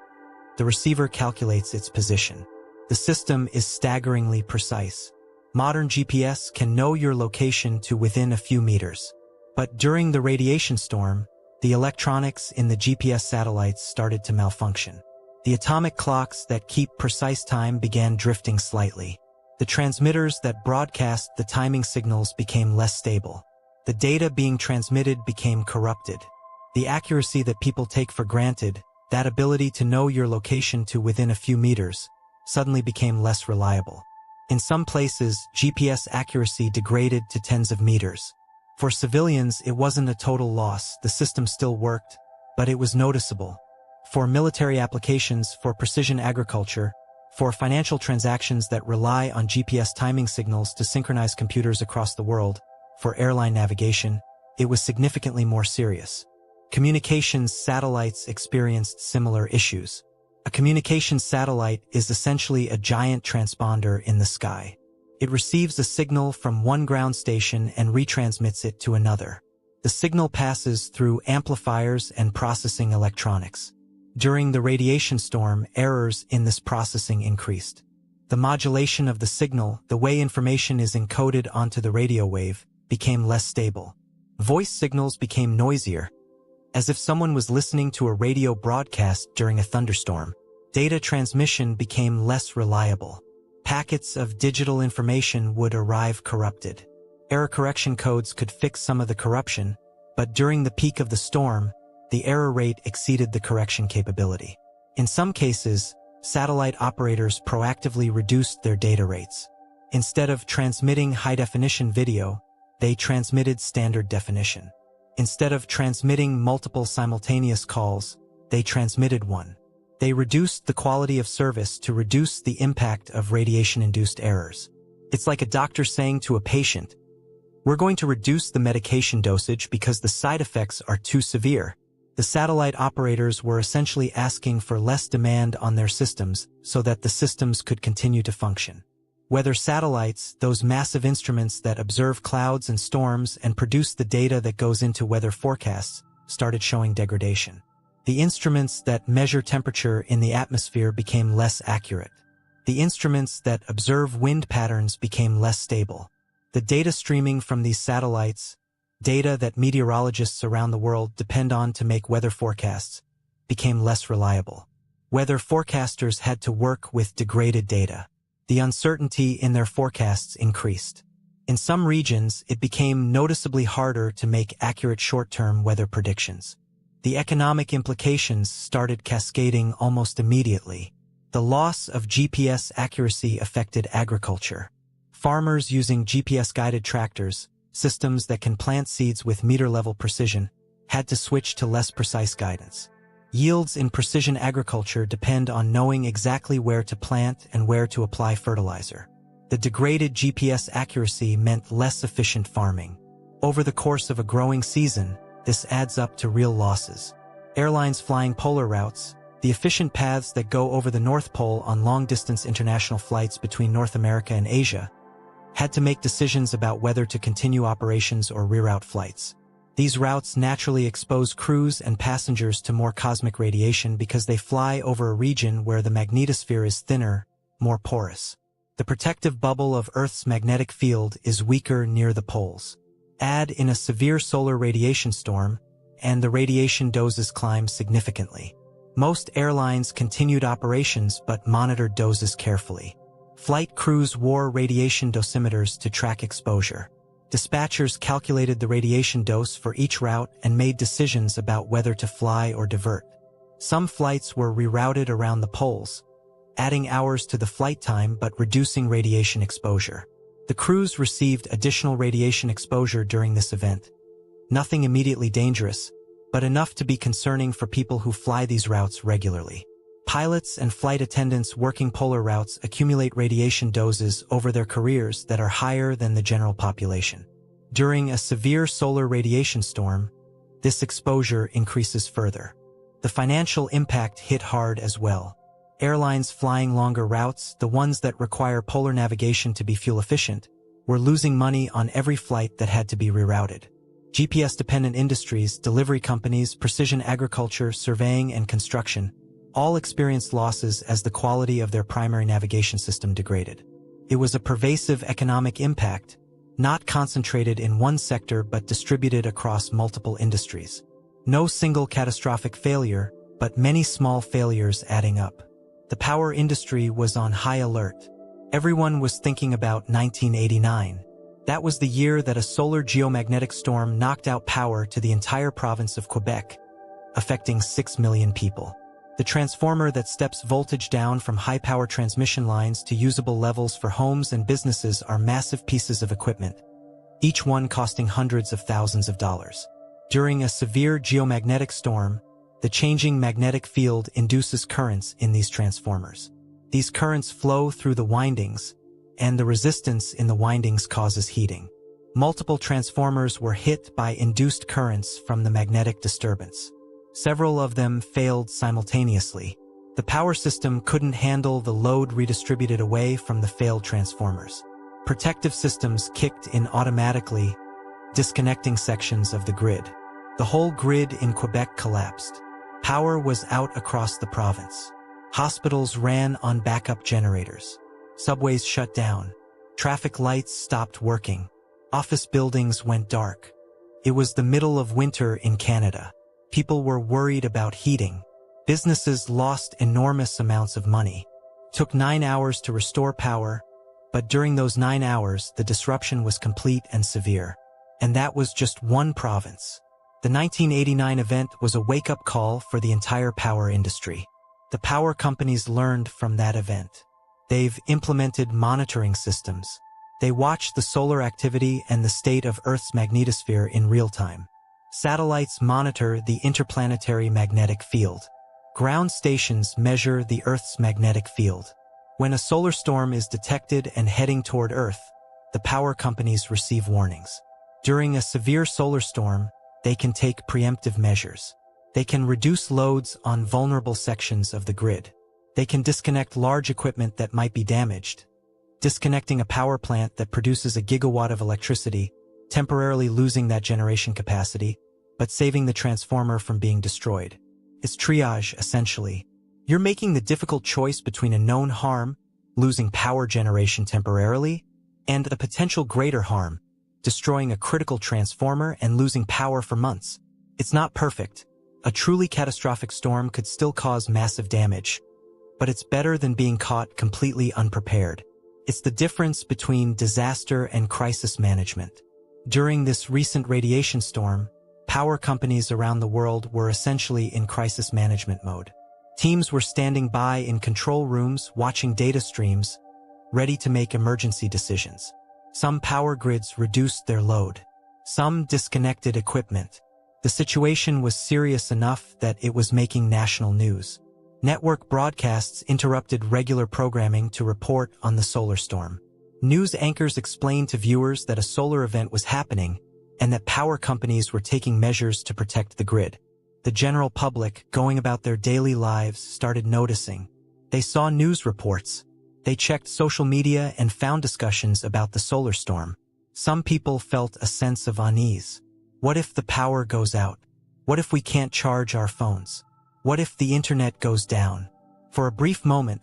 the receiver calculates its position. The system is staggeringly precise. Modern GPS can know your location to within a few meters. But during the radiation storm, the electronics in the GPS satellites started to malfunction. The atomic clocks that keep precise time began drifting slightly. The transmitters that broadcast the timing signals became less stable. The data being transmitted became corrupted. The accuracy that people take for granted, that ability to know your location to within a few meters, suddenly became less reliable. In some places, GPS accuracy degraded to tens of meters. For civilians, it wasn't a total loss. The system still worked, but it was noticeable. For military applications, for precision agriculture, for financial transactions that rely on GPS timing signals to synchronize computers across the world, for airline navigation, it was significantly more serious. Communications satellites experienced similar issues. A communications satellite is essentially a giant transponder in the sky. It receives a signal from one ground station and retransmits it to another. The signal passes through amplifiers and processing electronics. During the radiation storm, errors in this processing increased. The modulation of the signal, the way information is encoded onto the radio wave, became less stable. Voice signals became noisier, as if someone was listening to a radio broadcast during a thunderstorm. Data transmission became less reliable. Packets of digital information would arrive corrupted. Error correction codes could fix some of the corruption, but during the peak of the storm, the error rate exceeded the correction capability. In some cases, satellite operators proactively reduced their data rates. Instead of transmitting high-definition video, they transmitted standard definition. Instead of transmitting multiple simultaneous calls, they transmitted one. They reduced the quality of service to reduce the impact of radiation-induced errors. It's like a doctor saying to a patient, "We're going to reduce the medication dosage because the side effects are too severe." The satellite operators were essentially asking for less demand on their systems so that the systems could continue to function. Weather satellites, those massive instruments that observe clouds and storms and produce the data that goes into weather forecasts, started showing degradation. The instruments that measure temperature in the atmosphere became less accurate. The instruments that observe wind patterns became less stable. The data streaming from these satellites, data that meteorologists around the world depend on to make weather forecasts, became less reliable. Weather forecasters had to work with degraded data. The uncertainty in their forecasts increased. In some regions, it became noticeably harder to make accurate short-term weather predictions. The economic implications started cascading almost immediately. The loss of GPS accuracy affected agriculture. Farmers using GPS-guided tractors, systems that can plant seeds with meter-level precision, had to switch to less precise guidance. Yields in precision agriculture depend on knowing exactly where to plant and where to apply fertilizer. The degraded GPS accuracy meant less efficient farming. Over the course of a growing season, this adds up to real losses. Airlines flying polar routes, the efficient paths that go over the North Pole on long-distance international flights between North America and Asia, had to make decisions about whether to continue operations or reroute flights. These routes naturally expose crews and passengers to more cosmic radiation because they fly over a region where the magnetosphere is thinner, more porous. The protective bubble of Earth's magnetic field is weaker near the poles. Add in a severe solar radiation storm, and the radiation doses climb significantly. Most airlines continued operations but monitored doses carefully. Flight crews wore radiation dosimeters to track exposure. Dispatchers calculated the radiation dose for each route and made decisions about whether to fly or divert. Some flights were rerouted around the poles, adding hours to the flight time but reducing radiation exposure. The crews received additional radiation exposure during this event. Nothing immediately dangerous, but enough to be concerning for people who fly these routes regularly. Pilots and flight attendants working polar routes accumulate radiation doses over their careers that are higher than the general population. During a severe solar radiation storm, this exposure increases further. The financial impact hit hard as well. Airlines flying longer routes, the ones that require polar navigation to be fuel efficient, were losing money on every flight that had to be rerouted. GPS-dependent industries, delivery companies, precision agriculture, surveying, and construction all experienced losses as the quality of their primary navigation system degraded. It was a pervasive economic impact, not concentrated in one sector but distributed across multiple industries. No single catastrophic failure, but many small failures adding up. The power industry was on high alert. Everyone was thinking about 1989. That was the year that a solar geomagnetic storm knocked out power to the entire province of Quebec, affecting 6 million people. The transformer that steps voltage down from high-power transmission lines to usable levels for homes and businesses are massive pieces of equipment, each one costing hundreds of thousands of dollars. During a severe geomagnetic storm, the changing magnetic field induces currents in these transformers. These currents flow through the windings, and the resistance in the windings causes heating. Multiple transformers were hit by induced currents from the magnetic disturbance. Several of them failed simultaneously. The power system couldn't handle the load redistributed away from the failed transformers. Protective systems kicked in automatically, disconnecting sections of the grid. The whole grid in Quebec collapsed. Power was out across the province. Hospitals ran on backup generators. Subways shut down. Traffic lights stopped working. Office buildings went dark. It was the middle of winter in Canada. People were worried about heating. Businesses lost enormous amounts of money. It took 9 hours to restore power, but during those 9 hours, the disruption was complete and severe. And that was just one province. The 1989 event was a wake-up call for the entire power industry. The power companies learned from that event. They've implemented monitoring systems. They watch the solar activity and the state of Earth's magnetosphere in real time. Satellites monitor the interplanetary magnetic field. Ground stations measure the Earth's magnetic field. When a solar storm is detected and heading toward Earth, the power companies receive warnings. During a severe solar storm, they can take preemptive measures. They can reduce loads on vulnerable sections of the grid. They can disconnect large equipment that might be damaged. Disconnecting a power plant that produces a gigawatt of electricity, temporarily losing that generation capacity, but saving the transformer from being destroyed. It's triage, essentially. You're making the difficult choice between a known harm, losing power generation temporarily, and a potential greater harm, destroying a critical transformer and losing power for months. It's not perfect. A truly catastrophic storm could still cause massive damage, but it's better than being caught completely unprepared. It's the difference between disaster and crisis management. During this recent radiation storm, power companies around the world were essentially in crisis management mode. Teams were standing by in control rooms, watching data streams, ready to make emergency decisions. Some power grids reduced their load. Some disconnected equipment. The situation was serious enough that it was making national news. Network broadcasts interrupted regular programming to report on the solar storm. News anchors explained to viewers that a solar event was happening and that power companies were taking measures to protect the grid. The general public, going about their daily lives, started noticing. They saw news reports. They checked social media and found discussions about the solar storm. Some people felt a sense of unease. What if the power goes out? What if we can't charge our phones? What if the internet goes down? For a brief moment,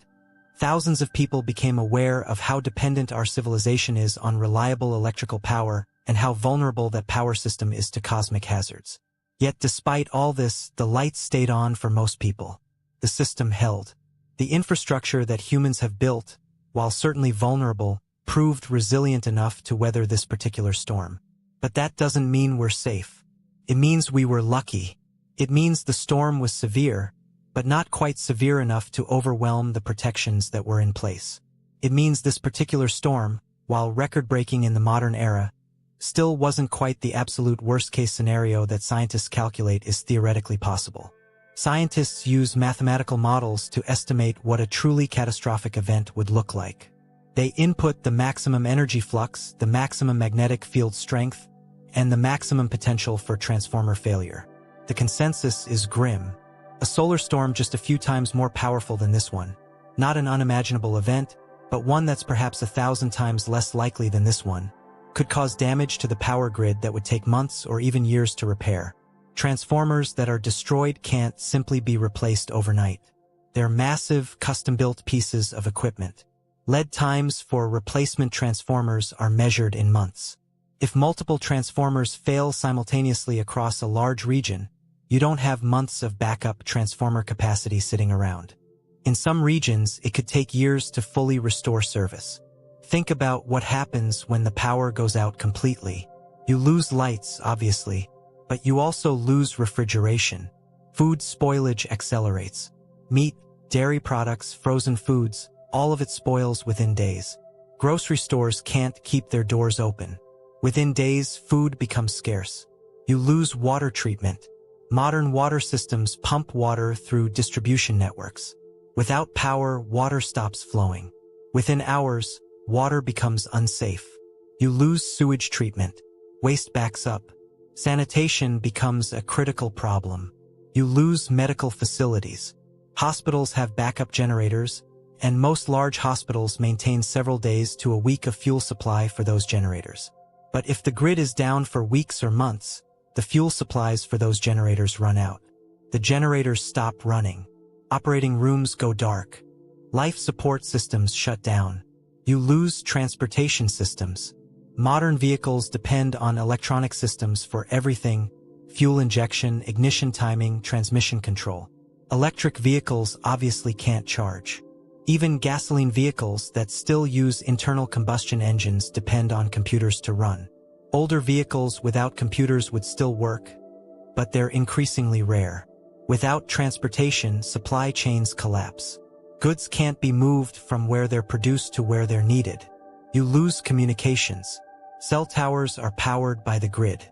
thousands of people became aware of how dependent our civilization is on reliable electrical power and how vulnerable that power system is to cosmic hazards. Yet despite all this, the lights stayed on for most people. The system held. The infrastructure that humans have built, while certainly vulnerable, proved resilient enough to weather this particular storm. But that doesn't mean we're safe. It means we were lucky. It means the storm was severe, but not quite severe enough to overwhelm the protections that were in place. It means this particular storm, while record-breaking in the modern era, still wasn't quite the absolute worst-case scenario that scientists calculate is theoretically possible. Scientists use mathematical models to estimate what a truly catastrophic event would look like. They input the maximum energy flux, the maximum magnetic field strength, and the maximum potential for transformer failure. The consensus is grim. A solar storm just a few times more powerful than this one. Not an unimaginable event, but one that's perhaps 1,000 times less likely than this one, could cause damage to the power grid that would take months or even years to repair. Transformers that are destroyed can't simply be replaced overnight. They're massive, custom-built pieces of equipment. Lead times for replacement transformers are measured in months. If multiple transformers fail simultaneously across a large region, you don't have months of backup transformer capacity sitting around. In some regions, it could take years to fully restore service. Think about what happens when the power goes out completely. You lose lights, obviously, but you also lose refrigeration. Food spoilage accelerates. Meat, dairy products, frozen foods, all of it spoils within days. Grocery stores can't keep their doors open. Within days, food becomes scarce. You lose water treatment. Modern water systems pump water through distribution networks. Without power, water stops flowing. Within hours, water becomes unsafe. You lose sewage treatment. Waste backs up. Sanitation becomes a critical problem. You lose medical facilities. Hospitals have backup generators, and most large hospitals maintain several days to a week of fuel supply for those generators. But if the grid is down for weeks or months, the fuel supplies for those generators run out. The generators stop running. Operating rooms go dark. Life support systems shut down. You lose transportation systems. Modern vehicles depend on electronic systems for everything: fuel injection, ignition timing, transmission control. Electric vehicles obviously can't charge. Even gasoline vehicles that still use internal combustion engines depend on computers to run. Older vehicles without computers would still work, but they're increasingly rare. Without transportation, supply chains collapse. Goods can't be moved from where they're produced to where they're needed. You lose communications. Cell towers are powered by the grid.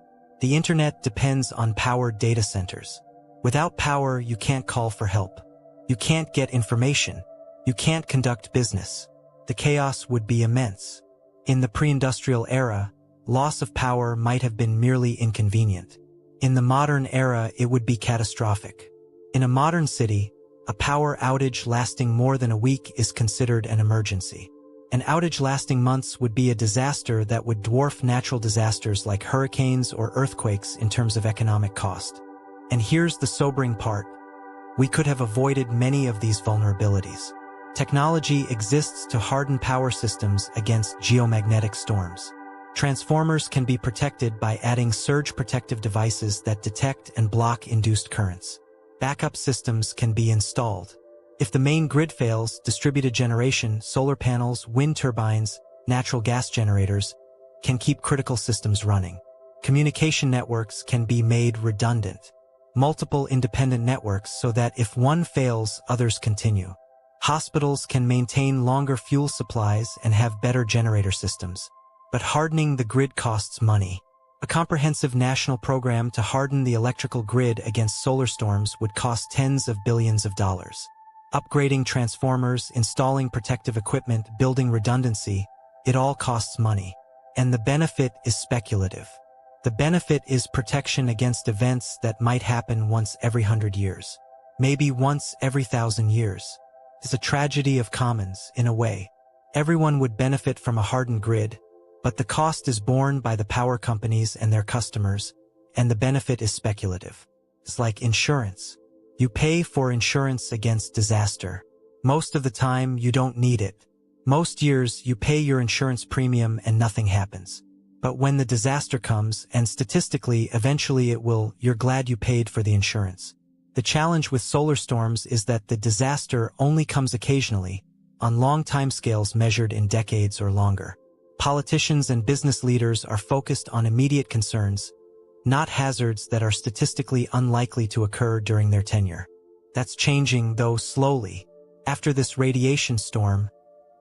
The internet depends on powered data centers. Without power, you can't call for help. You can't get information. You can't conduct business. The chaos would be immense. In the pre-industrial era, loss of power might have been merely inconvenient. In the modern era, it would be catastrophic. In a modern city, a power outage lasting more than a week is considered an emergency. An outage lasting months would be a disaster that would dwarf natural disasters like hurricanes or earthquakes in terms of economic cost. And here's the sobering part. We could have avoided many of these vulnerabilities. Technology exists to harden power systems against geomagnetic storms. Transformers can be protected by adding surge protective devices that detect and block induced currents. Backup systems can be installed. If the main grid fails, distributed generation, solar panels, wind turbines, natural gas generators can keep critical systems running. Communication networks can be made redundant. Multiple independent networks so that if one fails, others continue. Hospitals can maintain longer fuel supplies and have better generator systems. But hardening the grid costs money. A comprehensive national program to harden the electrical grid against solar storms would cost tens of billions of dollars. Upgrading transformers, installing protective equipment, building redundancy, it all costs money. And the benefit is speculative. The benefit is protection against events that might happen once every 100 years. Maybe once every 1,000 years. It's a tragedy of commons, in a way. Everyone would benefit from a hardened grid, but the cost is borne by the power companies and their customers, and the benefit is speculative. It's like insurance. You pay for insurance against disaster. Most of the time, you don't need it. Most years, you pay your insurance premium and nothing happens. But when the disaster comes, and statistically, eventually it will, you're glad you paid for the insurance. The challenge with solar storms is that the disaster only comes occasionally, on long timescales measured in decades or longer. Politicians and business leaders are focused on immediate concerns, not hazards that are statistically unlikely to occur during their tenure. That's changing, though slowly. After this radiation storm,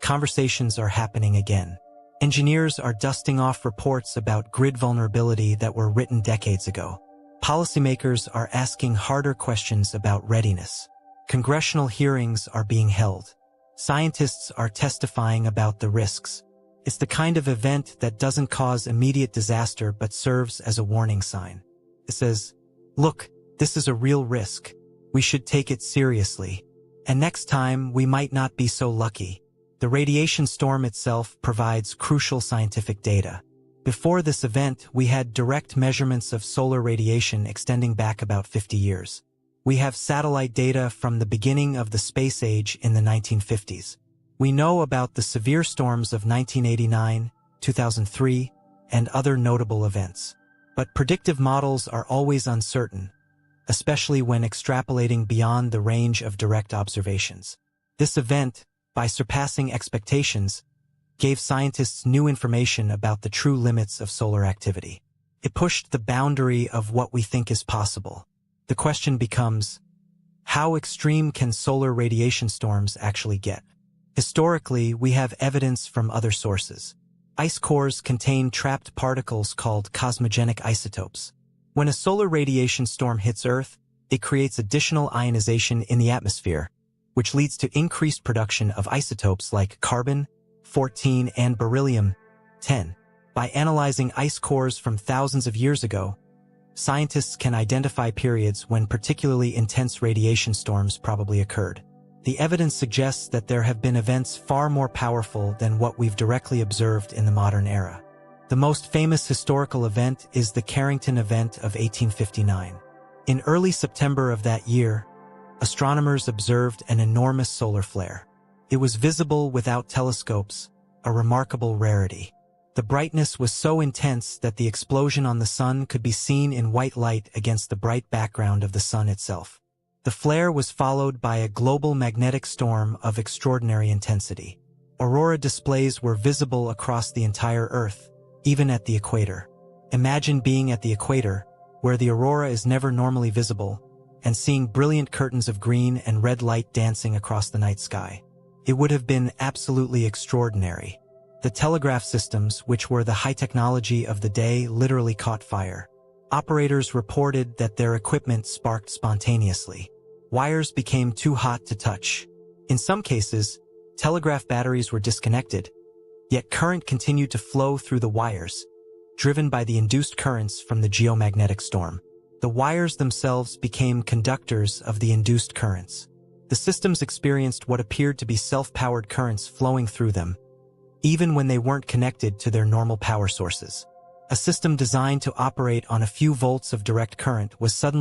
conversations are happening again. Engineers are dusting off reports about grid vulnerability that were written decades ago. Policymakers are asking harder questions about readiness. Congressional hearings are being held. Scientists are testifying about the risks. It's the kind of event that doesn't cause immediate disaster but serves as a warning sign. It says, look, this is a real risk. We should take it seriously. And next time, we might not be so lucky. The radiation storm itself provides crucial scientific data. Before this event, we had direct measurements of solar radiation extending back about 50 years. We have satellite data from the beginning of the space age in the 1950s. We know about the severe storms of 1989, 2003, and other notable events. But predictive models are always uncertain, especially when extrapolating beyond the range of direct observations. This event, by surpassing expectations, gave scientists new information about the true limits of solar activity. It pushed the boundary of what we think is possible. The question becomes, how extreme can solar radiation storms actually get? Historically, we have evidence from other sources. Ice cores contain trapped particles called cosmogenic isotopes. When a solar radiation storm hits Earth, it creates additional ionization in the atmosphere, which leads to increased production of isotopes like carbon-14 and beryllium-10. By analyzing ice cores from thousands of years ago, scientists can identify periods when particularly intense radiation storms probably occurred. The evidence suggests that there have been events far more powerful than what we've directly observed in the modern era. The most famous historical event is the Carrington Event of 1859. In early September of that year, astronomers observed an enormous solar flare. It was visible without telescopes, a remarkable rarity. The brightness was so intense that the explosion on the sun could be seen in white light against the bright background of the sun itself. The flare was followed by a global magnetic storm of extraordinary intensity. Aurora displays were visible across the entire Earth, even at the equator. Imagine being at the equator, where the aurora is never normally visible, and seeing brilliant curtains of green and red light dancing across the night sky. It would have been absolutely extraordinary. The telegraph systems, which were the high technology of the day, literally caught fire. Operators reported that their equipment sparked spontaneously. Wires became too hot to touch. In some cases, telegraph batteries were disconnected, yet current continued to flow through the wires, driven by the induced currents from the geomagnetic storm. The wires themselves became conductors of the induced currents. The systems experienced what appeared to be self-powered currents flowing through them, even when they weren't connected to their normal power sources. A system designed to operate on a few volts of direct current was suddenly